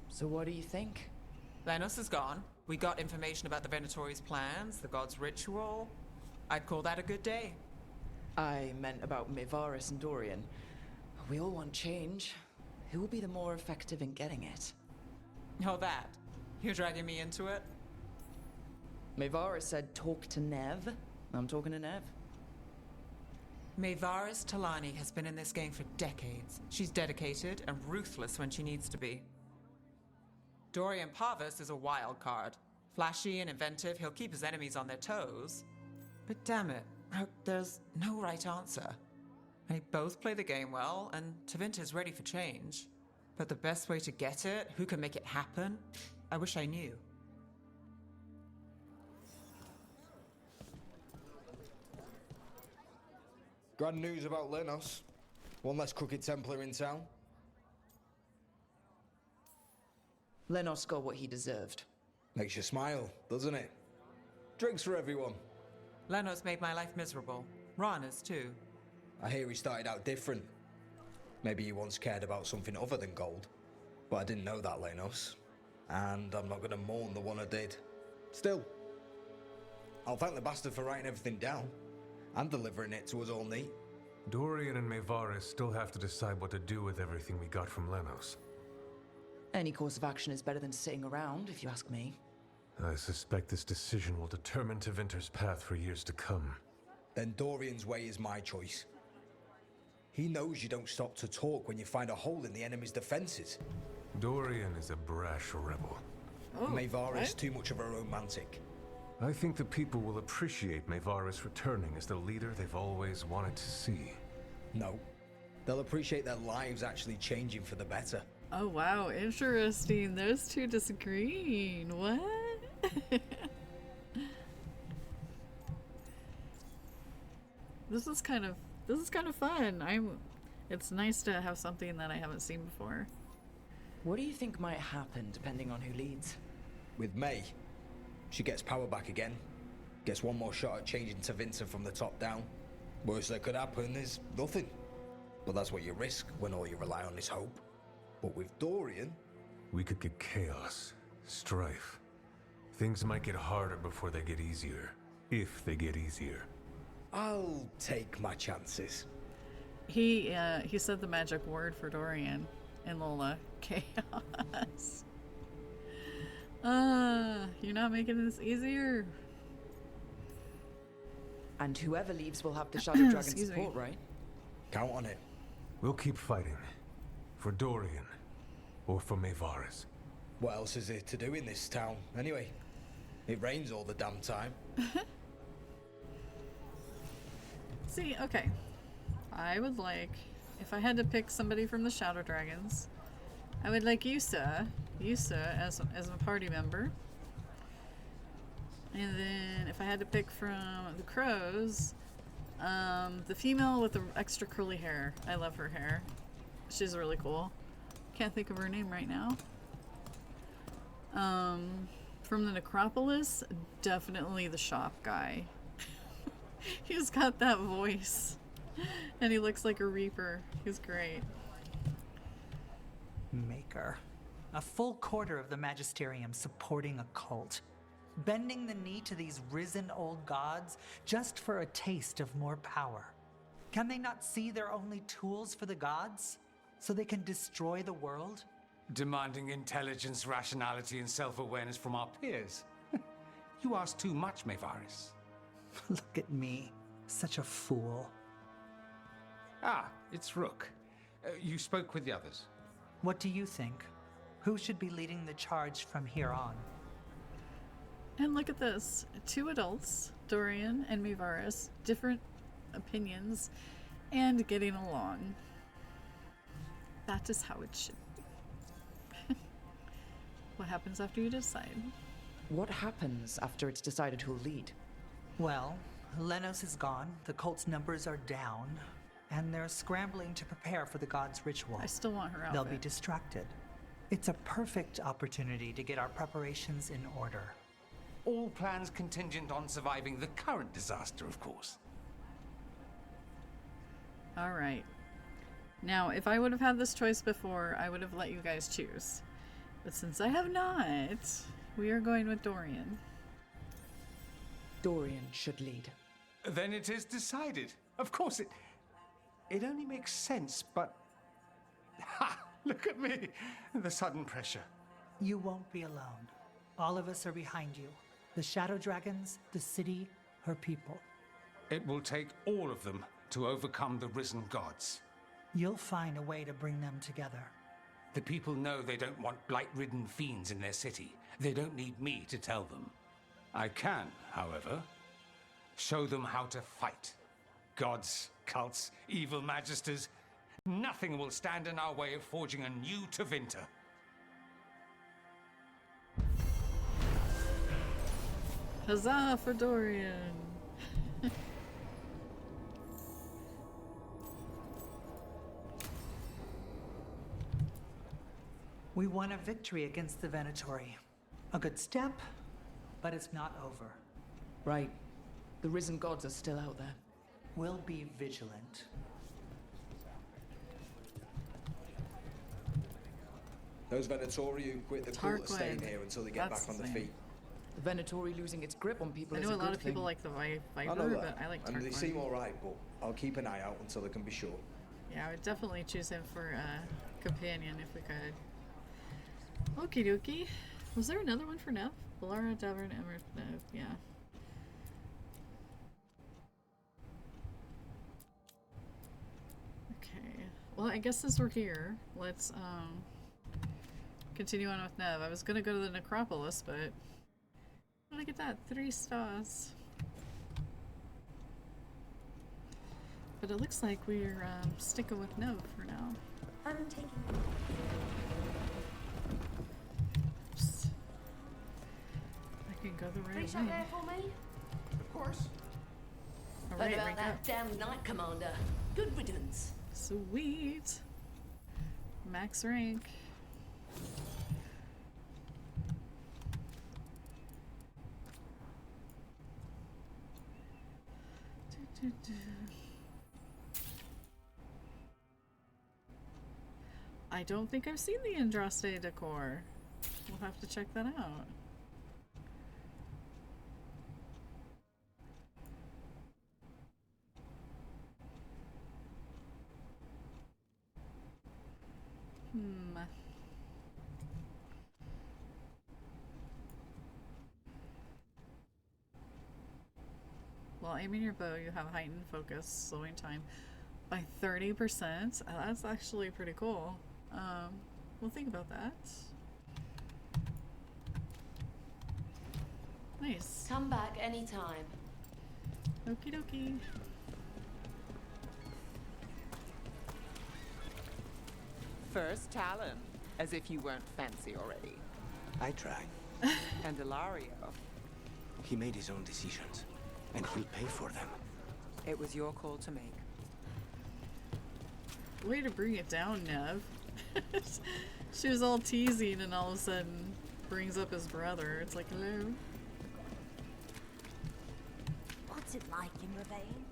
So what do you think? Lenos is gone. We got information about the Venatori's plans, the god's ritual. I'd call that a good day. I meant about Mevaris and Dorian. We all want change. Who will be the more effective in getting it? Oh, that. You're dragging me into it? Mevaris said talk to Neve. I'm talking to Neve. Mevaris Talani has been in this game for decades. She's dedicated and ruthless when she needs to be. Dorian Parvis is a wild card. Flashy and inventive, he'll keep his enemies on their toes. But damn it, Roke, there's no right answer. They both play the game well, and Tevinter's ready for change. But the best way to get it, who can make it happen, I wish I knew. Grand news about Lenos. One less crooked Templar in town. Lenos got what he deserved. Makes you smile, doesn't it? Drinks for everyone. Lenos made my life miserable. Rana's too. I hear he started out different. Maybe he once cared about something other than gold. But I didn't know that, Lenos. And I'm not gonna mourn the one I did. Still, I'll thank the bastard for writing everything down. And delivering it to us all neat. Dorian and Mevaris still have to decide what to do with everything we got from Lenos. Any course of action is better than sitting around, if you ask me. I suspect this decision will determine Tevinter's path for years to come. Then Dorian's way is my choice. He knows you don't stop to talk when you find a hole in the enemy's defenses. Dorian is a brash rebel. Mevaris too much of a romantic. I think the people will appreciate Mevaris returning as the leader they've always wanted to see. No. They'll appreciate their lives actually changing for the better. Oh, wow. Interesting. Those two disagreeing. What? This is kind of fun. It's nice to have something that I haven't seen before. What do you think might happen depending on who leads? With May, she gets power back again. Gets one more shot at changing Tevinter from the top down. Worst that could happen is nothing. But that's what you risk when all you rely on is hope. But with Dorian... We could get chaos, strife. Things might get harder before they get easier. If they get easier. I'll take my chances. He said the magic word for Dorian in Lola. Chaos. You're not making this easier. And whoever leaves will have the Shadow Dragon Excuse me. support, right? Count on it. We'll keep fighting. For Dorian. Or for Maevaris. What else is there to do in this town, anyway? It rains all the damn time. See, okay. I would like, if I had to pick somebody from the Shadow Dragons, I would like Yusa as a party member. And then if I had to pick from the Crows, the female with the extra curly hair. I love her hair. She's really cool. Can't think of her name right now. From the Necropolis, definitely the shop guy. He's got that voice. And he looks like a Reaper. He's great. Maker. A full quarter of the Magisterium supporting a cult. Bending the knee to these risen old gods just for a taste of more power. Can they not see they're only tools for the gods? So they can destroy the world? Demanding intelligence, rationality, and self-awareness from our peers. You ask too much, Maevaris. Look at me. Such a fool. Ah, it's Rook. You spoke with the others. What do you think? Who should be leading the charge from here on? And look at this. 2 adults, Dorian and Maevaris, different opinions, and getting along. That is how it should be. What happens after you decide? What happens after it's decided who'll lead? Well, Lenos is gone, the cult's numbers are down, and they're scrambling to prepare for the god's ritual. I still want her outfit. They'll be distracted. It's a perfect opportunity to get our preparations in order. All plans contingent on surviving the current disaster, of course. Alright. Now, if I would have had this choice before, I would have let you guys choose. But since I have not, we are going with Dorian. Dorian should lead. Then it is decided. Of course, it only makes sense, but... Ha! Look at me! The sudden pressure. You won't be alone. All of us are behind you. The Shadow Dragons, the city, her people. It will take all of them to overcome the risen gods. You'll find a way to bring them together. The people know they don't want blight-ridden fiends in their city. They don't need me to tell them. I can, however, show them how to fight. Gods, cults, evil magisters, nothing will stand in our way of forging a new Tevinter. Huzzah for Dorian! We won a victory against the Venatori. A good step, but it's not over. Right. The risen gods are still out there. We'll be vigilant. Those Venatori who quit the cult are staying here until they get back on their feet. The Venatori losing its grip on people I is know a a lot good of people thing. like the Viper, I know that. but I like And they Tarquin. seem alright, but I'll keep an eye out until I can be sure. Yeah, I would definitely choose him for a companion if we could. Okie dokie. Was there another one for Neve? Balara, Davern, Emmer, Neve, yeah. Okay. Well, I guess since we're here, let's continue on with Neve. I was gonna go to the Necropolis, but how did I get that? 3 stars. But it looks like we're sticking with Neve for now. I'm taking. Oops. I can go the right Reach way. out there for me. Of course. All Heard right, about Rico. that damn Knight Commander. Good riddance. Sweet. Max rank. I don't think I've seen the Andraste decor. We'll have to check that out. While aiming your bow, you have heightened focus, slowing time by 30%. That's actually pretty cool. We'll think about that. Nice. Come back anytime. Okie dokie. First Talon, as if you weren't fancy already. I tried. And Ilario. He made his own decisions, and he'll pay for them. It was your call to make. Way to bring it down, Neve. She was all teasing and all of a sudden brings up his brother. It's like, hello? What's it like in Ravine?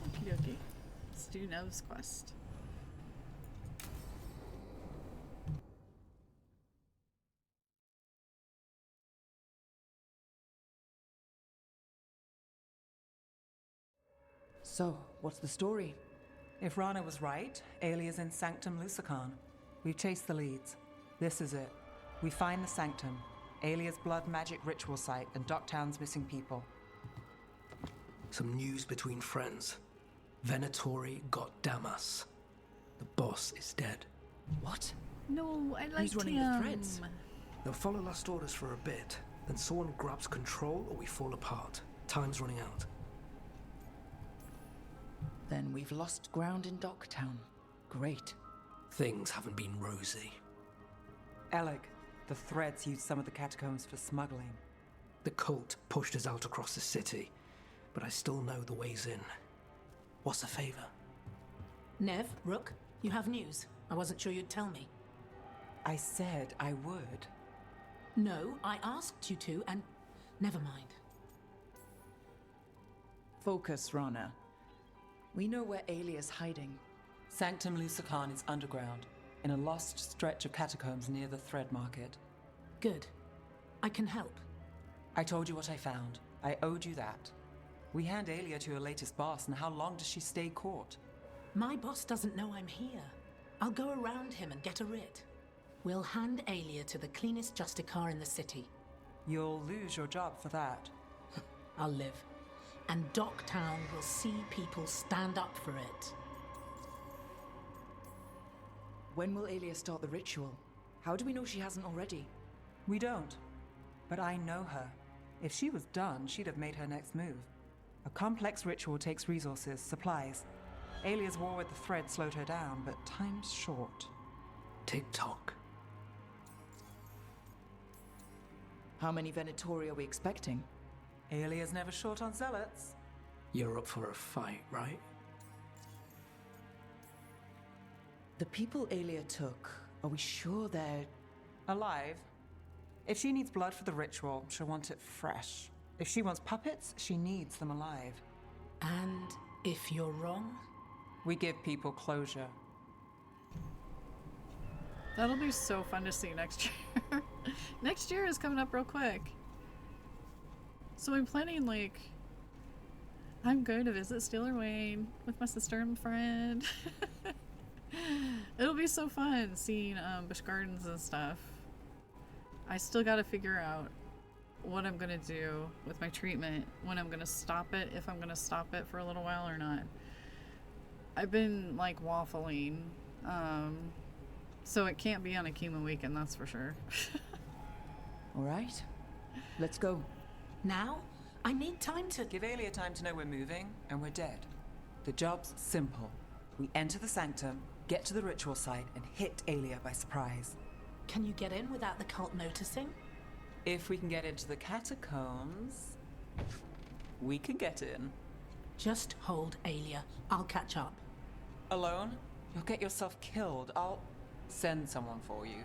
Okie dokie. Let's do Neve's quest. So, what's the story? If Rana was right, Alia's in Sanctum Lucican. We've chased the leads. This is it. We find the Sanctum, Alia's blood magic ritual site, and Docktown's missing people. Some news between friends. Venatori got Damas. The boss is dead. What? No, I like Who's running him. the threads? They'll follow last orders for a bit, then someone grabs control or we fall apart. Time's running out. Then we've lost ground in Docktown. Great. Things haven't been rosy. Alec, the threads used some of the catacombs for smuggling. The cult pushed us out across the city, but I still know the ways in. What's the favor? Neve, Rook, you have news. I wasn't sure you'd tell me. I said I would. No, I asked you to, and never mind. Focus, Rana. We know where Alia's hiding. Sanctum Lucican is underground, in a lost stretch of catacombs near the Thread Market. Good. I can help. I told you what I found. I owed you that. We hand Alia to her latest boss, and how long does she stay caught? My boss doesn't know I'm here. I'll go around him and get a writ. We'll hand Alia to the cleanest Justicar in the city. You'll lose your job for that. I'll live. And Docktown will see people stand up for it. When will Alia start the ritual? How do we know she hasn't already? We don't. But I know her. If she was done, she'd have made her next move. A complex ritual takes resources, supplies. Alia's war with the Thread slowed her down, but time's short. Tick-tock. How many Venatori are we expecting? Alia's never short on zealots. You're up for a fight, right? The people Alia took, are we sure they're... alive? If she needs blood for the ritual, she'll want it fresh. If she wants puppets, she needs them alive. And if you're wrong? We give people closure. That'll be so fun to see next year. Next year is coming up real quick. So I'm planning, like, I'm going to visit Steeler Wayne with my sister and friend. It'll be so fun seeing Busch Gardens and stuff. I still gotta figure out what I'm gonna do with my treatment, when I'm gonna stop it, if I'm gonna stop it for a little while or not. I've been, like, waffling, so it can't be on a chemo weekend, that's for sure. Alright, let's go. Now? I need time to... Give Alia time to know we're moving, and we're dead. The job's simple. We enter the Sanctum, get to the ritual site, and hit Alia by surprise. Can you get in without the cult noticing? If we can get into the catacombs, we can get in. Just hold Alia. I'll catch up. Alone? You'll get yourself killed. I'll send someone for you.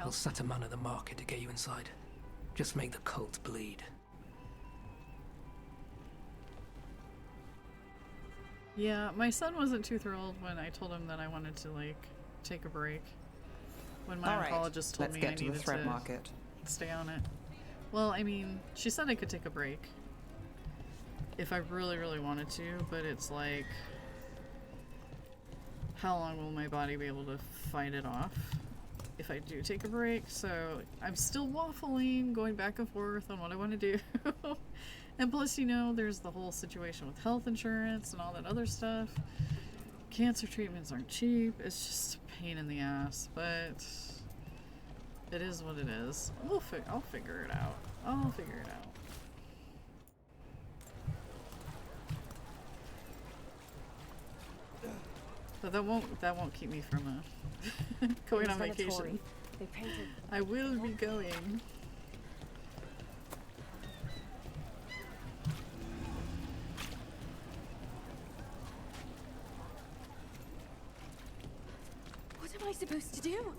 I'll set a man at the market to get you inside. Just make the cult bleed. Yeah, my son wasn't too thrilled when I told him that I wanted to, like, take a break. when my All right, oncologist told let's me get I to the needed thread to market. stay on it. Well, I mean, she said I could take a break if I really, really wanted to, but it's like, how long will my body be able to fight it off if I do take a break? So I'm still waffling, going back and forth on what I want to do. And plus, you know, there's the whole situation with health insurance and all that other stuff. Cancer treatments aren't cheap. It's just a pain in the ass, but it is what it is. I'll figure it out. I'll figure it out. But that won't keep me from going on vacation. I will be going. What am I supposed to do? You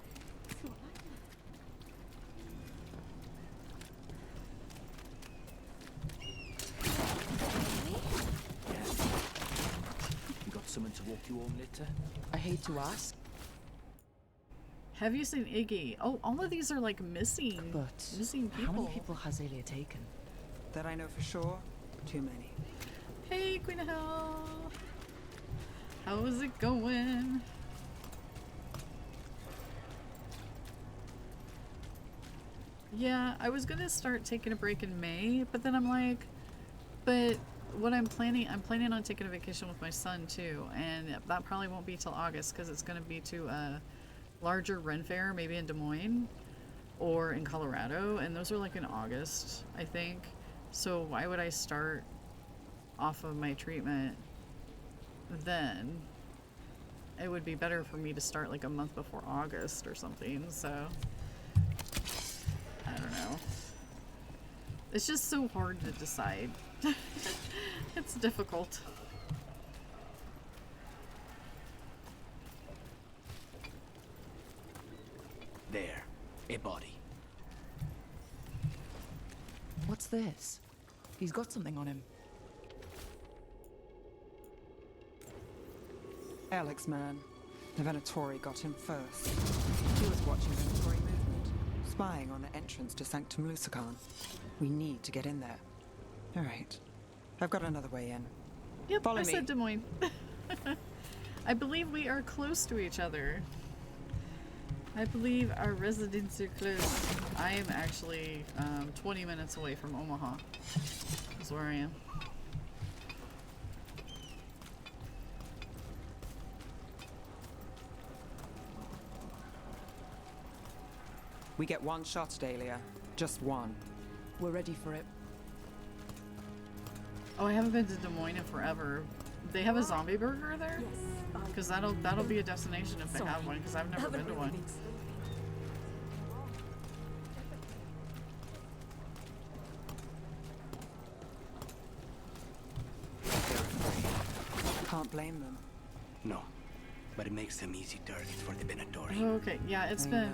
got someone to walk you home later? I hate to ask, Have you seen Iggy? Oh, all of these are like missing. but Missing how many people. people has Aelia taken? That I know for sure, too many. Hey, Queen of Hell. How's it going? Yeah, I was gonna start taking a break in May, but then I'm like, but what I'm planning on taking a vacation with my son too, and that probably won't be till August because it's gonna be to a larger Ren Fair, maybe in Des Moines or in Colorado, and those are like in August, I think. So why would I start off of my treatment then? It would be better for me to start like a month before August or something, so I don't know. It's just so hard to decide. It's difficult. There, a body. What's this? He's got something on him. Alex, man. The Venatori got him first. He was watching Venatori movement, spying on the entrance to Sanctum Lucican. We need to get in there. All right. I've got another way in. Yep, Follow I me. said Des Moines. I believe we are close to each other. I believe our residents are close. I am actually 20 minutes away from Omaha. That's where I am. We get one shot at Aelia. Just one. We're ready for it. Oh, I haven't been to Des Moines in forever. They have a zombie burger there? Because that'll be a destination if they have one, because I've never been to one. Can't blame them. No, but it makes them easy targets for the Venatori. Oh, okay, yeah, it's been...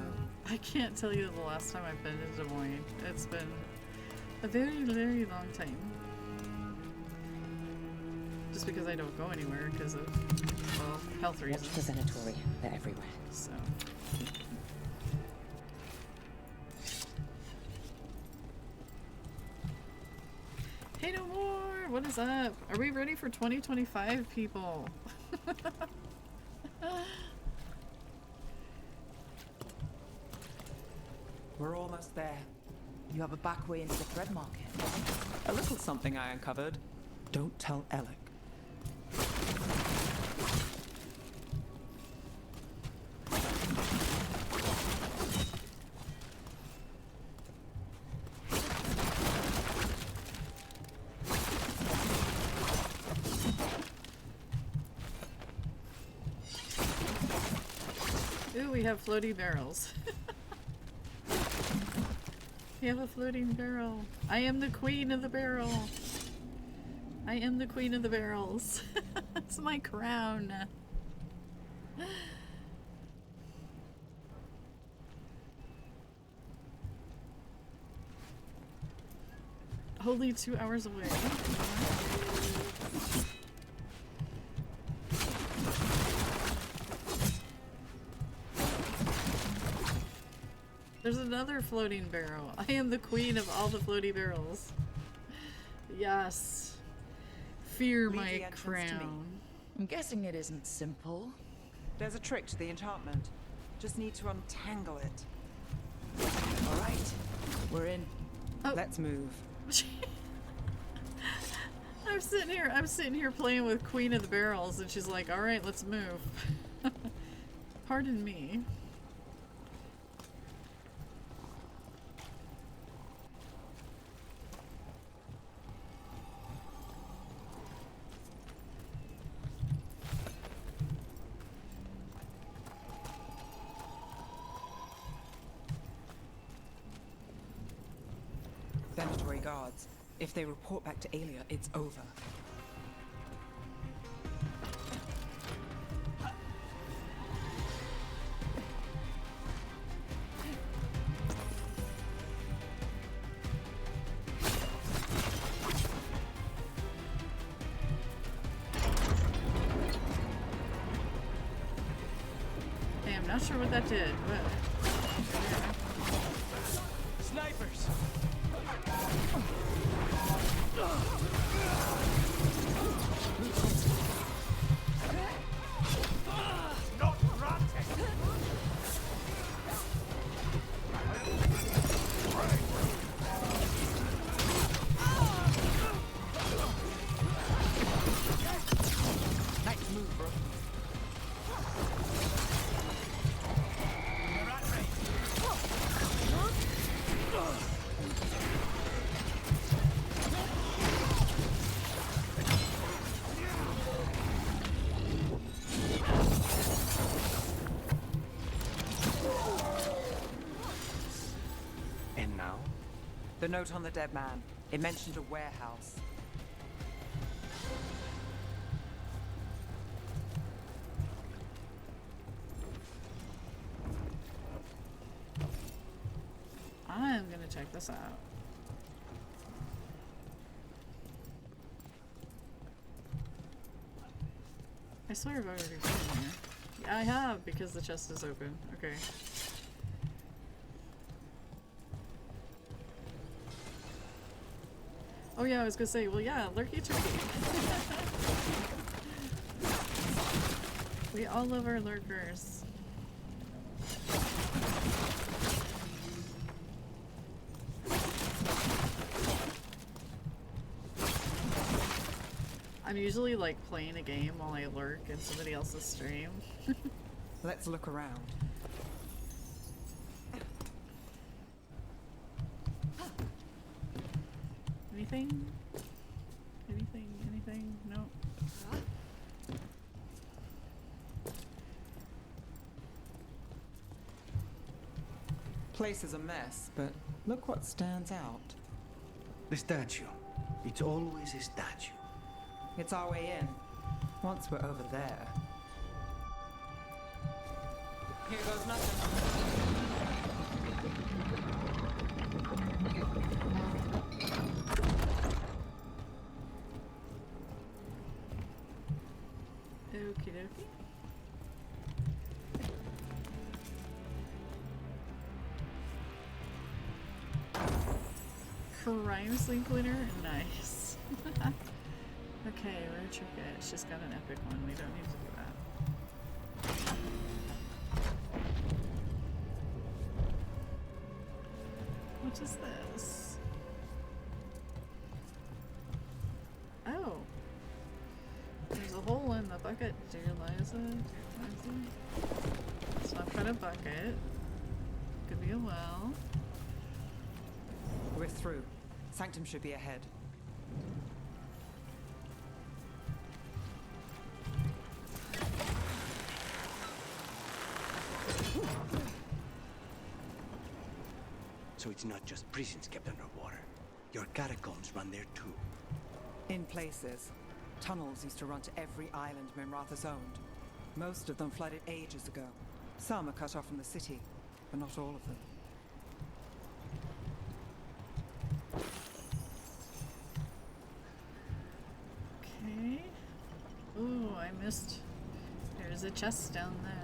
I can't tell you the last time I've been to Des Moines. It's been a very, very long time. Just because I don't go anywhere because of, well, health reasons. Watch the Venatori. They're everywhere. So... Hey, no more! What is up? Are we ready for 2025, people? We're almost there. You have a back way into the thread market. A little something I uncovered. Don't tell Alec. Ooh, we have floating barrels. We have a floating barrel. I am the queen of the barrel. I am the queen of the barrels. That's my crown. Only 2 hours away. There's another floating barrel. I am the queen of all the floaty barrels. Yes. Fear my crown. I'm guessing it isn't simple. There's a trick to the enchantment. Just need to untangle it. All right, we're in. Oh. Let's move. I'm sitting here playing with Queen of the Barrels, and she's like, "All right, let's move." Pardon me. Venatory guards. If they report back to Aelia, it's over. Hey, I'm not sure what that did, but Snipers! Not rotten! Nice move, bro. And now? The note on the dead man. It mentioned a warehouse. I'm gonna check this out. I swear I've already been here. Yeah, I have, because the chest is open. Okay. Oh yeah, I was gonna say, well yeah, lurky turkey. We all love our lurkers. I'm usually like playing a game while I lurk in somebody else's stream. Let's look around. Anything? Anything? Anything? No. Place is a mess, but look what stands out. The statue. It's always a statue. It's our way in. Once we're over there. Here goes nothing. Okie dokie. Crime scene cleaner? Nice. Okay, rare trinket. She's got an epic one. We don't need to do that. What is this? Oh. There's a hole in the bucket, dear Liza. Dear Liza. It's not quite a bucket. Could be a well. We're through. Sanctum should be ahead. So it's not just prisons kept underwater. Your catacombs run there too. In places. Tunnels used to run to every island Minratha's owned. Most of them flooded ages ago. Some are cut off from the city, but not all of them. Okay. Ooh, I missed. There's a chest down there.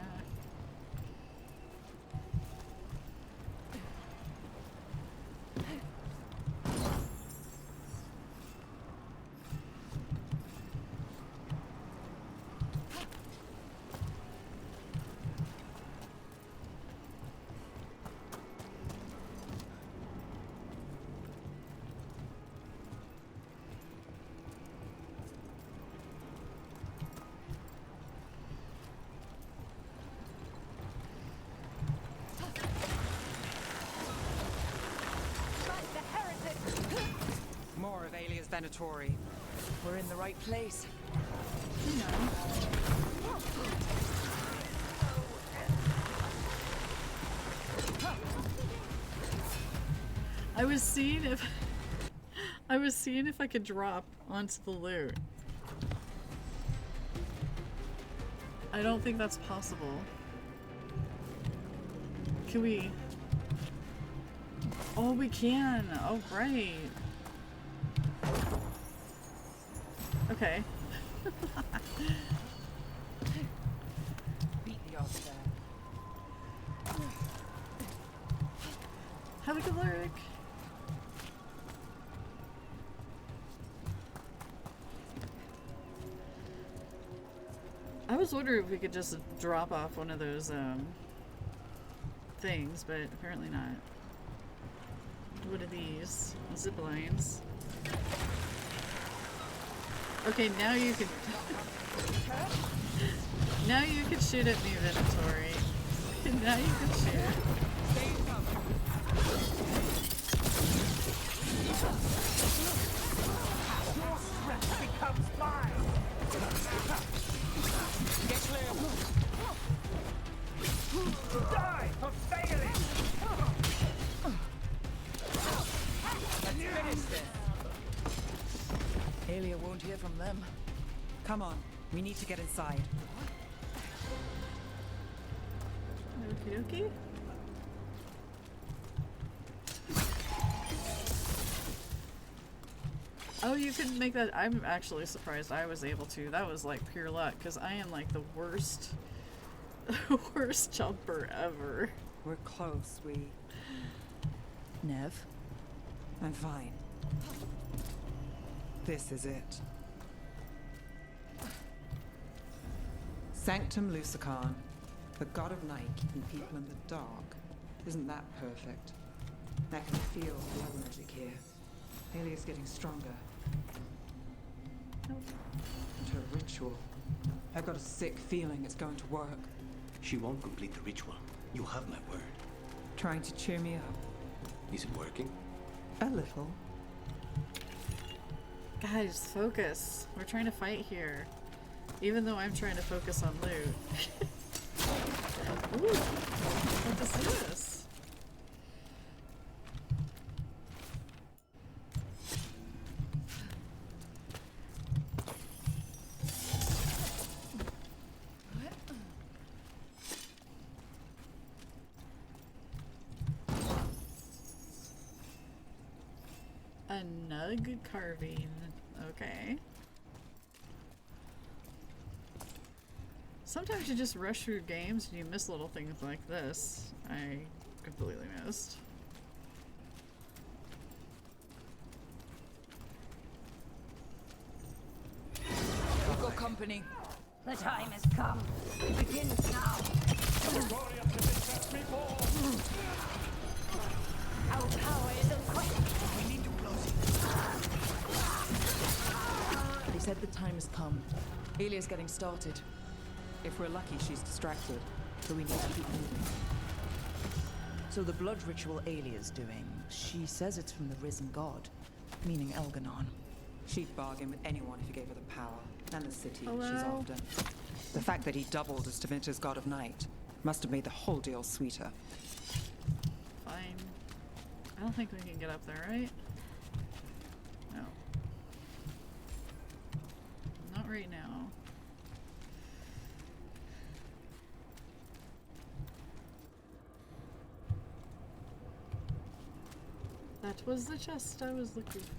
Venatori. We're in the right place. I was seeing if I could drop onto the loot. I don't think that's possible. Can we? Oh, we can. Oh, right. Okay. Beat the odds there. Have a good lyric. I was wondering if we could just drop off one of those things, but apparently not. What are these? Zip lines. Okay, now you can now you can shoot at me, Venatori. Now you can shoot. Your strength becomes mine. Get clear. Die for failing. Let's finish this. Aelia won't hear from them. Come on, we need to get inside. Okie dokie. Oh, you can make that. I'm actually surprised I was able to. That was like pure luck, because I am like the worst worst jumper ever. We're close, Neve? I'm fine. This is it. Sanctum Lucican, the god of night keeping people in the dark. Isn't that perfect? I can feel blood magic here. Alia's getting stronger. And her ritual. I've got a sick feeling it's going to work. She won't complete the ritual. You have my word. Trying to cheer me up. Is it working? A little. Guys, focus. We're trying to fight here. Even though I'm trying to focus on loot. Ooh, what is this? A nug carving. Okay. Sometimes you just rush through games and you miss little things like this. I completely missed. We've got company. The time has come. It begins now. Our power is unquestioned. We need to close it. They said the time has come. Alia's getting started. If we're lucky, she's distracted. So we need to keep moving. So the blood ritual Alia's doing, she says it's from the risen god, meaning Elganon. She'd bargain with anyone if you gave her the power. And the city she's Hello? often. The fact that he doubled as Devinter's god of night must have made the whole deal sweeter. Fine. I don't think we can get up there, right? No. Not right now. That was the chest I was looking for.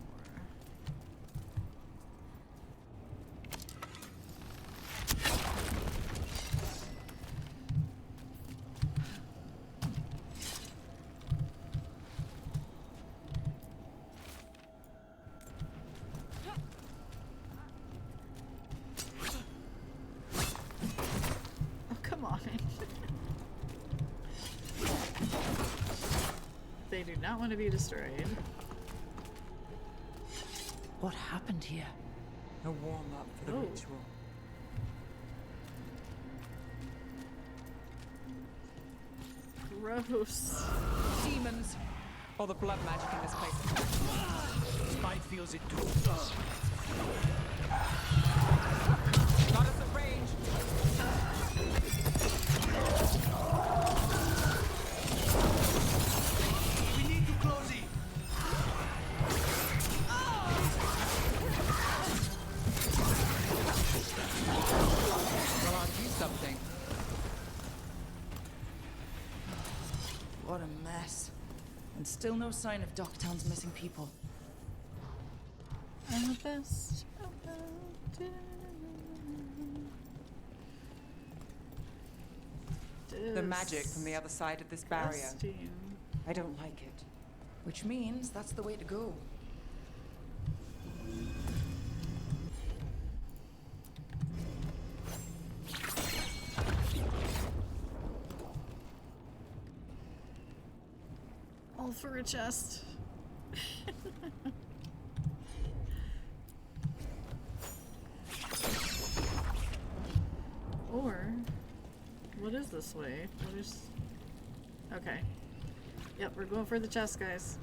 Oh, come on. They do not want to be destroyed. What happened here? A warm-up for the Oh. ritual. Gross. Demons. All the blood magic in this place. Spite feels it too. Got us at range. We need to close in. Well, aren't you something? What a mess. And still no sign of Docktown's missing people. I'm the best about it. The magic from the other side of this barrier. Disgusting. I don't like it. Which means that's the way to go. All for a chest. Or, what is this way? What is... Okay. Yep, we're going for the chest, guys.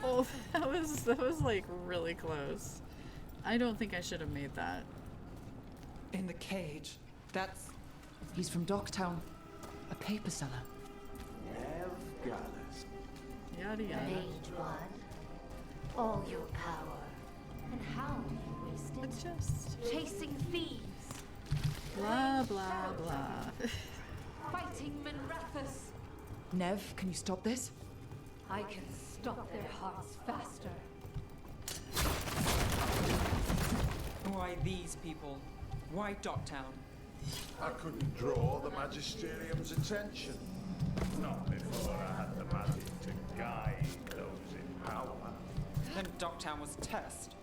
Oh, that was like really close. I don't think I should have made that. In the cage. That's... He's from Docktown. A paper seller. Veilguard. Yada yada. Veilguard. All your power. And how you waste it. Just chasing thieves. blah blah blah. Fighting Minrathus. Neve, can you stop this? I can stop their hearts faster. Why these people? Why Docktown? I couldn't draw the Magisterium's attention. Not before I had the magic to guide those in power. Then Docktown was a test.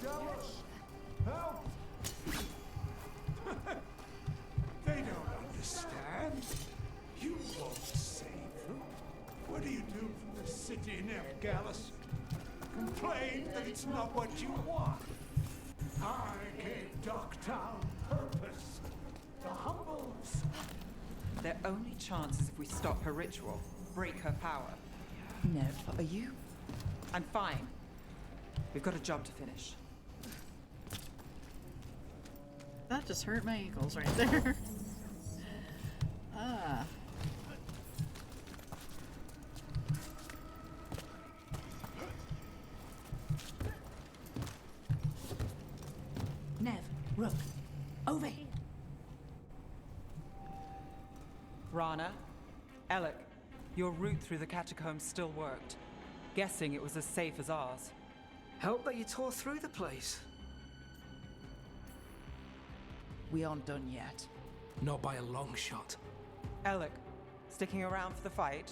Gallus! Help! They don't understand. You won't save them. What do you do from the city, Neve Gallus? Complain that it's not what you want. I gave Docktown purpose. The humbles. Their only chance is if we stop her ritual, break her power. Neve, are you? I'm fine. We've got a job to finish. That just hurt my ankles right there. Ah. Neve, Rook, over here. Rana, Alec, your route through the catacombs still worked. Guessing it was as safe as ours. Help that you tore through the place. We aren't done yet. Not by a long shot. Alec, sticking around for the fight?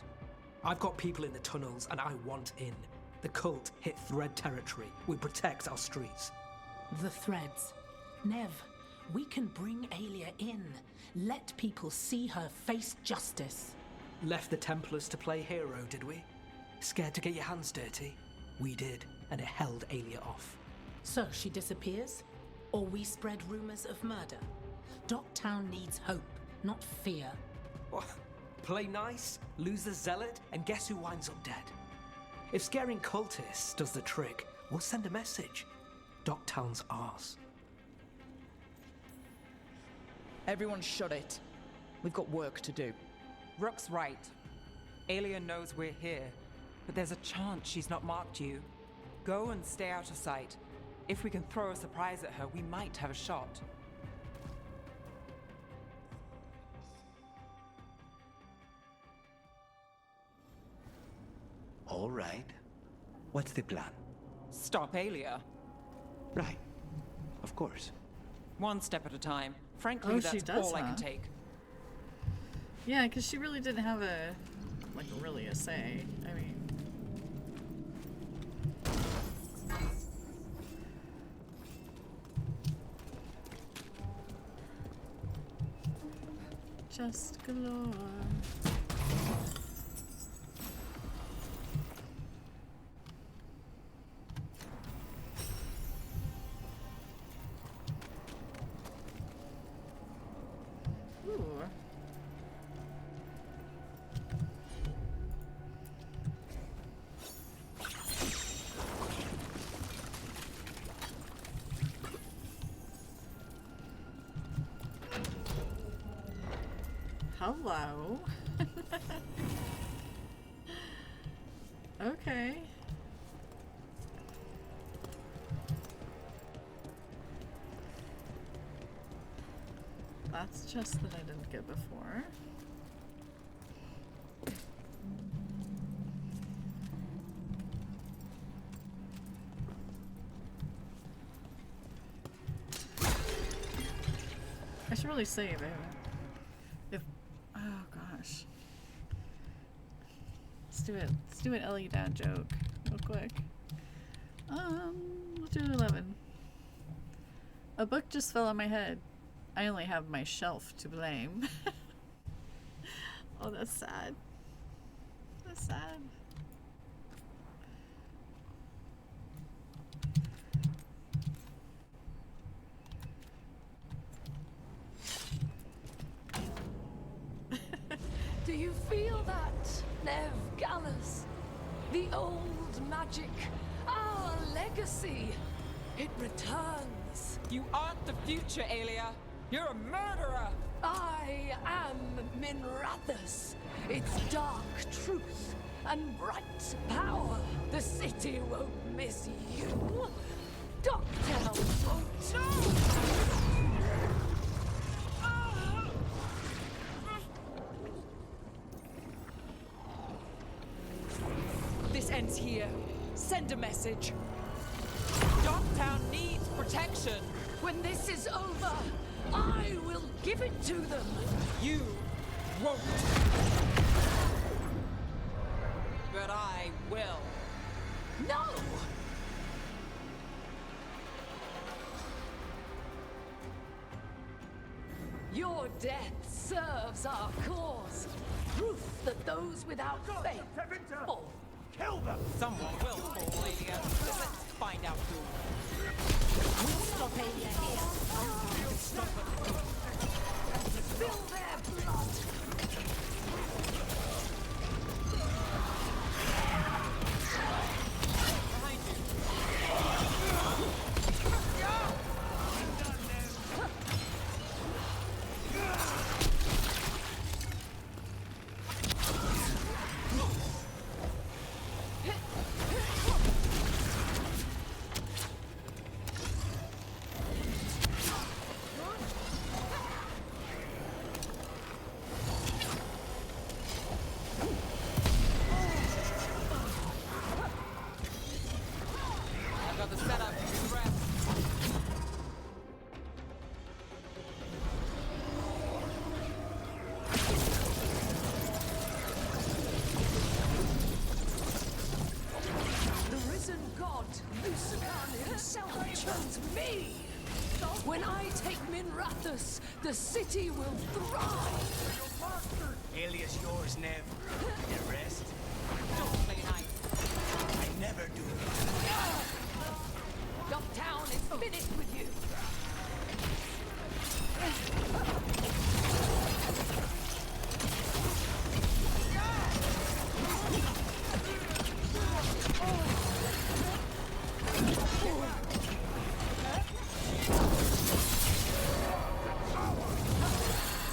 I've got people in the tunnels and I want in. The cult hit Thread territory. We protect our streets. The threads. Neve, we can bring Aelia in. Let people see her face justice. Left the Templars to play hero, did we? Scared to get your hands dirty? We did, and it held Aelia off. So she disappears? Or we spread rumors of murder? Docktown needs hope, not fear. What? Play nice, lose the zealot, and guess who winds up dead? If scaring cultists does the trick, we'll send a message. Docktown's ours. Everyone shut it. We've got work to do. Rook's right. Aelia knows we're here, but there's a chance she's not marked you. Go and stay out of sight. If we can throw a surprise at her, we might have a shot. All right. What's the plan? Stop Aelia. Right. Of course. One step at a time. Frankly, Oh, she that's does, all I huh? can take. Yeah, because she really didn't have really a say. I mean... chest galore. Ooh. Hello. Okay. That's just that I didn't get before. I should really save it. If oh gosh. Let's do an Ellie dad joke real quick. Let's do 11. A book just fell on my head. I only have my shelf to blame. Oh, that's sad. That's sad. Do you feel that, Neve Gallus? The old magic, our legacy. It returns. You aren't the future, Aelia. You're a murderer. I am Minrathus. Its dark truth and bright power. The city won't miss you. Docktown won't. No! This ends here. Send a message. Docktown needs protection. When this is over, I will give it to them. You won't. But I will. No! Your death serves our cause. Proof that those without faith fall. Kill them! Someone will fall, Aelia. Let's find out who. We'll stop Aelia here. We'll stop it. Spill their blood. Behind you. I've got the setup. You rest. The risen god, Lucian himself, chose me. When I take Minrathus, the city will thrive. Alias yours, Neve. The rest, Don't play nice. I never do. Docktown is finished with you.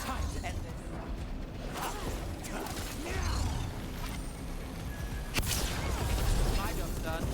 Time to end this. My job's done.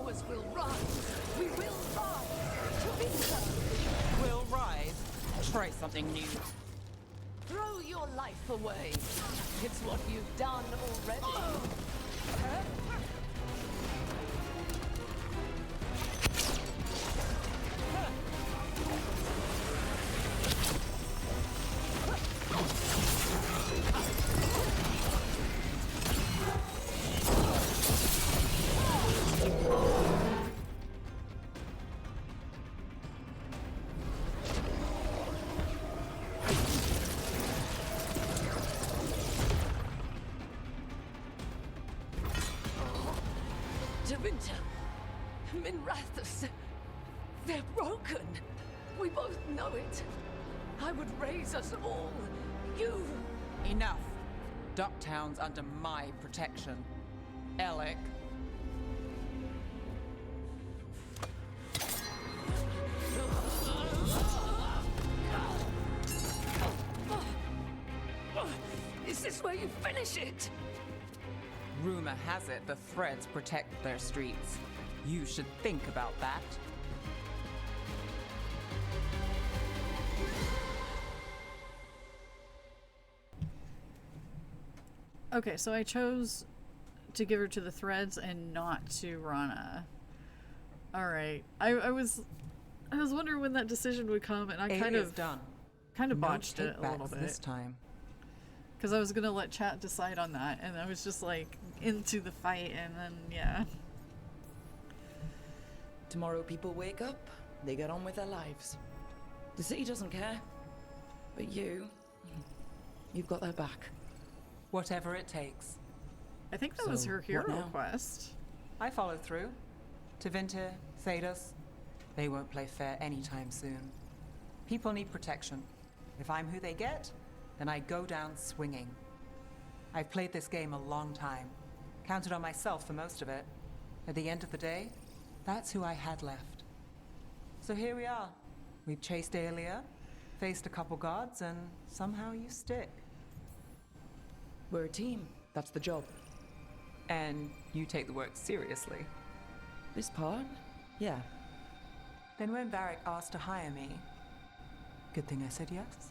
powers will rise. We will rise to victory. We'll rise. Try something new. Throw your life away. It's what you've done already. Devinter, Minrathus, they're broken. We both know it. I would raise us all. You... Enough. Ducktown's under my protection. Alec. Is this where you finish it? Rumor has it the Threads protect their streets. You should think about that. Okay, so I chose to give her to the Threads and not to Rana. Alright. I was wondering when that decision would come, and I kind of botched it a little bit this time. Because I was gonna let chat decide on that, and I was just like into the fight, and then yeah. Tomorrow people wake up, they get on with their lives. The city doesn't care. But you've got their back. Whatever it takes. I think that was her hero quest. I followed through. Tevinter, Thedas, they won't play fair anytime soon. People need protection. If I'm who they get, then I go down swinging. I've played this game a long time. Counted on myself for most of it. At the end of the day, that's who I had left. So here we are. We've chased Aelia, faced a couple gods, and somehow you stick. We're a team. That's the job. And you take the work seriously. This part? Yeah. Then when Varric asked to hire me, good thing I said yes.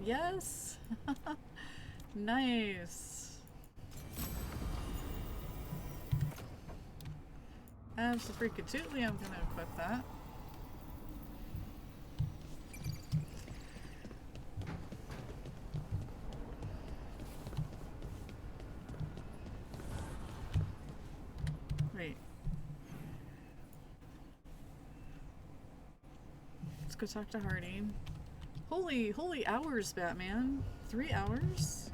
Yes! Nice! Absolutely, I'm gonna equip that. Wait. Let's go talk to Harding. Holy hours, Batman. 3 hours?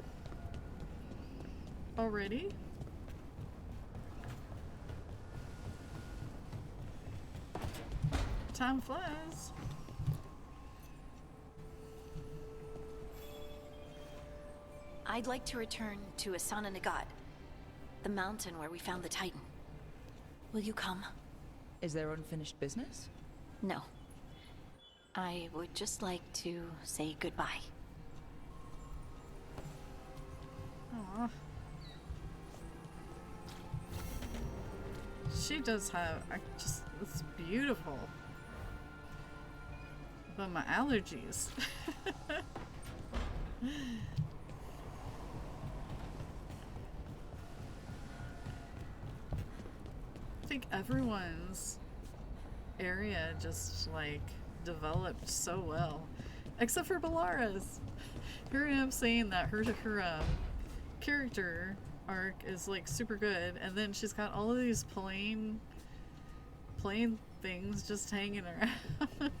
Already? Time flies. I'd like to return to Asana Nagat, the mountain where we found the Titan. Will you come? Is there unfinished business? No. I would just like to say goodbye. Aww. She does have, it's beautiful. But my allergies. I think everyone's area just like developed so well, except for Balara's. Here I am saying that her character arc is like super good, and then she's got all of these plain things just hanging around.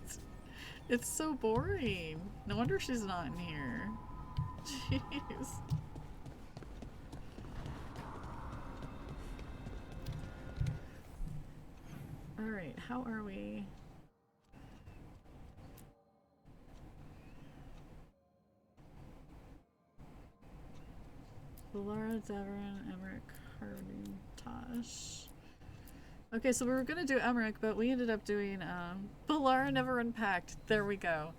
It's so boring. No wonder she's not in here. Jeez. Alright, how are we? Valara, Davern, Emmerich, Harding, Tosh. Okay, so we were gonna do Emmerich, but we ended up doing Valara Never Unpacked. There we go.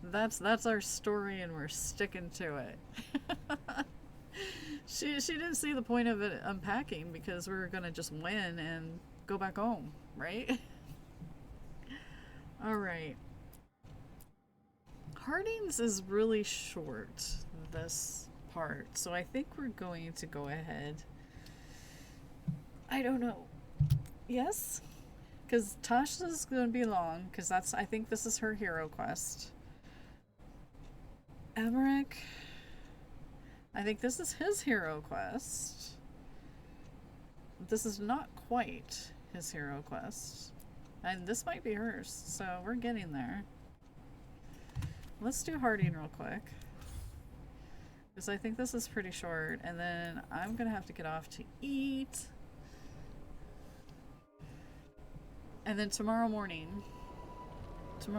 That's our story, and we're sticking to it. She didn't see the point of it unpacking because we were gonna just win and go back home, right? All right. Harding's is really short, this part, so I think we're going to go ahead. I don't know. Yes? Because Tasha's is going to be long, because I think this is her hero quest. Emmerich, I think this is his hero quest. This is not quite his hero quest. And this might be hers, so we're getting there. Let's do Harding real quick. Because I think this is pretty short, and then I'm going to have to get off to eat. And then tomorrow morning, 10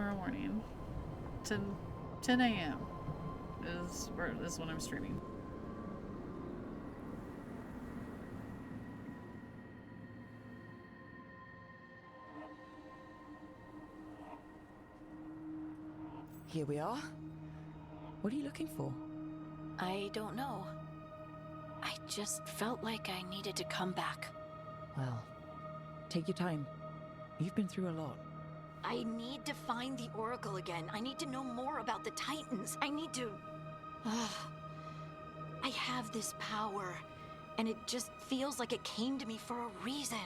a.m. is when I'm streaming. Here we are. What are you looking for? I don't know. I just felt like I needed to come back. Well, take your time. You've been through a lot. I need to find the Oracle again. I need to know more about the Titans. I need to... I have this power, and it just feels like it came to me for a reason.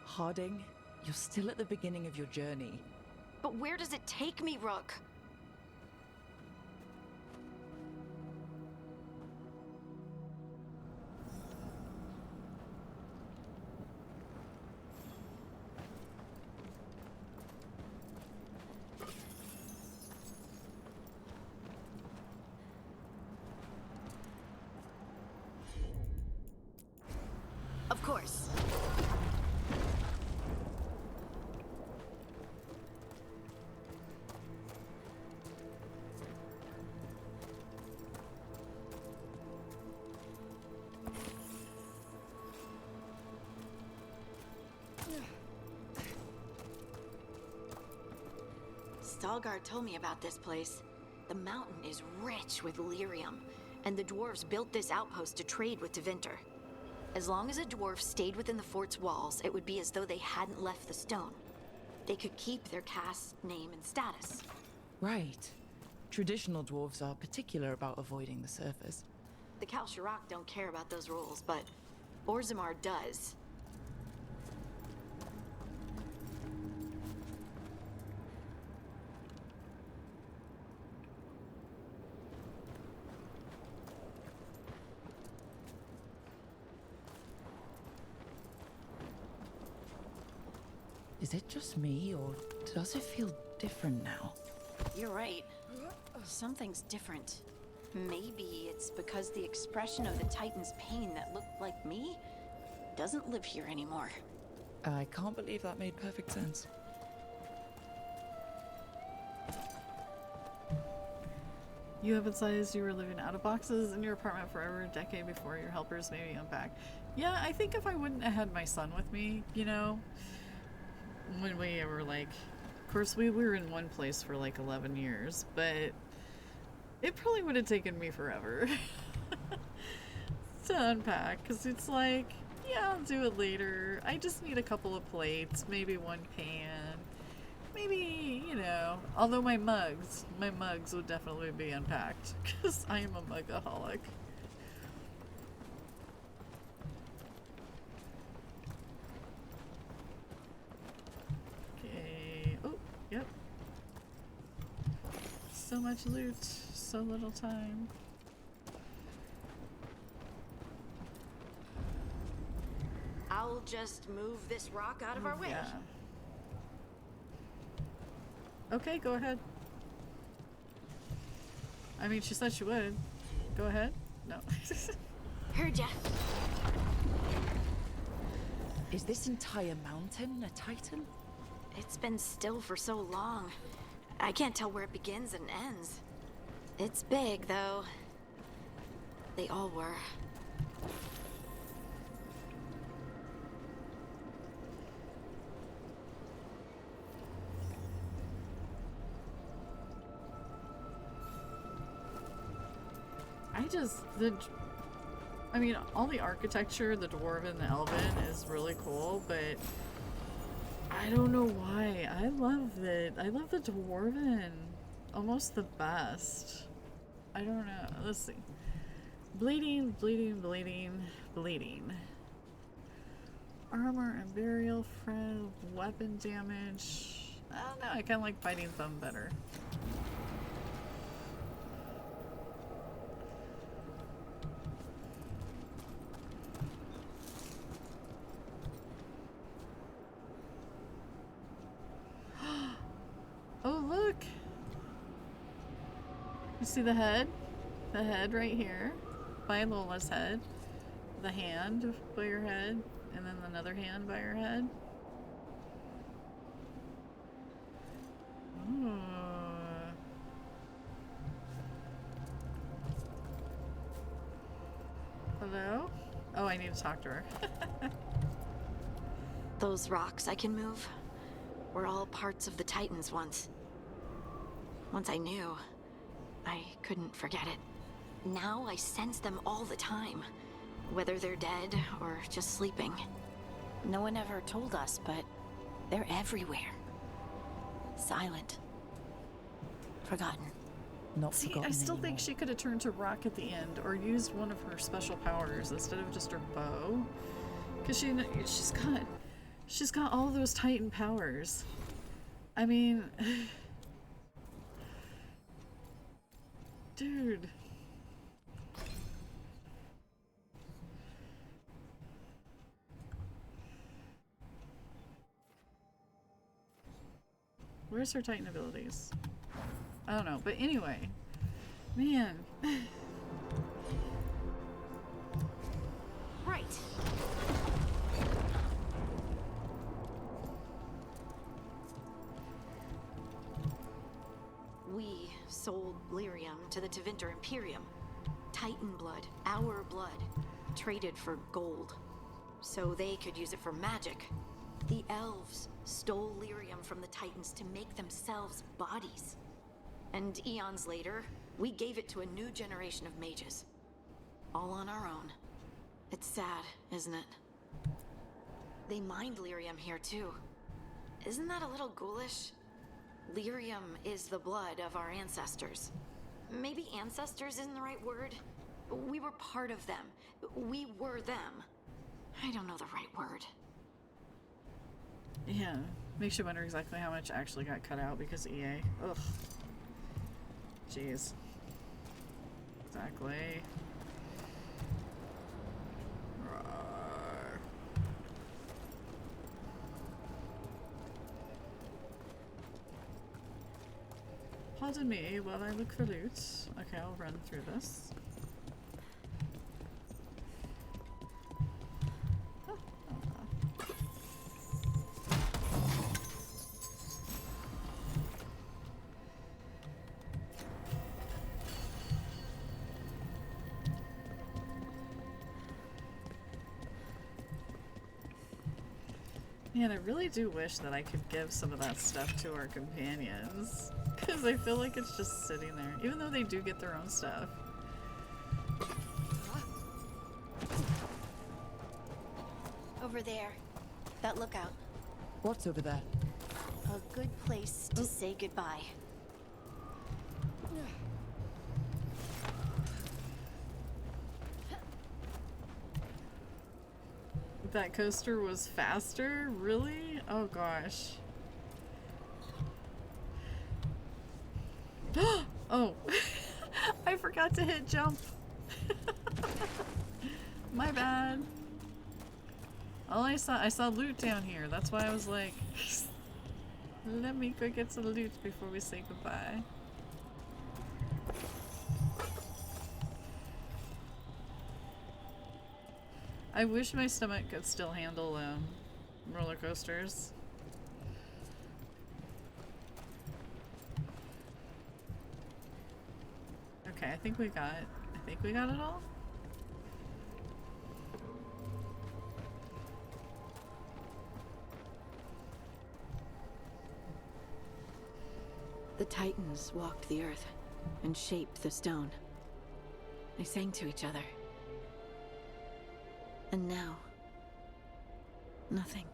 Harding, you're still at the beginning of your journey. But where does it take me, Rook? Of course. Stalgard told me about this place. The mountain is rich with lyrium, and the dwarves built this outpost to trade with Tevinter. As long as a dwarf stayed within the fort's walls, it would be as though they hadn't left the stone. They could keep their caste, name, and status. Right. Traditional dwarves are particular about avoiding the surface. The Kalsharak don't care about those rules, but Orzammar does. Is it just me, or does it feel different now? You're right. Something's different. Maybe it's because the expression of the Titan's pain that looked like me doesn't live here anymore. I can't believe that made perfect sense. You emphasized you were living out of boxes in your apartment for over a decade before your helpers maybe unpacked. Yeah, I think if I wouldn't have had my son with me, you know, when we were like, of course we were in one place for like 11 years, but it probably would have taken me forever to unpack, because it's like, yeah, I'll do it later. I just need a couple of plates, maybe one pan, maybe, you know, although my mugs would definitely be unpacked, because I am a mugaholic. Yep. So much loot, so little time. I'll just move this rock out of our way. Yeah. Okay, go ahead. I mean, she said she would. Go ahead. No. Heard ya. Is this entire mountain a Titan? It's been still for so long. I can't tell where it begins and ends. It's big, though. They all were. I mean, all the architecture, the Dwarven, the Elven is really cool, but I don't know why. I love it. I love the Dwarven almost the best. I don't know. Let's see. Bleeding, bleeding, bleeding, bleeding. Armor and burial, friend, weapon damage. I don't know. I kind of like Biting Thumb better. Oh, look! You see the head? The head right here by Lola's head. The hand by your head. And then another hand by your head. Ooh. Hello? Oh, I need to talk to her. Those rocks I can move were all parts of the Titans once. Once I knew, I couldn't forget it. Now I sense them all the time, whether they're dead or just sleeping. No one ever told us, but they're everywhere. Silent. Forgotten. Not See, forgotten I still anymore. think she could have turned to rock at the end or used one of her special powers instead of just her bow. Because she's got all those Titan powers. I mean, dude. Where's her Titan abilities? I don't know, but anyway, man. Right. We sold lyrium to the Tevinter Imperium. Titan blood, our blood, traded for gold. So they could use it for magic. The elves stole lyrium from the Titans to make themselves bodies. And eons later, we gave it to a new generation of mages. All on our own. It's sad, isn't it? They mined lyrium here too. Isn't that a little ghoulish? Lyrium is the blood of our ancestors. Maybe ancestors isn't the right word. We were part of them. We were them. I don't know the right word. Yeah, makes you wonder exactly how much actually got cut out because of EA. Ugh. Jeez. Exactly. Roar. Pardon me while I look for loot. Okay, I'll run through this. Man, I really do wish that I could give some of that stuff to our companions. Because I feel like it's just sitting there. Even though they do get their own stuff. Over there. That lookout. What's over there? A good place to say goodbye. That coaster was faster? Really? Oh gosh. Oh. I forgot to hit jump. My bad. I saw loot down here. That's why I was like, let me go get some loot before we say goodbye. I wish my stomach could still handle roller coasters. Okay, I think we got it all. The Titans walked the earth and shaped the stone. They sang to each other. And now, nothing.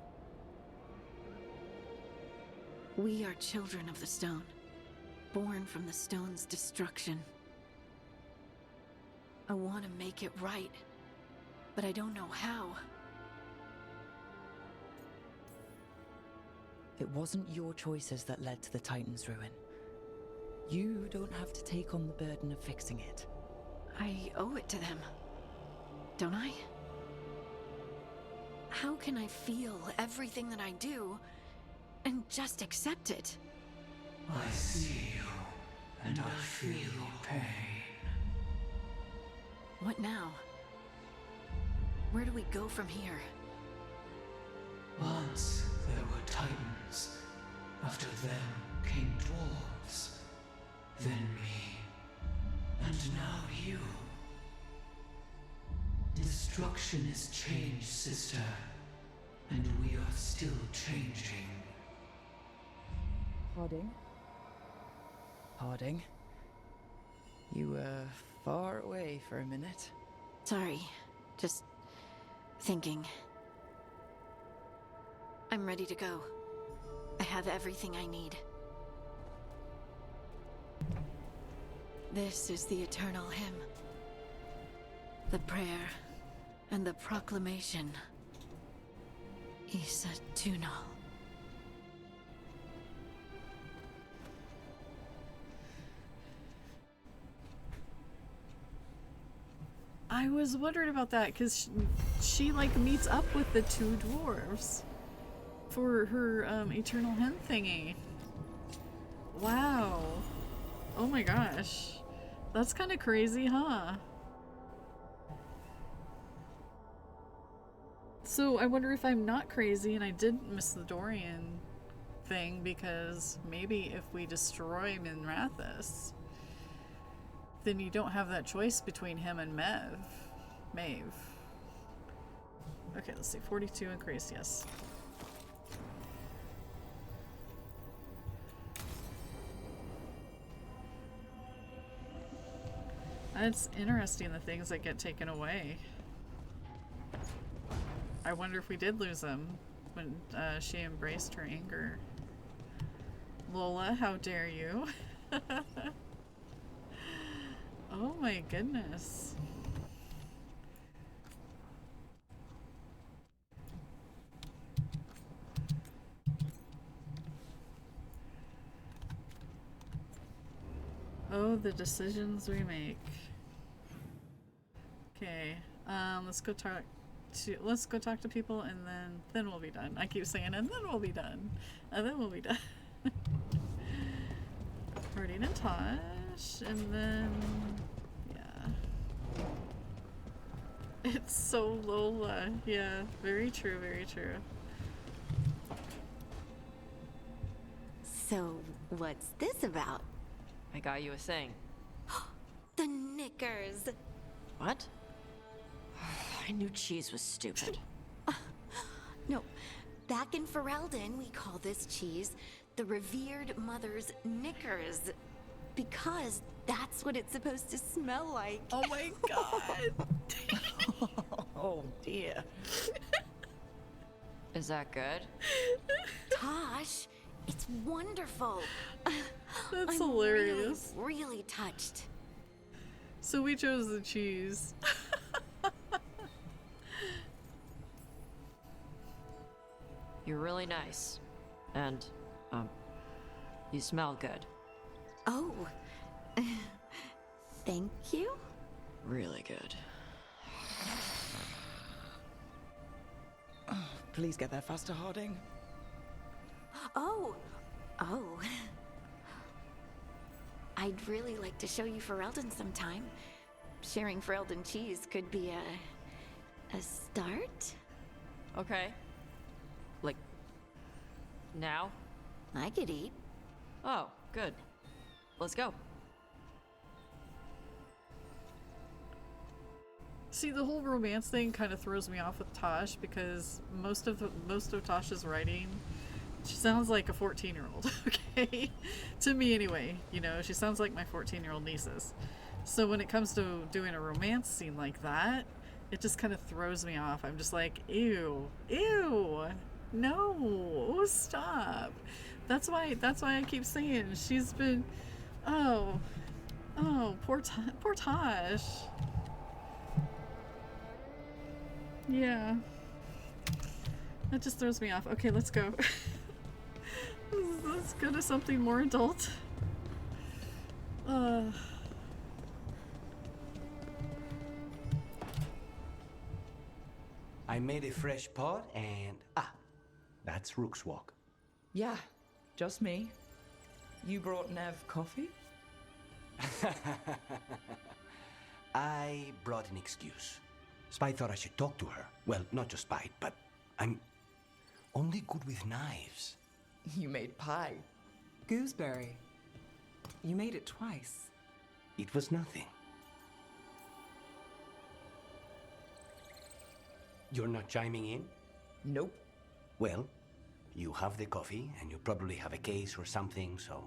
We are children of the stone, born from the stone's destruction. I want to make it right, but I don't know how. It wasn't your choices that led to the Titan's ruin. You don't have to take on the burden of fixing it. I owe it to them, don't I? How can I feel everything that I do and just accept it? I see you, and I feel your pain. What now? Where do we go from here? Once there were Titans. After them came dwarves. Then me. And now you. Destruction is changed, sister. And we are still changing. Harding? Harding? You were far away for a minute. Sorry, just thinking. I'm ready to go. I have everything I need. This is the eternal hymn. The prayer and the proclamation. Isa Tunal. I was wondering about that because she like meets up with the two dwarves for her eternal hymn thingy. Wow. Oh my gosh. That's kind of crazy, huh? So I wonder if I'm not crazy and I did miss the Dorian thing, because maybe if we destroy Minrathous, then you don't have that choice between him and Maeve. Okay, let's see. 42 increase, yes. It's interesting, the things that get taken away. I wonder if we did lose them when she embraced her anger. Lola, how dare you? Oh my goodness. Oh, the decisions we make. Okay, let's go talk to people, and then we'll be done. I keep saying, and then we'll be done, and then we'll be done. Harding and Tosh, and then yeah. It's so Lola. Yeah, very true, very true. So, what's this about? I got you a thing. The knickers! What? I knew cheese was stupid. No, back in Ferelden, we call this cheese the revered mother's knickers. Because that's what it's supposed to smell like. Oh my god! Oh dear. Is that good? Tosh, it's wonderful. That's I'm hilarious. Really, really touched. So we chose the cheese. You're really nice. And, you smell good. Oh, thank you? Really good. Please get there faster, Harding. Oh. I'd really like to show you Ferelden sometime. Sharing Ferelden cheese could be a start? Okay. Like, now? I could eat. Oh, good. Let's go. See, the whole romance thing kind of throws me off with Tosh, because most of Tosh's writing She sounds like a 14-year-old, okay? To me anyway, you know, she sounds like my 14-year-old nieces. So when it comes to doing a romance scene like that, it just kind of throws me off. I'm just like, ew, ew, no, stop. That's why I keep saying she's been, oh, poor Tosh. Yeah. That just throws me off. Okay, let's go. Let's go to something more adult. I made a fresh pot and... that's Rook's Walk. Yeah, just me. You brought Neve coffee? I brought an excuse. Spite thought I should talk to her. Well, not just Spite, but I'm only good with knives. You made pie. Gooseberry. You made it twice. It was nothing. You're not chiming in? Nope. Well, you have the coffee, and you probably have a case or something, so...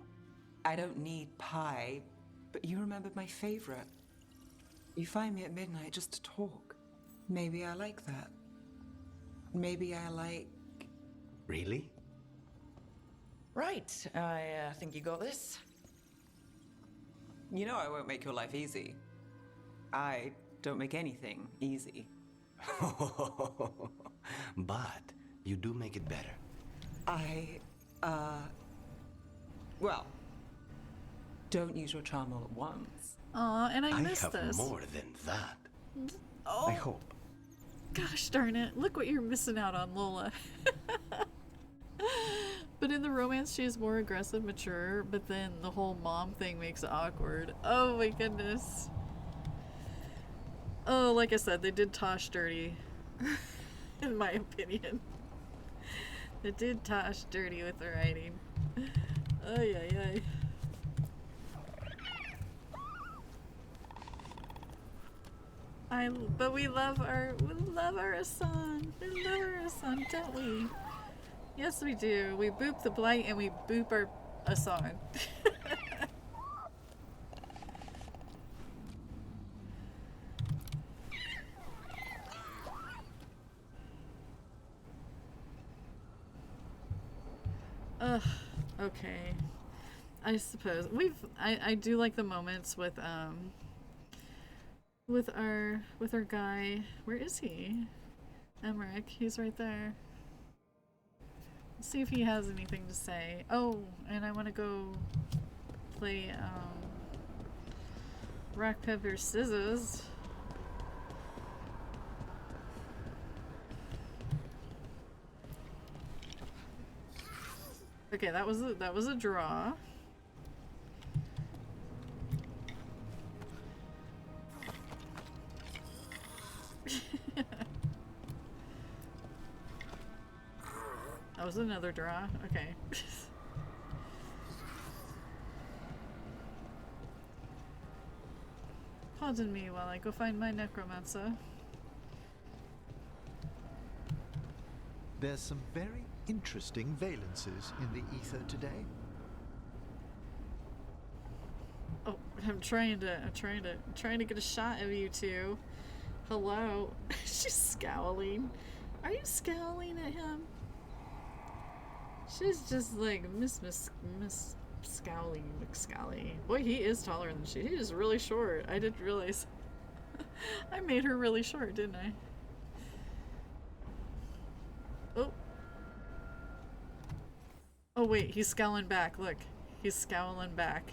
I don't need pie, but you remembered my favorite. You find me at midnight just to talk. Maybe I like that. Maybe I like... Really? Right, I think you got this. You know I won't make your life easy. I don't make anything easy. But you do make it better. Well, don't use your charm all at once. Aw, and I missed have this. more than that. Oh. I hope. Gosh darn it. Look what you're missing out on, Lola. But in the romance, she is more aggressive, mature, but then the whole mom thing makes it awkward. Oh my goodness. Oh, like I said, they did Tosh dirty. In my opinion. They did Tosh dirty with the writing. Ay, ay, ay. But we love our Asan. We love our Asan, don't we? Yes, we do. We boop the blight and we boop our Asan. Ugh. Okay. I suppose I do like the moments with our guy. Where is he? Emmerich. He's right there. Let's see if he has anything to say. Oh, and I want to go play rock paper scissors. Okay, that was a draw. That was another draw. Okay. Pardon me while I go find my necromancer. There's some very interesting valences in the ether today. Oh, I'm trying to get a shot of you two. Hello. She's scowling. Are you scowling at him? She's just like Miss Scowling McScally. Boy, he is taller than she. He is really short. I didn't realize. I made her really short, didn't I? Oh. Oh wait, he's scowling back. Look, he's scowling back.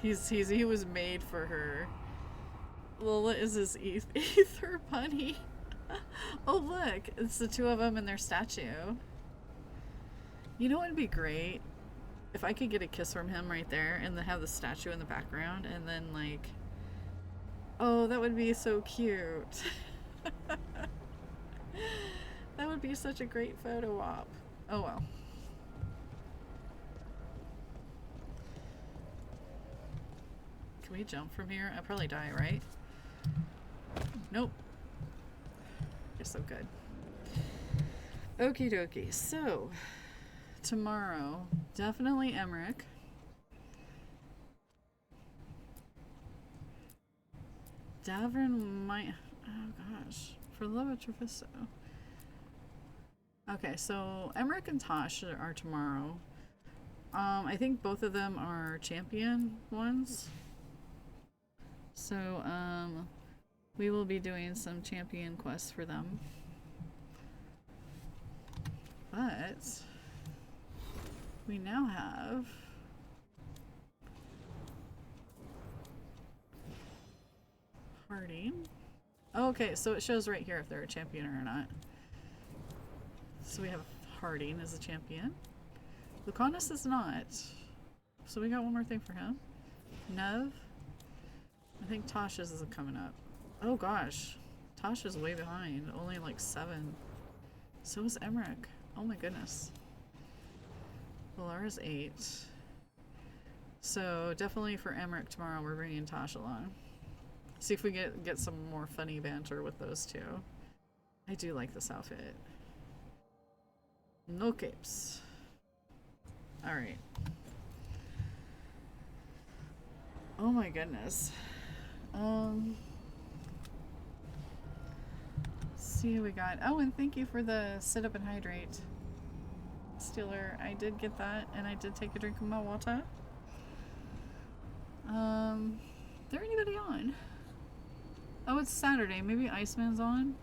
He was made for her. Lola is his ether bunny. Oh look, it's the two of them in their statue. You know what would be great? If I could get a kiss from him right there and then have the statue in the background and then like... Oh, that would be so cute. That would be such a great photo op. Oh well. Can we jump from here? I'll probably die, right? Nope. You're so good. Okie dokie. So, tomorrow, definitely Emmerich. Davern might... Oh gosh. For the love of Treviso. Okay, so Emmerich and Tosh are tomorrow. I think both of them are champion ones. So, we will be doing some champion quests for them. But we now have Harding. Oh, okay, so it shows right here if they're a champion or not. So we have Harding as a champion. Lucanus is not. So we got one more thing for him. Neve. I think Tasha's is coming up. Oh gosh. Tasha's way behind. Only like 7. So is Emmerich. Oh my goodness. Valara's 8. So definitely for Emmerich tomorrow we're bringing Tasha along. See if we get some more funny banter with those two. I do like this outfit. No capes. Alright. Oh my goodness. Let's see who we got. Oh, and thank you for the sit up and hydrate. Steeler, I did get that, and I did take a drink of my water. Is there anybody on? Oh, it's Saturday. Maybe Iceman's on?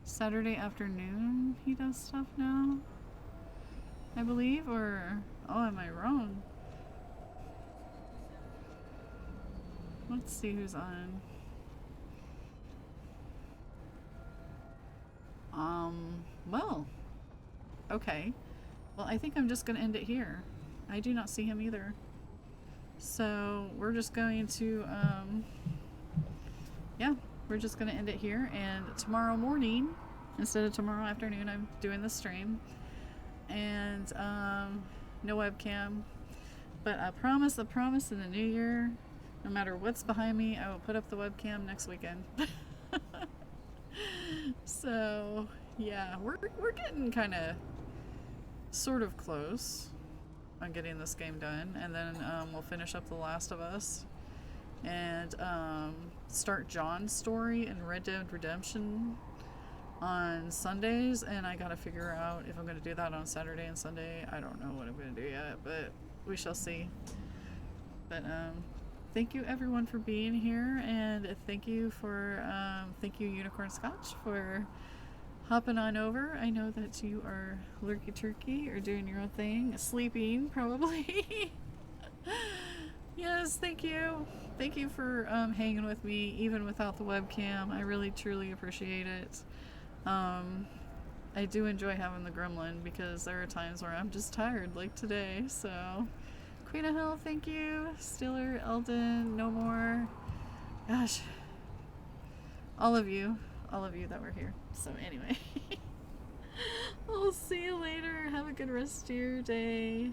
Saturday afternoon he does stuff now? I believe, or... Oh, am I wrong? Let's see who's on. Well. Okay. Well, I think I'm just gonna end it here. I do not see him either. So, we're just going to, yeah, we're just gonna end it here, and tomorrow morning, instead of tomorrow afternoon, I'm doing the stream. And, no webcam. But I promise in the new year, no matter what's behind me, I will put up the webcam next weekend. So, yeah, we're getting kind of sort of close on getting this game done, and then we'll finish up The Last of Us and start John's story in Red Dead Redemption on Sundays, and I gotta figure out if I'm gonna do that on Saturday and Sunday. I don't know what I'm gonna do yet, but we shall see. But thank you everyone for being here, and thank you Unicorn Scotch for hopping on over. I know that you are lurky turkey or doing your own thing, sleeping probably. Yes, thank you for hanging with me even without the webcam. I really truly appreciate it. I do enjoy having the gremlin because there are times where I'm just tired, like today. So Queen of Hell, thank you. Stiller, Eldon, No More, gosh, all of you that were here. So anyway, I'll see you later. Have a good rest of your day.